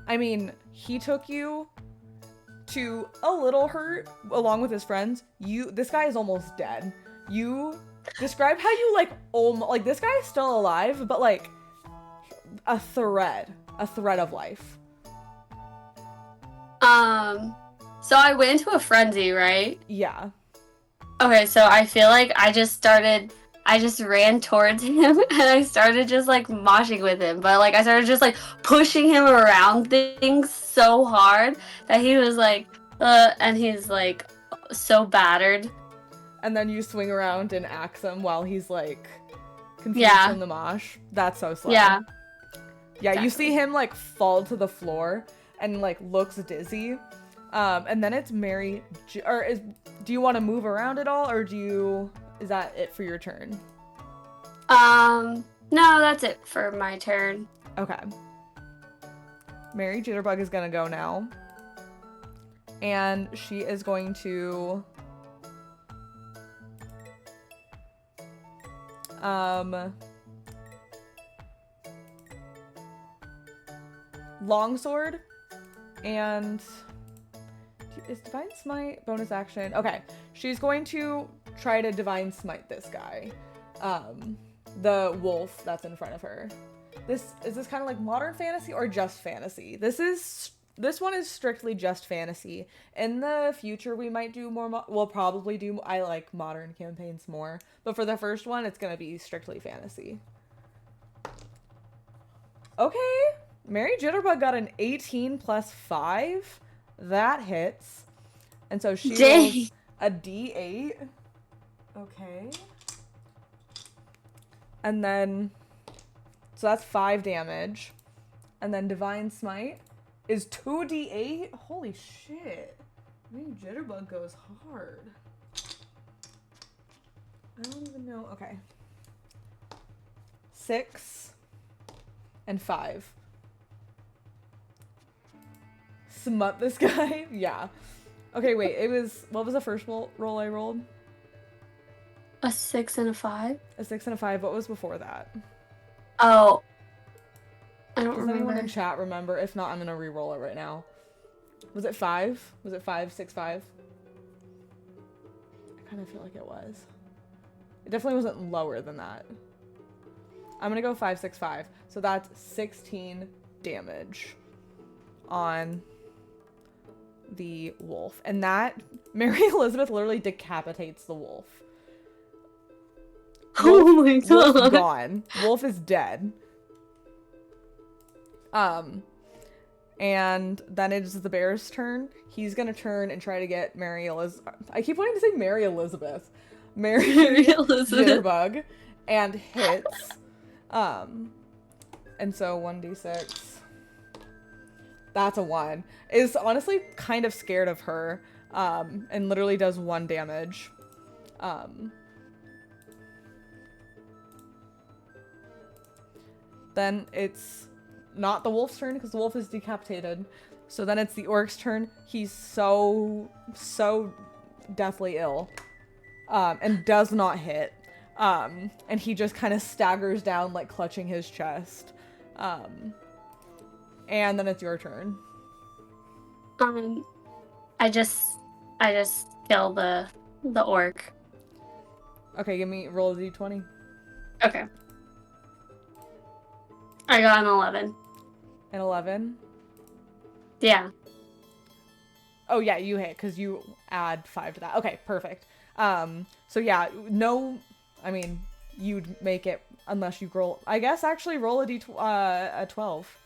I mean, he took you to a little hurt along with his friends. This guy is almost dead. You describe how you like this guy is still alive, but like a thread of life. So I went into a frenzy, right? Yeah. Okay, so I feel like I just ran towards him and I started just like moshing with him, but like I started just like pushing him around things so hard that he was like, and he's like so battered. And then you swing around and axe him while he's like confused Yeah. from the mosh. That's so slow. Yeah. Yeah, you Exactly. see him like fall to the floor and like looks dizzy. And then it's Mary. Do you want to move around at all, or is that it for your turn? No, that's it for my turn. Okay. Mary Jitterbug is gonna go now. And she is going to longsword, and is Divine Smite bonus action? Okay, she's going to try to Divine Smite this guy, the wolf that's in front of her. Is this kind of like modern fantasy or just fantasy? This one is strictly just fantasy. In the future, we might do more. We'll probably do. I like modern campaigns more, but for the first one, it's gonna be strictly fantasy. Okay, Mary Jitterbug got an 18 plus 5. That hits, and so she rolls a d8. Okay, and then so that's 5 damage, and then Divine Smite is 2d8. Holy shit. Maybe Jitterbug goes hard. I don't even know. Okay. 6 and 5. Smut this guy? Yeah. Okay, wait. What was the first roll I rolled? A 6 and a 5. A 6 and a 5. What was before that? Oh, I don't Does remember. anyone in chat remember? If not, I'm gonna re-roll it right now. Was it 5? Was it 5, 6, 5? I kind of feel like it was. It definitely wasn't lower than that. I'm gonna go 5, 6, 5. So that's 16 damage on the wolf. And that, Mary Elizabeth literally decapitates the wolf. Oh my Wolf god. gone. Wolf is dead. And then it is the bear's turn. He's gonna turn and try to get Mary Elizabeth. I keep wanting to say Mary Elizabeth. Mary Elizabeth. Jitterbug, and hits. And so 1d6. That's a 1. Is honestly kind of scared of her. And literally does 1 damage. Then it's not the wolf's turn because the wolf is decapitated. So then it's the orc's turn. He's so deathly ill, and does not hit. And he just kind of staggers down, like clutching his chest. And then it's your turn. I just kill the orc. Okay, roll a d20. Okay. I got an 11. An 11. Yeah. Oh yeah, you hit because you add 5 to that. Okay, perfect. So yeah, no, I mean, you'd make it unless you roll. I guess actually roll a 12.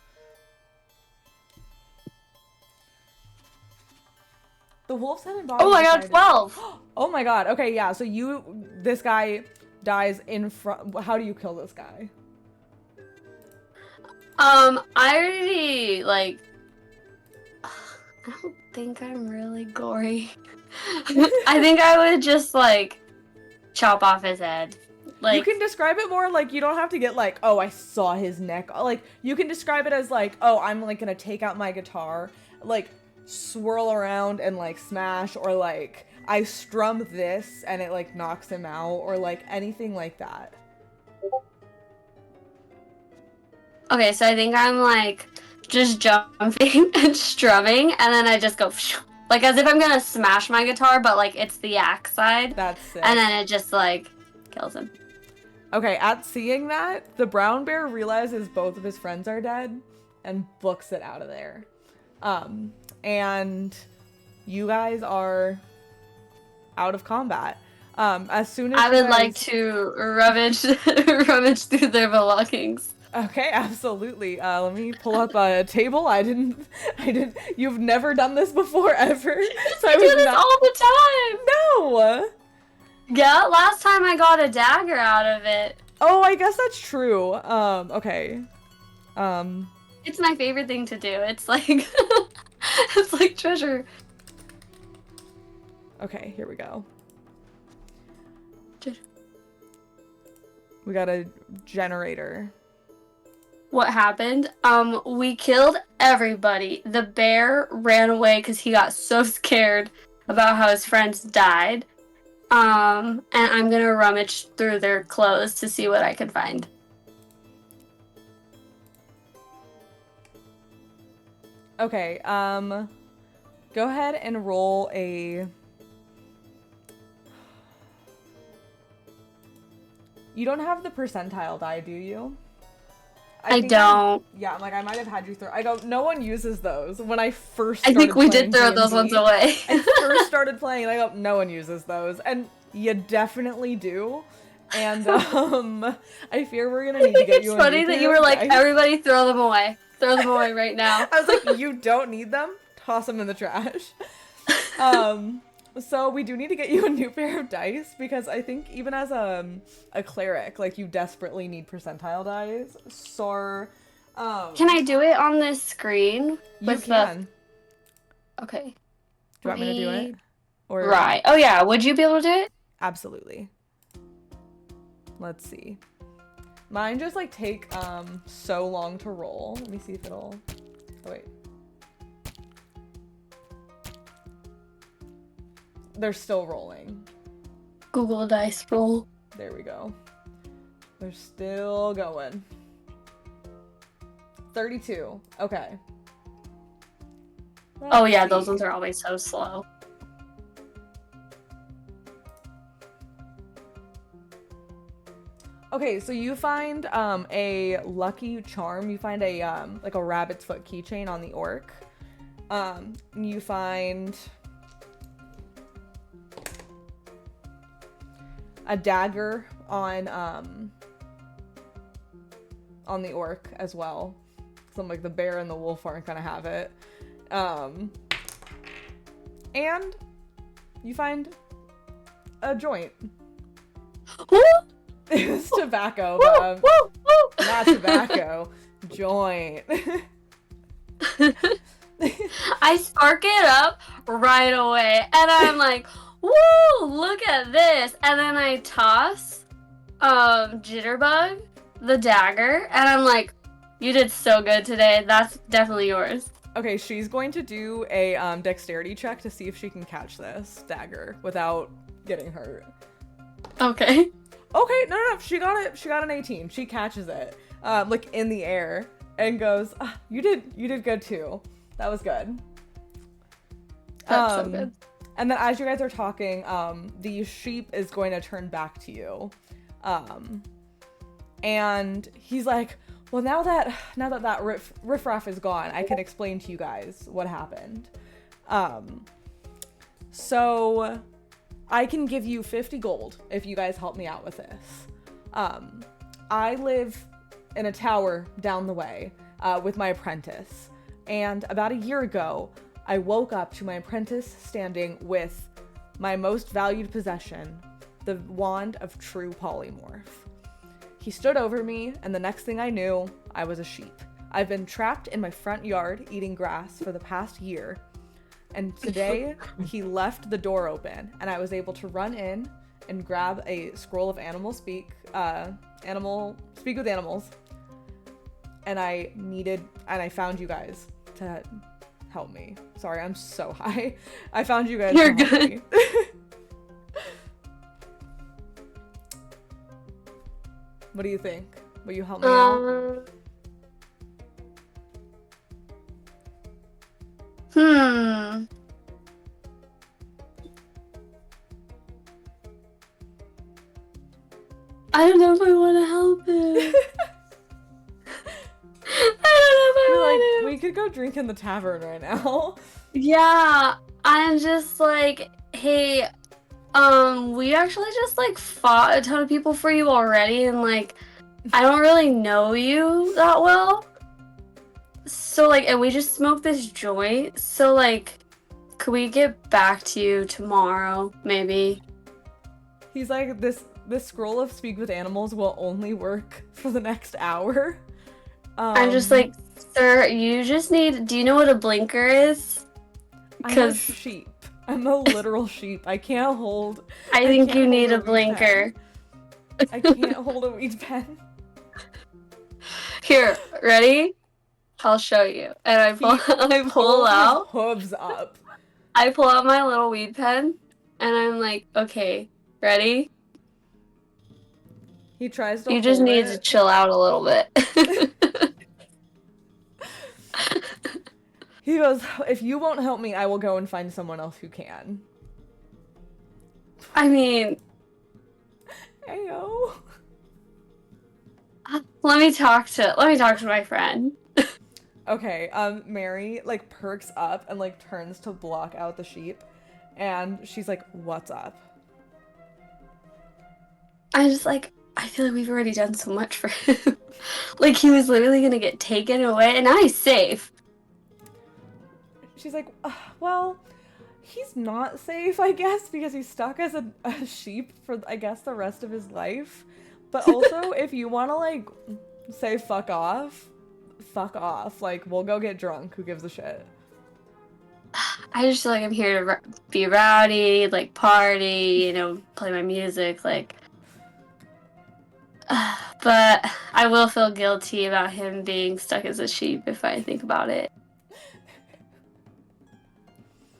The wolf's head and body. Oh, I got 12. Oh my god. Okay, yeah. So this guy dies in front. How do you kill this guy? I already, like, I don't think I'm really gory. I think I would just, like, chop off his head. Like, You can describe it more like you don't have to get like, oh, I saw his neck. Like you can describe it as like, oh, I'm like gonna take out my guitar, like swirl around and like smash, or like I strum this and it like knocks him out, or like anything like that. okay, so I think I'm, like, just jumping and strumming, and then I just go, like, as if I'm gonna smash my guitar, but, like, it's the axe side. That's sick. And then it just, like, kills him. Okay, at seeing that, the brown bear realizes both of his friends are dead and books it out of there. And you guys are out of combat. As soon as I you would like guys- to rummage through their belongings. Okay, absolutely. Let me pull up a table. I didn't. You've never done this before, ever. So I do this all the time. No. Yeah, last time I got a dagger out of it. Oh, I guess that's true. Okay. It's my favorite thing to do. It's like it's like treasure. Okay, here we go. Treasure. We got a generator. What happened? We killed everybody. The bear ran away because he got so scared about how his friends died. And I'm gonna rummage through their clothes to see what I can find. Okay, go ahead and roll a... You don't have the percentile die, do you? I think don't. Yeah, I'm like, I might have had you throw... I go, no one uses those. When I first I started think we playing did throw those D&D, ones away. I first started playing, and I go, no one uses those. And you definitely do. And, I fear we're gonna need to get It's you a funny new that pair you were of like, dice. everybody throw them away. Throw them away right now. I was like, you don't need them? Toss them in the trash. So we do need to get you a new pair of dice, because I think even as a cleric, like, you desperately need percentile dice. So, Can I do it on this screen? you with can. Okay. Do you want me to do it? Or Right. Oh yeah. Would you be able to do it? Absolutely. Let's see. Mine just like take so long to roll. Let me see if it'll... Oh wait. They're still rolling. Google Dice roll. There we go. They're still going. 32. Okay. Oh yeah, Let's those see. ones are always so slow. Okay, so you find a lucky charm. You find a like a rabbit's foot keychain on the orc. You find a dagger on the orc as well. So like the bear and the wolf aren't gonna have it. And you find a joint. It's tobacco, but not tobacco. Joint. I spark it up right away, and I'm like, "Woo! Look at this!" And then I toss, jitterbug, the dagger, and I'm like, "You did so good today. That's definitely yours." Okay, she's going to do a dexterity check to see if she can catch this dagger without getting hurt. Okay. Okay, no, she got it. She got an 18. She catches it, like in the air, and goes, "You did good too. That was good." That's so good. And then as you guys are talking, the sheep is going to turn back to you, And he's like, well, now that riffraff is gone, I can explain to you guys what happened. So I can give you 50 gold if you guys help me out with this. I live in a tower down the way with my apprentice. And about a year ago, I woke up to my apprentice standing with my most valued possession, the wand of true polymorph. He stood over me, and the next thing I knew, I was a sheep. I've been trapped in my front yard eating grass for the past year, and today he left the door open, and I was able to run in and grab a scroll of speak with animals, and I found you guys to help me. Sorry, I'm so high. I found you guys You're to help good. me. What do you think? Will you help me out? I don't know if I want to help him. I don't know if I You're want like, to. we could go drink in the tavern right now. Yeah, I'm just like, hey, we actually just like fought a ton of people for you already, and like, I don't really know you that well. So like, and we just smoked this joint. So like, could we get back to you tomorrow, maybe? He's like, this scroll of speak with animals will only work for the next hour. I'm just like, sir, you just need. Do you know what a blinker is? I'm a sheep. I'm a literal sheep. I can't hold. I think can't you hold need a a weed blinker. pen. I can't hold a weed pen. Here, ready? I'll show you. And I pull Pulls his out. hooves up. I pull out my little weed pen, and I'm like, okay, ready? He tries to. You just hold need to it. chill out a little bit. He goes, if you won't help me, I will go and find someone else who can. I mean, Ayo. let me talk to my friend. Okay, Mary, like, perks up and, like, turns to block out the sheep. And she's like, what's up? I'm just like, I feel like we've already done so much for him. Like, he was literally gonna get taken away, and now he's safe. She's like, well, he's not safe, I guess, because he's stuck as a sheep for, I guess, the rest of his life. But also, if you want to, like, say fuck off. Like, we'll go get drunk. Who gives a shit? I just feel like I'm here to be rowdy, like, party, you know, play my music, like... But I will feel guilty about him being stuck as a sheep if I think about it.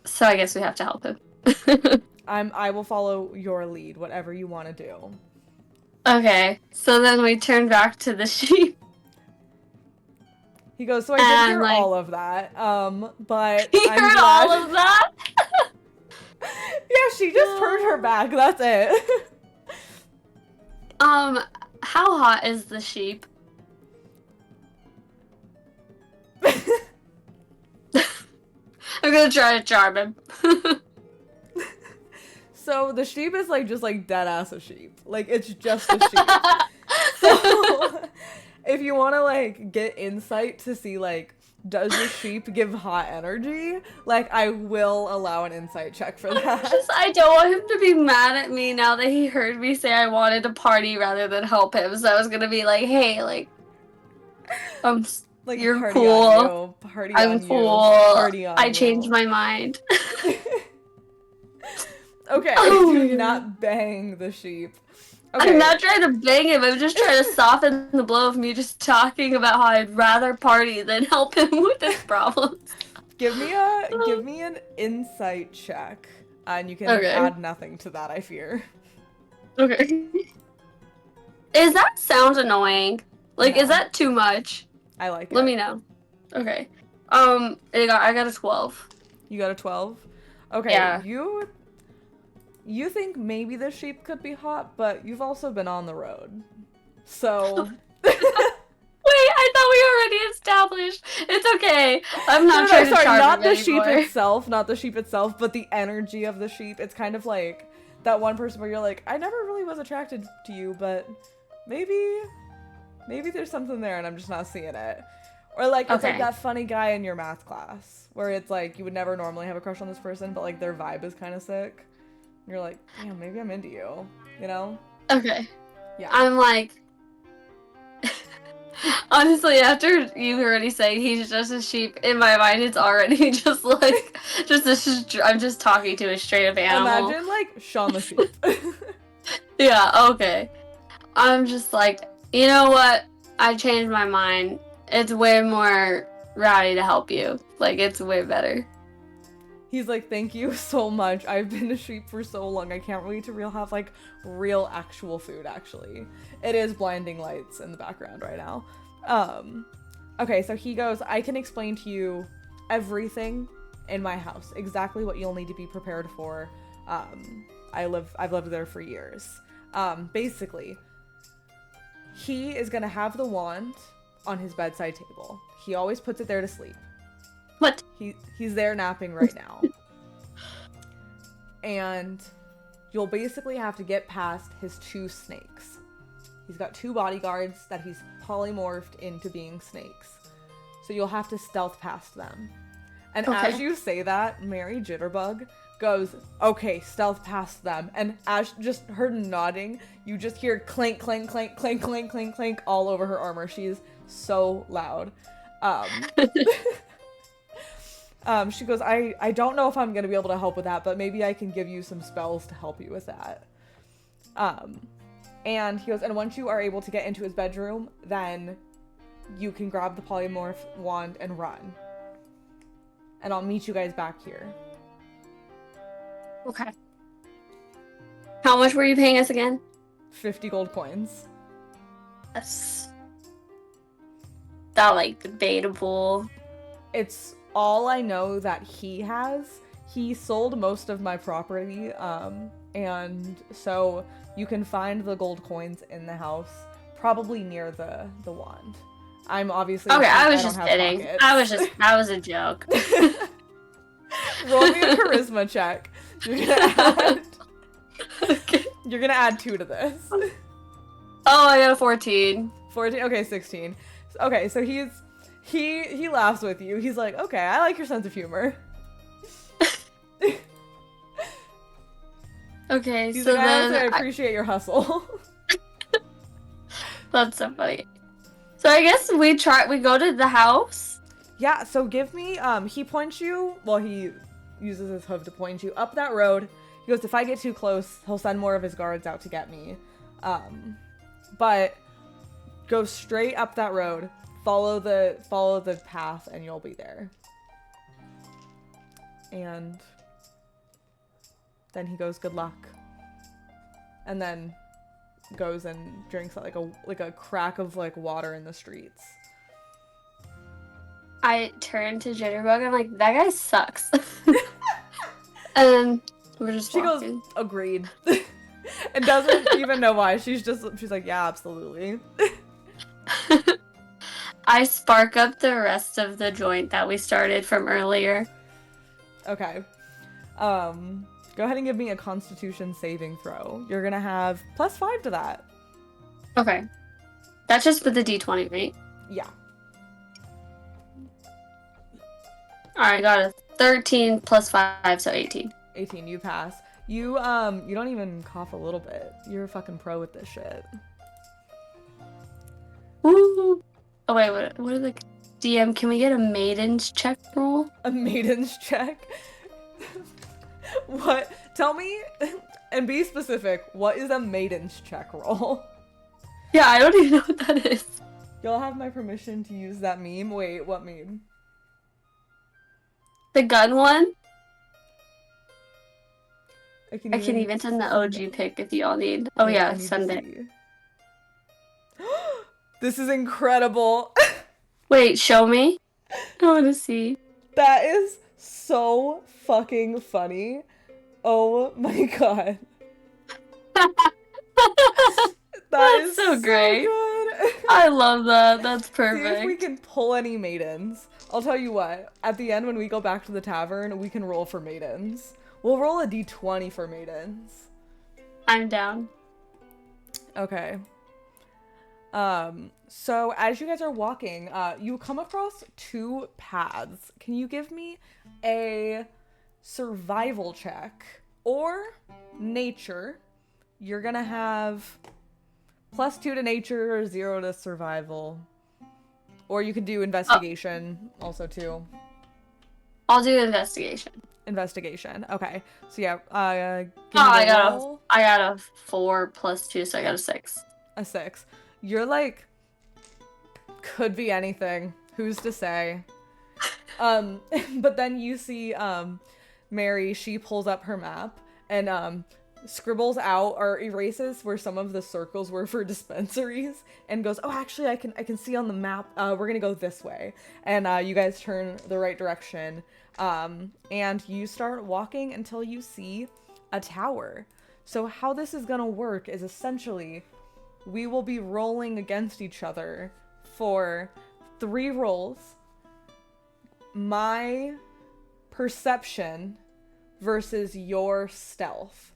So I guess we have to help him. I will follow your lead, whatever you want to do. Okay, so then we turn back to the sheep. He goes, so I did And, hear like- all of that, but He I'm heard glad... all of that? Yeah, she just heard her back, that's it. How hot is the sheep? I'm gonna try to charm him. So the sheep is like just like dead ass a sheep. Like it's just a sheep. So if you want to like get insight to see like does the sheep give hot energy, like I will allow an insight check for that. I don't want him to be mad at me now that he heard me say I wanted to party rather than help him. So I was gonna be like, hey, like, Like you're party cool. on you, party I'm on cool. you, party on I you. changed my mind. Okay, Oh do my not bang the sheep. Okay. I'm not trying to bang him. I'm just trying to soften the blow of me just talking about how I'd rather party than help him with his problems. Give me an insight check, and you can add nothing to that, I fear. Okay. Is that sound annoying? Like, No. is that too much? I like it. Let me know. Okay. I got a 12. You got a 12? Okay, Yeah. You think maybe the sheep could be hot, but you've also been on the road. So Wait, I thought we already established. It's okay. I'm not trying to sorry, charm not him the sheep anymore. itself, not the sheep itself, but the energy of the sheep. It's kind of like that one person where you're like, I never really was attracted to you, but maybe there's something there and I'm just not seeing it. Or like it's like Okay. that funny guy in your math class where it's like you would never normally have a crush on this person, but like their vibe is kind of sick. And you're like, damn, maybe I'm into you, you know? Okay. Yeah. I'm like, honestly, after you already saying he's just a sheep, in my mind it's already just like, I'm just talking to a straight up animal. Imagine like Shaun the Sheep. Yeah, okay. I'm just like, you know what? I changed my mind. It's way more rowdy to help you. Like, it's way better. He's like, thank you so much. I've been a sheep for so long. I can't wait to have like real actual food, actually. It is blinding lights in the background right now. Okay, so he goes, I can explain to you everything in my house. Exactly what you'll need to be prepared for. I've lived there for years. Basically, he is gonna have the wand on his bedside table. He always puts it there to sleep. What? He's there napping right now. And you'll basically have to get past his 2 snakes. He's got 2 bodyguards that he's polymorphed into being snakes. So you'll have to stealth past them. And Okay. as you say that, Mary Jitterbug goes, okay, stealth past them. And as just her nodding, you just hear clank, clank, clank, clank, clank, clank, clank all over her armor. She's so loud. She goes, I don't know if I'm going to be able to help with that, but maybe I can give you some spells to help you with that. And he goes, and once you are able to get into his bedroom, then you can grab the polymorph wand and run. And I'll meet you guys back here. Okay. How much were you paying us again? 50 gold coins. That's that like debatable. It's all I know that he has. He sold most of my property, and so you can find the gold coins in the house, probably near the wand. I'm obviously Okay, I was don't just have kidding. pockets. That was a joke. Roll me a charisma check. You're gonna add, Okay. you're gonna add 2 to this. Oh, I got a 14. 14. Okay, 16. Okay, so he laughs with you. He's like, okay, I like your sense of humor. Okay, He's so like, then I appreciate your hustle. that's so funny. So I guess we go to the house. Yeah, so give me, he points you, well, he uses his hoof to point you up that road. He goes, if I get too close, he'll send more of his guards out to get me. But go straight up that road, follow the path, and you'll be there. And then he goes, good luck. And then goes and drinks like a crack of like water in the streets. I turn to Jitterbug. I'm like, that guy sucks. And then we're just She walking. goes, agreed. And doesn't even know why. She's like, yeah, absolutely. I spark up the rest of the joint that we started from earlier. Okay. Go ahead and give me a Constitution saving throw. You're gonna have +5 to that. Okay. That's just with the D20, right? Yeah. Alright, got a 13 plus 5, so 18. 18, you pass. You don't even cough a little bit. You're a fucking pro with this shit. Woo! Oh wait, what are the DM? Can we get a maiden's check roll? A maiden's check? What? Tell me, and be specific, what is a maiden's check roll? Yeah, I don't even know what that is. You'll have my permission to use that meme? Wait, what meme? The gun one? I I can even send the OG pic if y'all need. Oh Wait, I yeah, need to send it. see. This is incredible. Wait, show me. I want to see. That is so fucking funny. Oh my god. That's so great. good. I love that. That's See if we perfect. can pull any maidens. I'll tell you what, at the end when we go back to the tavern, we can roll for maidens. We'll roll a d20 for maidens. I'm down. Okay. So as you guys are walking, you come across two paths. Can you give me a survival check or nature? You're gonna have +2 to nature or 0 to survival. Or you could do investigation also too. I'll do investigation. Investigation. Okay. So yeah, give Oh, me the roll. I got a 4 + 2, so I got a 6. A 6. You're like, could be anything. Who's to say? But then you see Mary, she pulls up her map and scribbles out or erases where some of the circles were for dispensaries and goes, oh, actually I can see on the map, we're gonna go this way. And you guys turn the right direction, and you start walking until you see a tower. So how this is gonna work is essentially we will be rolling against each other for 3 rolls. My perception versus your stealth.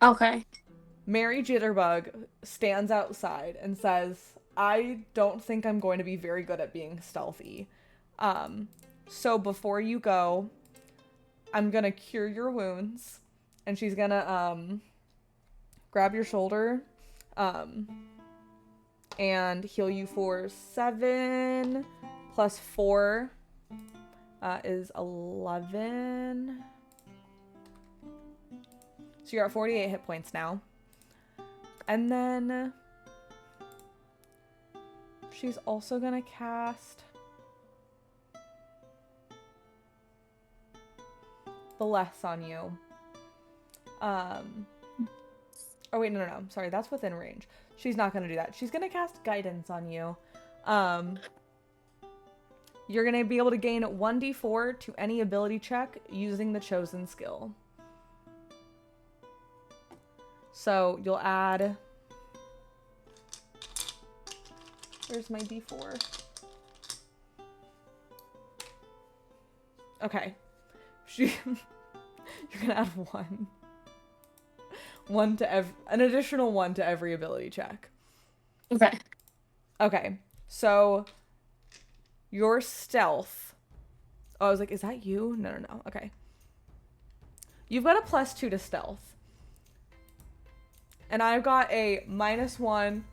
Okay. Mary Jitterbug stands outside and says, I don't think I'm going to be very good at being stealthy. So before you go, I'm gonna cure your wounds. And she's gonna grab your shoulder and heal you for 7 plus 4 is 11. So you're at 48 hit points now. And then she's also gonna cast Bless on you. Oh wait, no. Sorry, that's within range. She's not gonna do that. She's gonna cast Guidance on you. You're gonna be able to gain 1d4 to any ability check using the chosen skill. So you'll add... Where's my d4? Okay. You're gonna add 1. An additional 1 to every ability check. Okay. Okay. So your stealth... Oh, I was like, is that you? No. Okay. You've got a +2 to stealth. And I've got a -1,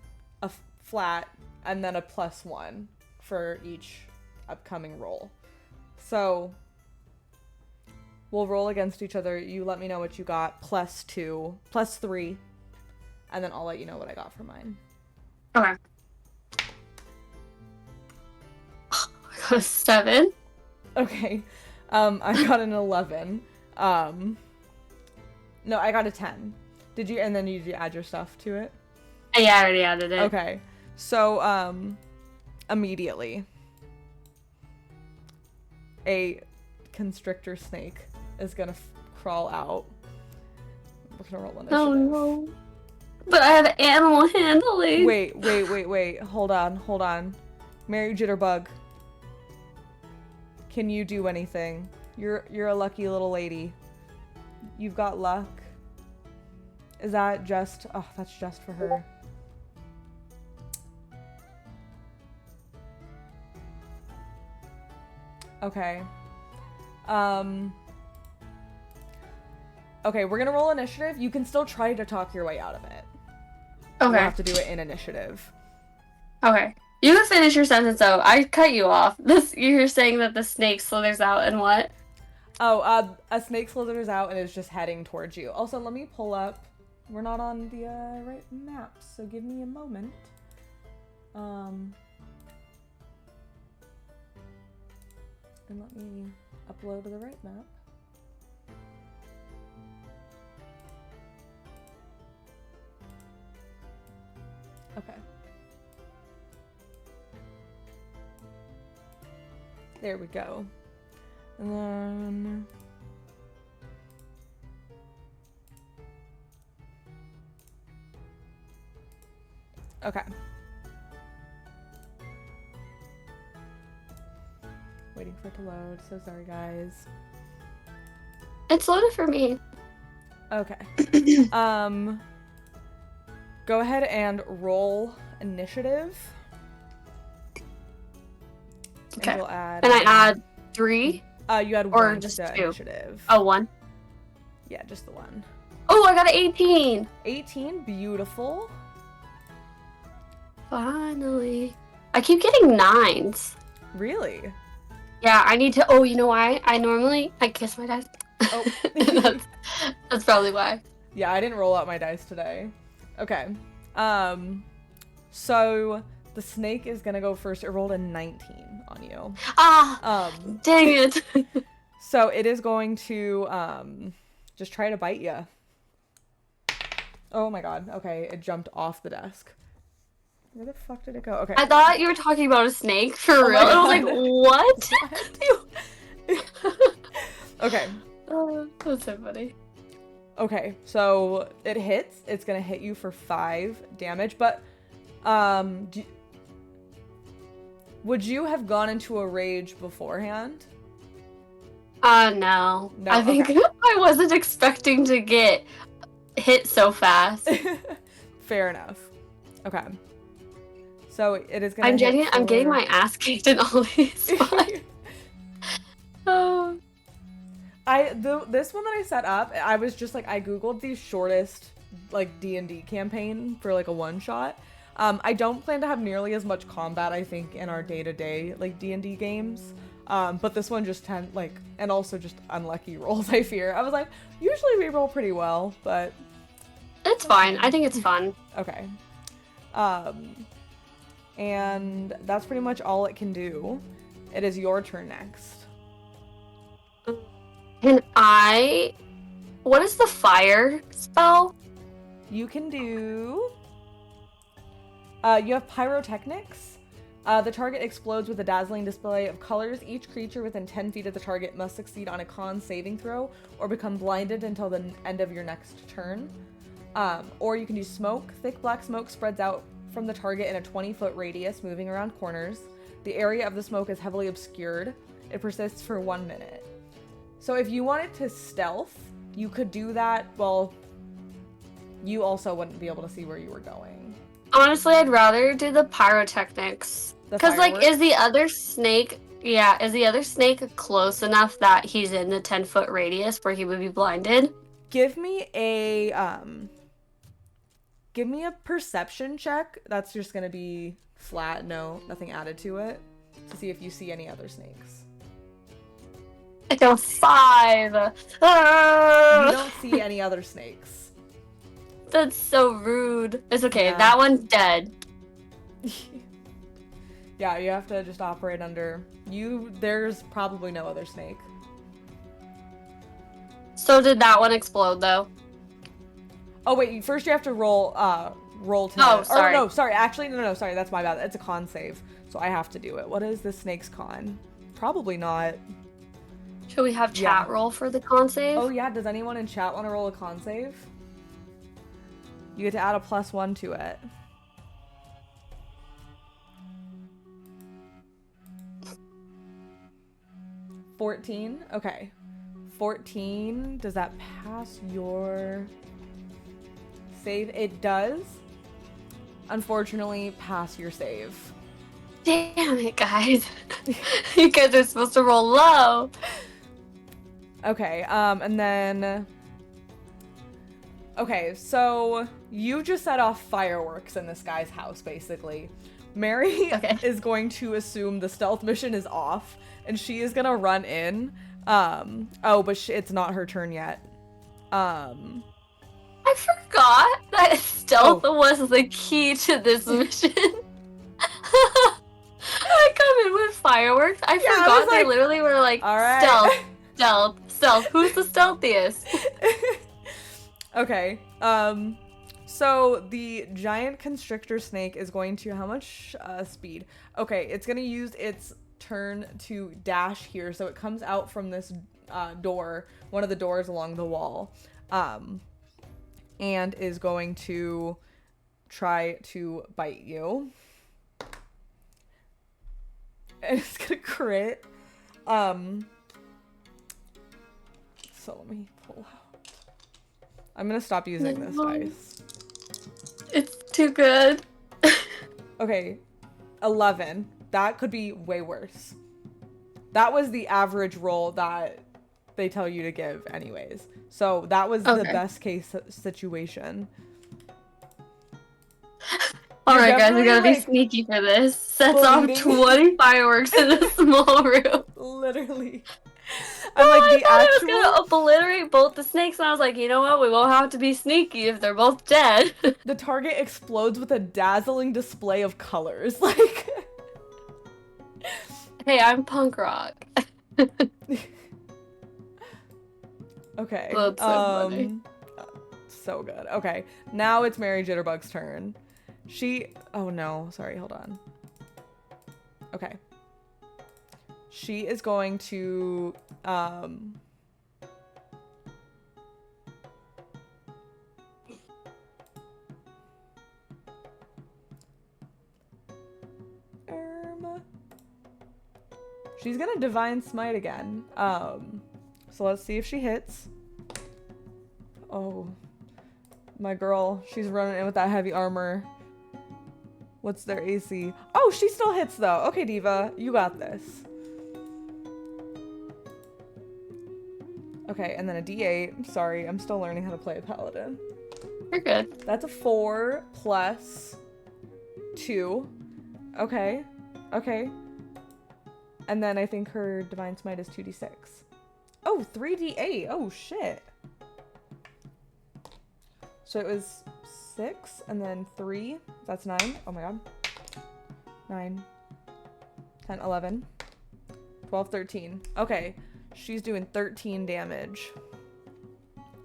a flat, and then a +1 for each upcoming roll. So we'll roll against each other. You let me know what you got. +2, +3, and then I'll let you know what I got for mine. Okay. I got a 7. Okay. I got an 11. No, I got a 10. Did you? And then you add your stuff to it? Yeah, I already added it. Okay. So, immediately, a constrictor snake is gonna crawl out. We're gonna roll initiative. Oh no. But I have animal handling. Wait. Hold on. Mary Jitterbug. Can you do anything? You're a lucky little lady. You've got luck. Is that just... Oh, that's just for her. Okay. Okay, we're gonna roll initiative. You can still try to talk your way out of it. Okay. You have to do it in initiative. Okay. You can finish your sentence though. I cut you off. You're saying that the snake slithers out and what? Oh, a snake slithers out and is just heading towards you. Also, let me pull up. We're not on the right map, so give me a moment. And let me upload to the right map. Okay. There we go. And then... Okay. Waiting for it to load. So sorry, guys. It's loaded for me. Okay. Go ahead and roll initiative. Okay. And you'll add. And I add 3 You add or 1 just to 2? initiative. Oh, 1. Yeah, just the 1. Oh, I got an 18. 18, beautiful. Finally. I keep getting 9s. Really? Yeah, I need to. Oh, you know why? I kiss my dice. Oh. That's probably why. Yeah, I didn't roll out my dice today. Okay. So the snake is gonna go first. It rolled a 19 on you. Dang it. So it is going to just try to bite you. Oh my god. Okay, it jumped off the desk. Where the fuck did it go? Okay. I thought you were talking about a snake for Oh real. my I was God. like, what? Okay. That's so funny. Okay, so it hits. It's gonna hit you for 5 damage, but would you have gone into a rage beforehand? No. No, I think okay. I wasn't expecting to get hit so fast. Fair enough. Okay. So it is gonna. I'm getting my ass kicked in all these spots. Oh. This one that I set up, I was just like, I googled the shortest like D&D campaign for like a one shot. I don't plan to have nearly as much combat, I think, in our day-to-day like D&D games. But this one just and also just unlucky rolls, I fear. I was like, usually we roll pretty well, but It's fine. I think it's fun. okay. And that's pretty much all it can do. It is your turn next. What is the fire spell? You can do... you have pyrotechnics. The target explodes with a dazzling display of colors. Each creature within 10 feet of the target must succeed on a con saving throw or become blinded until the end of your next turn. Or you can do smoke. Thick black smoke spreads out from the target in a 20-foot radius, moving around corners. The area of the smoke is heavily obscured. It persists for 1 minute. So if you wanted to stealth, you could do that. Well, you also wouldn't be able to see where you were going. Honestly, I'd rather do the pyrotechnics. Because, like, is the other snake close enough that he's in the 10-foot radius where he would be blinded? Give me a perception check. That's just gonna be flat, nothing added to it, to see if you see any other snakes. I got 5. You don't see any other snakes. That's so rude. It's okay. Yeah. That one's dead. Yeah, you have to just operate under you. There's probably no other snake. So did that one explode though? Oh wait, first you have to roll to. Oh, sorry. Or no, sorry. Actually, no, sorry. That's my bad. It's a con save, so I have to do it. What is this snake's con? Probably not. Should we have chat roll for the con save? Oh yeah, does anyone in chat want to roll a con save? You get to add a +1 to it. $14? Okay. 14. Does that pass your save? It does. Unfortunately, pass your save. Damn it, guys. You guys are supposed to roll low. Okay, and then... Okay, so you just set off fireworks in this guy's house, basically. Mary is going to assume the stealth mission is off, and she is gonna run in. But it's not her turn yet. I forgot that stealth was the key to this mission. I come in with fireworks. I forgot they literally were like, all right. Stealth. Who's the stealthiest? Okay. So the giant constrictor snake is going to, how much speed? Okay, it's going to use its turn to dash here. So it comes out from this door, one of the doors along the wall, and is going to try to bite you. And it's gonna crit. So let me pull out. I'm gonna stop using this dice. It's too good. Okay, 11. That could be way worse. That was the average roll that they tell you to give anyways. So that was the best case situation. Alright guys, we gotta be sneaky for this. Sets off 20 fireworks in a small room. Literally. I'm like, I thought it was gonna obliterate both the snakes, and I was like, you know what? We won't have to be sneaky if they're both dead. The target explodes with a dazzling display of colors. Like, hey, I'm punk rock. okay. That's so funny. So good. Okay, now it's Mary Jitterbug's turn. Oh no, sorry, hold on. Okay. She is going to, she's gonna Divine Smite again. So let's see if she hits. Oh, my girl, she's running in with that heavy armor. What's their AC? Oh, she still hits though. Okay, Diva, you got this. Okay, and then a D8. Sorry, I'm still learning how to play a paladin. You're good. That's a 4 plus 2. Okay. Okay. And then I think her Divine Smite is 2d6. Oh, 3d8. Oh, shit. So it was 6 and then 3. That's 9. Oh my god. 9, 10, 11, 12, 13. Okay. She's doing 13 damage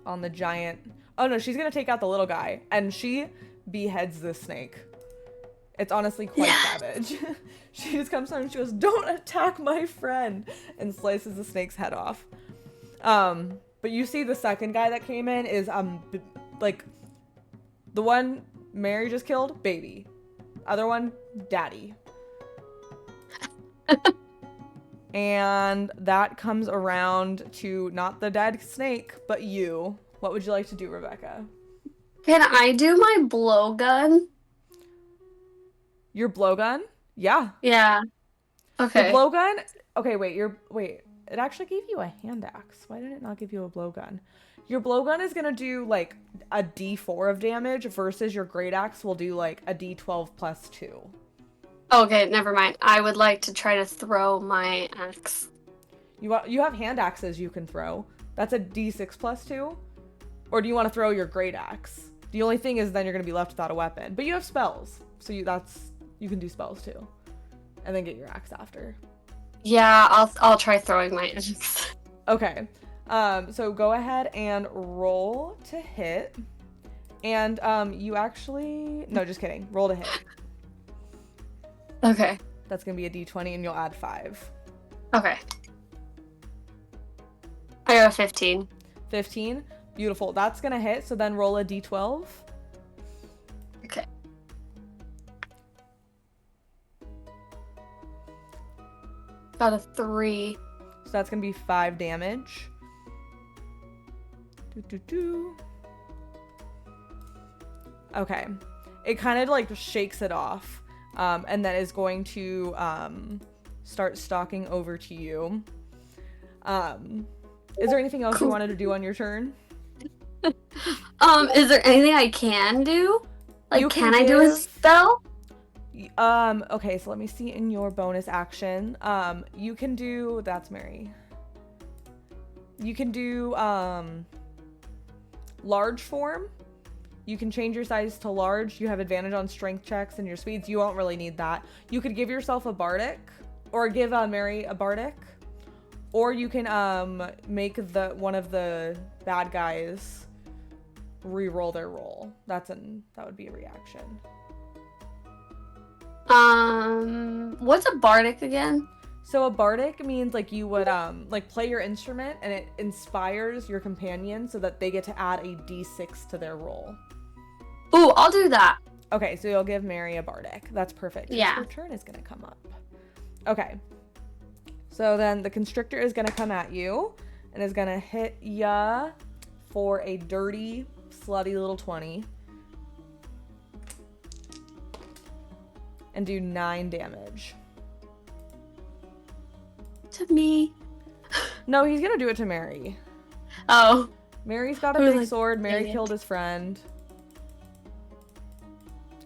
on the giant. Oh no, she's gonna take out the little guy, and she beheads this snake. It's honestly quite savage. She just comes down and she goes, "Don't attack my friend," and slices the snake's head off. But you see the second guy that came in is like the one Mary just killed, baby. Other one, daddy. And that comes around to not the dead snake, but you. What would you like to do, Rebekka? Can I do my blowgun? Your blowgun? Yeah. Yeah. Okay. The blowgun? Okay, wait, it actually gave you a hand axe. Why did it not give you a blowgun? Your blowgun is gonna do like a D4 of damage versus your great axe will do like a D12 plus 2. Okay, never mind. I would like to try to throw my axe. You have hand axes you can throw. That's a D6 plus 2. Or do you want to throw your great axe? The only thing is then you're gonna be left without a weapon. But you have spells, so you can do spells too, and then get your axe after. Yeah, I'll try throwing my axe. Okay. So go ahead and roll to hit, and you actually just kidding. Roll to hit. Okay. That's gonna be a D20, and you'll add 5. Okay. I got a 15. 15. Beautiful. That's gonna hit. So then roll a D12. Okay. Got a 3. So that's gonna be 5 damage. Okay. It kind of like shakes it off, and then is going to start stalking over to you. Is there anything else you wanted to do on your turn? Is there anything I can do? Like, can I do a spell? Okay, so let me see in your bonus action. You can do, that's Mary. You can do, large form. You can change your size to large. You have advantage on strength checks and your speeds. You won't really need that. You could give yourself a bardic, or give Mary a bardic, or you can make one of the bad guys re-roll their roll. That would be a reaction. What's a bardic again? So a bardic means like you would like play your instrument and it inspires your companion so that they get to add a D6 to their roll. Ooh, I'll do that. Okay, so you'll give Mary a bardic. That's perfect. Yeah. Her turn is gonna come up. Okay. So then the constrictor is gonna come at you and is gonna hit ya for a dirty, slutty little 20. And do 9 damage. To me. No, he's gonna do it to Mary. Oh. Mary's got a I was big like, sword. Mary dang it. killed his friend.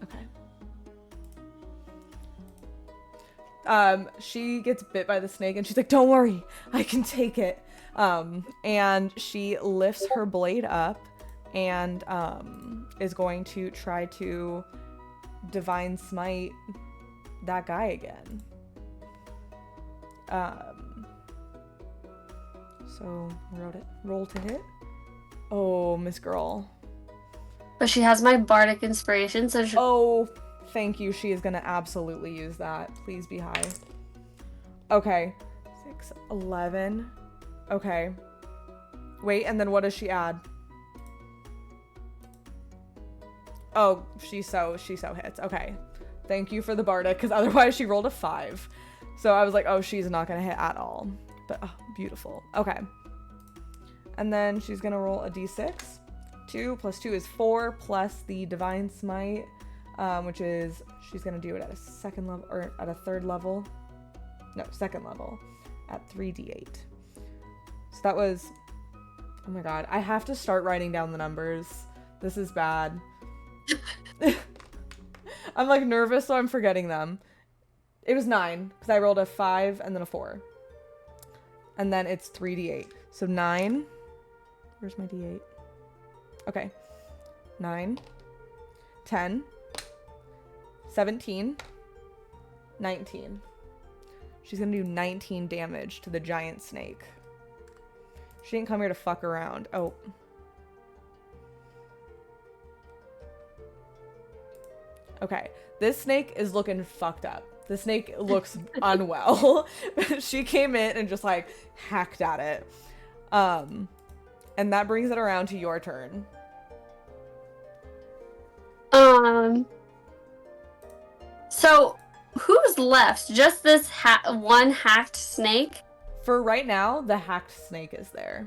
Okay. She gets bit by the snake and she's like, don't worry, I can take it. And she lifts her blade up and is going to try to divine smite that guy again. So roll to hit. Oh, Miss Girl. But she has my bardic inspiration, so she... Oh, thank you. She is gonna absolutely use that. Please be high. Okay. 6, 11. Okay. Wait, and then what does she add? Oh, she so hits. Okay. Thank you for the bardic, because otherwise she rolled a 5. So I was like, oh, she's not gonna hit at all. But, oh, beautiful. Okay. And then she's gonna roll a d6. 2 plus 2 is 4, plus the divine smite, which is, she's gonna do it at a second level, or at a third level. No, second level, at 3d8. So that was, oh my god, I have to start writing down the numbers. This is bad. I'm like nervous, so I'm forgetting them. It was 9, because I rolled a 5 and then a 4. And then it's 3d8. So 9. Where's my d8? Okay. 9. 10. 17. 19. She's gonna do 19 damage to the giant snake. She didn't come here to fuck around. Oh. Okay. This snake is looking fucked up. The snake looks unwell. She came in and just like hacked at it. And that brings it around to your turn. So who's left? Just this one hacked snake? For right now, the hacked snake is there.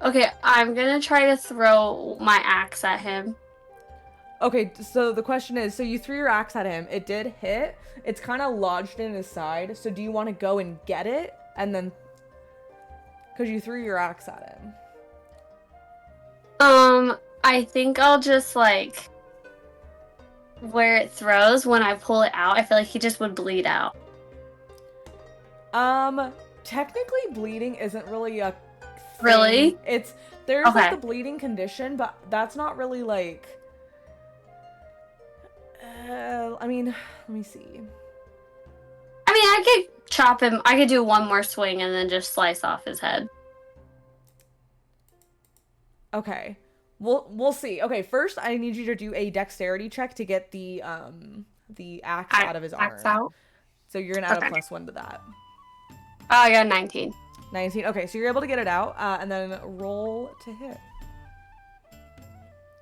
Okay, I'm gonna try to throw my axe at him. Okay, so the question is, so you threw your axe at him. It did hit. It's kind of lodged in his side. So do you want to go and get it? And then... Because you threw your axe at him. I think I'll just, like... Where it throws, when I pull it out, I feel like he just would bleed out. Technically bleeding isn't really a thing. Really? There's Okay. like the bleeding condition, but that's not really like... I mean, let me see. I mean, I could chop him. I could do one more swing and then just slice off his head. Okay. We'll see. Okay, first I need you to do a dexterity check to get the axe out of his arm. Axe out? So you're gonna add Okay. a +1 to that. Oh, I got 19. 19. Okay, so you're able to get it out, and then roll to hit.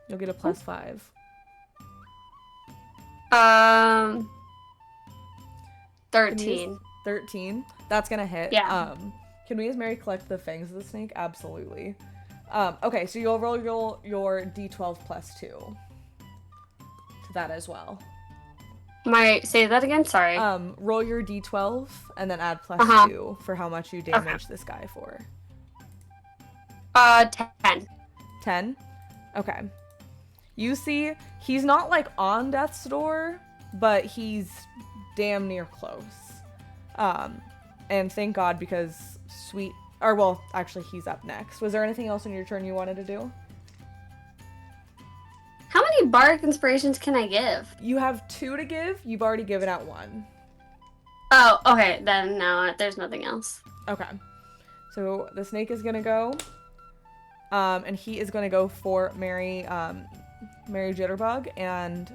You'll get a +5. 13. 13. That's gonna hit. Yeah. Can we as Mary collect the fangs of the snake? Absolutely. Okay, so you'll roll your d12 +2 to that as well. Say that again? Sorry. Roll your d12 and then add +2 for how much you damage this guy for. 10. 10? Okay. You see, he's not like on death's door, but he's damn near close. And thank God, because actually he's up next. Was there anything else in your turn you wanted to do? How many bardic inspirations can I give? You have 2 to give. You've already given out 1. Oh, okay. Then no, there's nothing else. Okay. So the snake is gonna go. And he is gonna go for Mary Jitterbug. And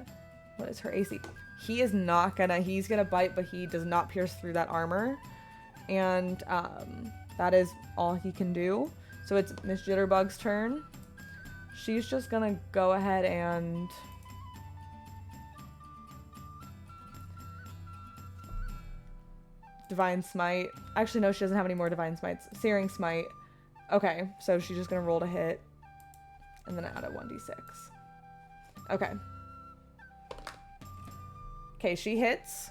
what is her AC? He's gonna bite, but he does not pierce through that armor. And that is all he can do. So it's Miss Jitterbug's turn. She's just gonna go ahead and Divine Smite. Actually, no, she doesn't have any more Divine Smites. Searing Smite. Okay, so she's just gonna roll to hit. And then add a 1d6. Okay. Okay, she hits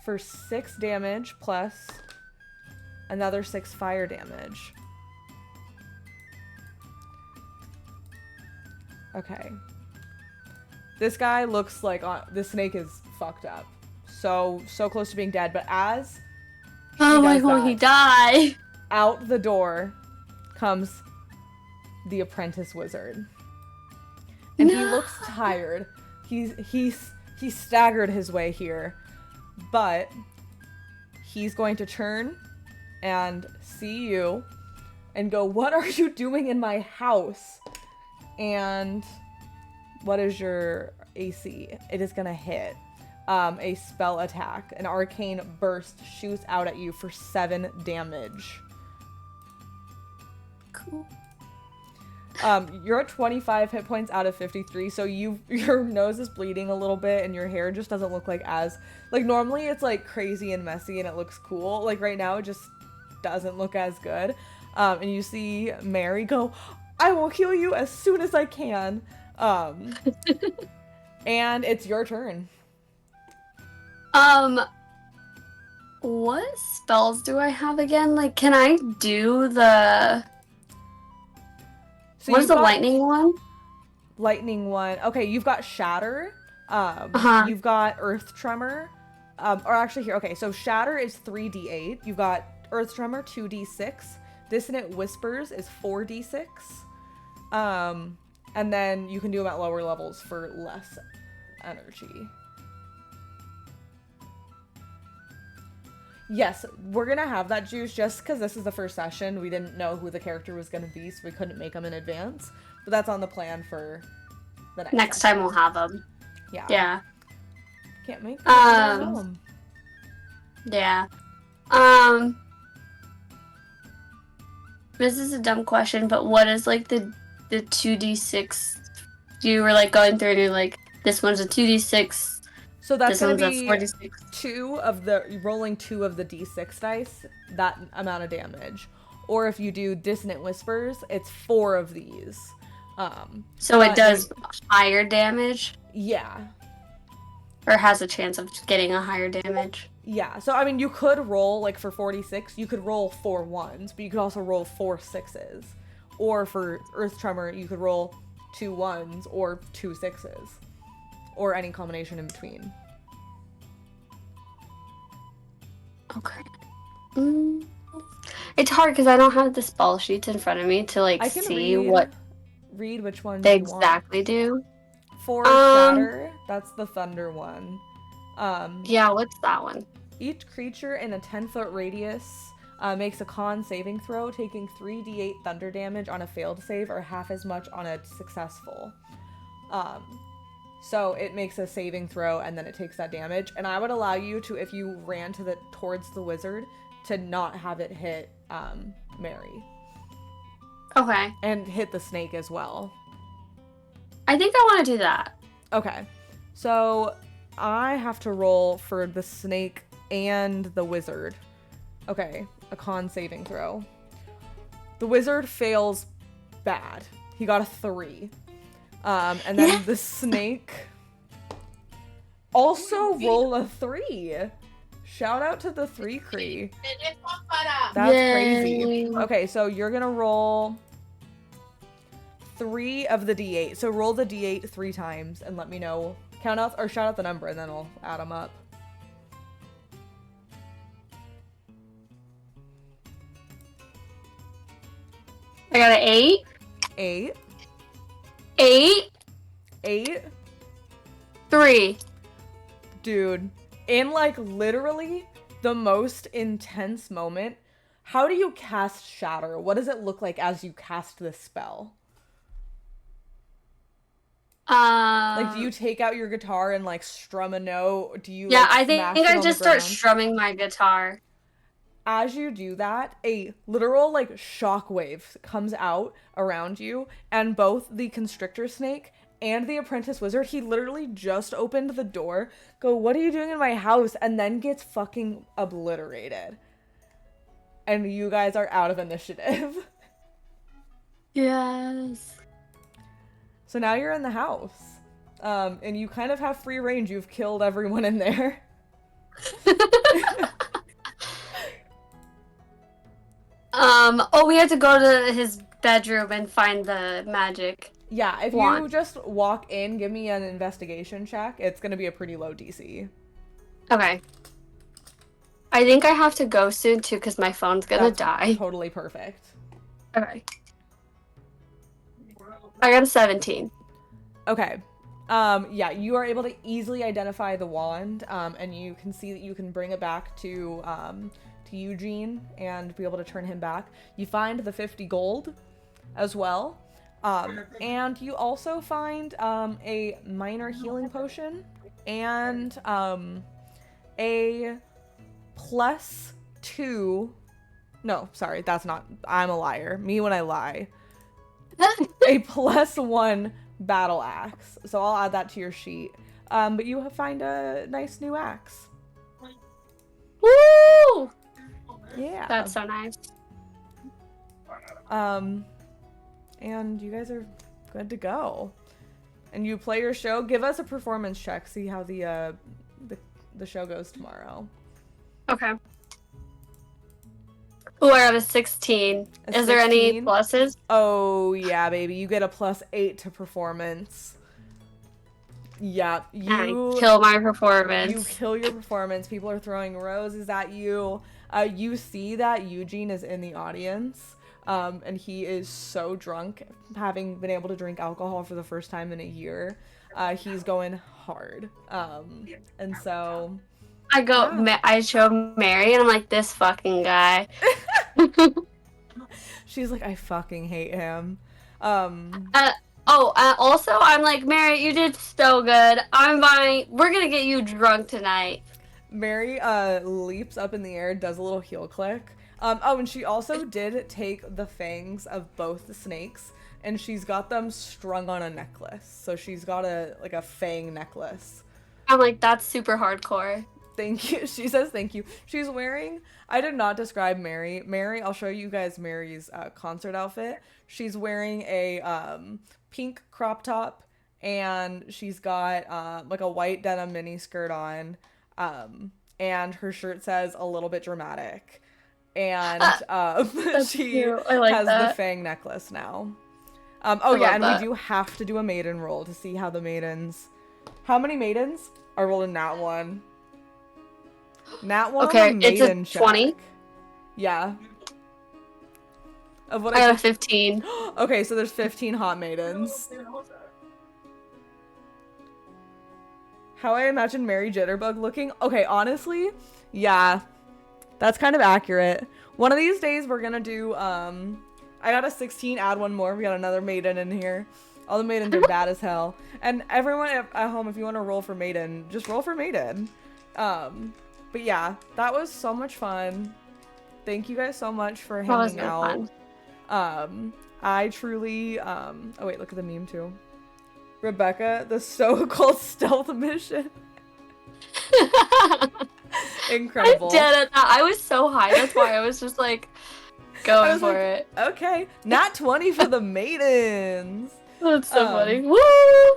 for 6 damage plus another 6 fire damage. Okay. This guy looks like this snake is fucked up. So close to being dead, but as Oh my god, he died. out the door comes the apprentice wizard. And he looks tired. He staggered his way here, but he's going to turn and see you and go, "What are you doing in my house?" And what is your AC? It is gonna hit. A spell attack. An arcane burst shoots out at you for 7 damage. Cool. You're at 25 hit points out of 53, so your nose is bleeding a little bit and your hair just doesn't look like normally it's like crazy and messy and it looks cool. Like right now it just doesn't look as good. And you see Mary go, "I will heal you as soon as I can." And it's your turn. What spells do I have again? Like, can I do the... So What is the got lightning one? Lightning one. Okay, you've got Shatter. You've got Earth Tremor. Or actually here, okay, so Shatter is 3d8. You've got Earth Tremor, 2d6. Dissonant Whispers is 4d6. And then you can do them at lower levels for less energy. Yes, we're gonna have that juice just because this is the first session. We didn't know who the character was gonna be, so we couldn't make them in advance. But that's on the plan for the next time we'll have them. Yeah. Yeah. Can't make them. Yeah. This is a dumb question, but what is like the 2d6? You were like going through and you're like, this one's a 2d6. So that's This gonna one's be a 4d6. rolling 2 of the d6 dice, that amount of damage. Or if you do Dissonant Whispers, it's 4 of these. So it does higher damage? Yeah. Or has a chance of getting a higher damage? Yeah, so I mean, you could roll, like for 46, you could roll 4 1s, but you could also roll 4 6s. Or for Earth Tremor, you could roll 2 1s or 2 6s. Or any combination in between. Okay. It's hard because I don't have the spell sheets in front of me to like I can see what read which one they you want. exactly do. For Shatter, that's the Thunder one. Yeah, what's that one? Each creature in a 10-foot radius makes a con saving throw, taking 3d8 thunder damage on a failed save or half as much on a successful. So it makes a saving throw and then it takes that damage. And I would allow you to, if you ran towards the wizard, to not have it hit Mary. Okay. And hit the snake as well. I think I want to do that. Okay. So I have to roll for the snake and the wizard. Okay. A con saving throw. The wizard fails bad. He got a 3. And then the snake also roll a 3. Shout out to the 3 Cree. That's crazy. Okay, so you're gonna roll 3 of the d8. So roll the d8 3 times and let me know. Count out or shout out the number and then I'll add them up. I got an 8. 8. 8. 8. 3. Dude, in like literally the most intense moment, how do you cast Shatter? What does it look like as you cast this spell? Like, do you take out your guitar and like strum a note? Do you? Yeah, like, I think smash it I on just the start ground? strumming my guitar. As you do that, a literal like shockwave comes out around you, and both the constrictor snake and the apprentice wizard. He literally just opened the door, go, "What are you doing in my house?" and then gets fucking obliterated. And you guys are out of initiative. Yes. So now you're in the house. And you kind of have free range. You've killed everyone in there. We had to go to his bedroom and find the magic. Yeah, if you wand. just walk in, give me an investigation check. It's gonna be a pretty low DC. Okay. I think I have to go soon too because my phone's gonna die. Totally perfect. Okay. I got a 17. Okay. Yeah, you are able to easily identify the wand, and you can see that you can bring it back to Eugene and be able to turn him back. You find the 50 gold as well. And you also find a minor healing potion and a +2. No, sorry, that's not. I'm a liar. Me when I lie. A +1 battle axe. So I'll add that to your sheet. But you find a nice new axe. Woo! Yeah. That's so nice. And you guys are good to go. And you play your show. Give us a performance check. See how the show goes tomorrow. Okay. Oh, I got a 16. Is there any 16? pluses? Oh yeah, baby. You get a +8 to performance. Yeah, you Kill my performance. You kill your performance. People are throwing roses at you. You see that Eugene is in the audience. And he is so drunk, having been able to drink alcohol for the first time in a year. He's going hard. And so I show Mary, and I'm like, this fucking guy. She's like, I fucking hate him. Also, I'm like, Mary, you did so good. We're gonna get you drunk tonight. Mary leaps up in the air, does a little heel click. And she also did take the fangs of both the snakes, and she's got them strung on a necklace. So she's got a fang necklace. I'm like, that's super hardcore. Thank you. She says thank you. She's wearing, I did not describe Mary. Mary, I'll show you guys Mary's concert outfit. She's wearing a pink crop top, and she's got a white denim mini skirt on. And her shirt says a little bit dramatic. And she cute. I like has that. the fang necklace now. And we do have to do a maiden roll to see how many maidens are rolling nat 1? Nat 1 Okay, on the maiden it's a 20. check. Yeah. Of what I got a 15. Okay, so there's 15 hot maidens. How I imagine Mary Jitterbug looking? Okay, honestly, yeah. That's kind of accurate. One of these days we're gonna do, I got a 16, add one more. We got another maiden in here. All the maidens are bad as hell. And everyone at home, if you want to roll for maiden, just roll for maiden. But yeah, that was so much fun. Thank you guys so much for hanging out. I truly, oh wait, look at the meme too. Rebekka, the so-called stealth mission. Incredible. I did it. I was so high. That's why I was just like going for it. Okay, nat 20 for the maidens. That's so funny. Woo!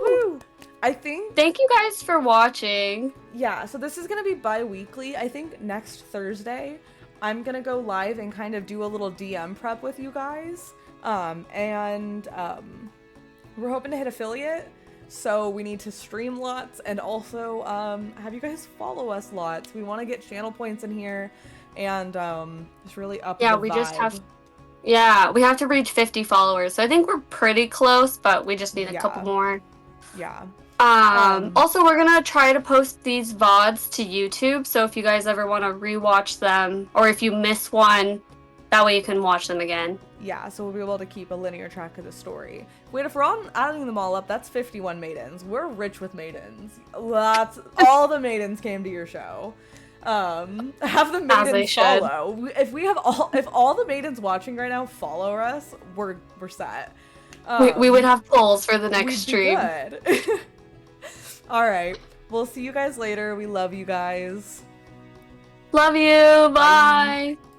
Woo! I think. Thank you guys for watching. Yeah, so this is gonna be bi-weekly. I think next Thursday, I'm gonna go live and kind of do a little DM prep with you guys. We're hoping to hit affiliate, so we need to stream lots and also have you guys follow us lots. We want to get channel points in here and just really up the vibe. We have to reach 50 followers. So I think we're pretty close, but we just need a couple more. Yeah. Also, we're gonna try to post these VODs to YouTube, so if you guys ever want to rewatch them, or if you miss one, that way you can watch them again. Yeah, so we'll be able to keep a linear track of the story. Wait, if we're all adding them all up, that's 51 maidens. We're rich with maidens. All the maidens came to your show. Have the maidens follow. If all the maidens watching right now follow us, we're set. We would have polls for the next we'd stream. be good. All right. We'll see you guys later. We love you guys. Love you. Bye. Bye.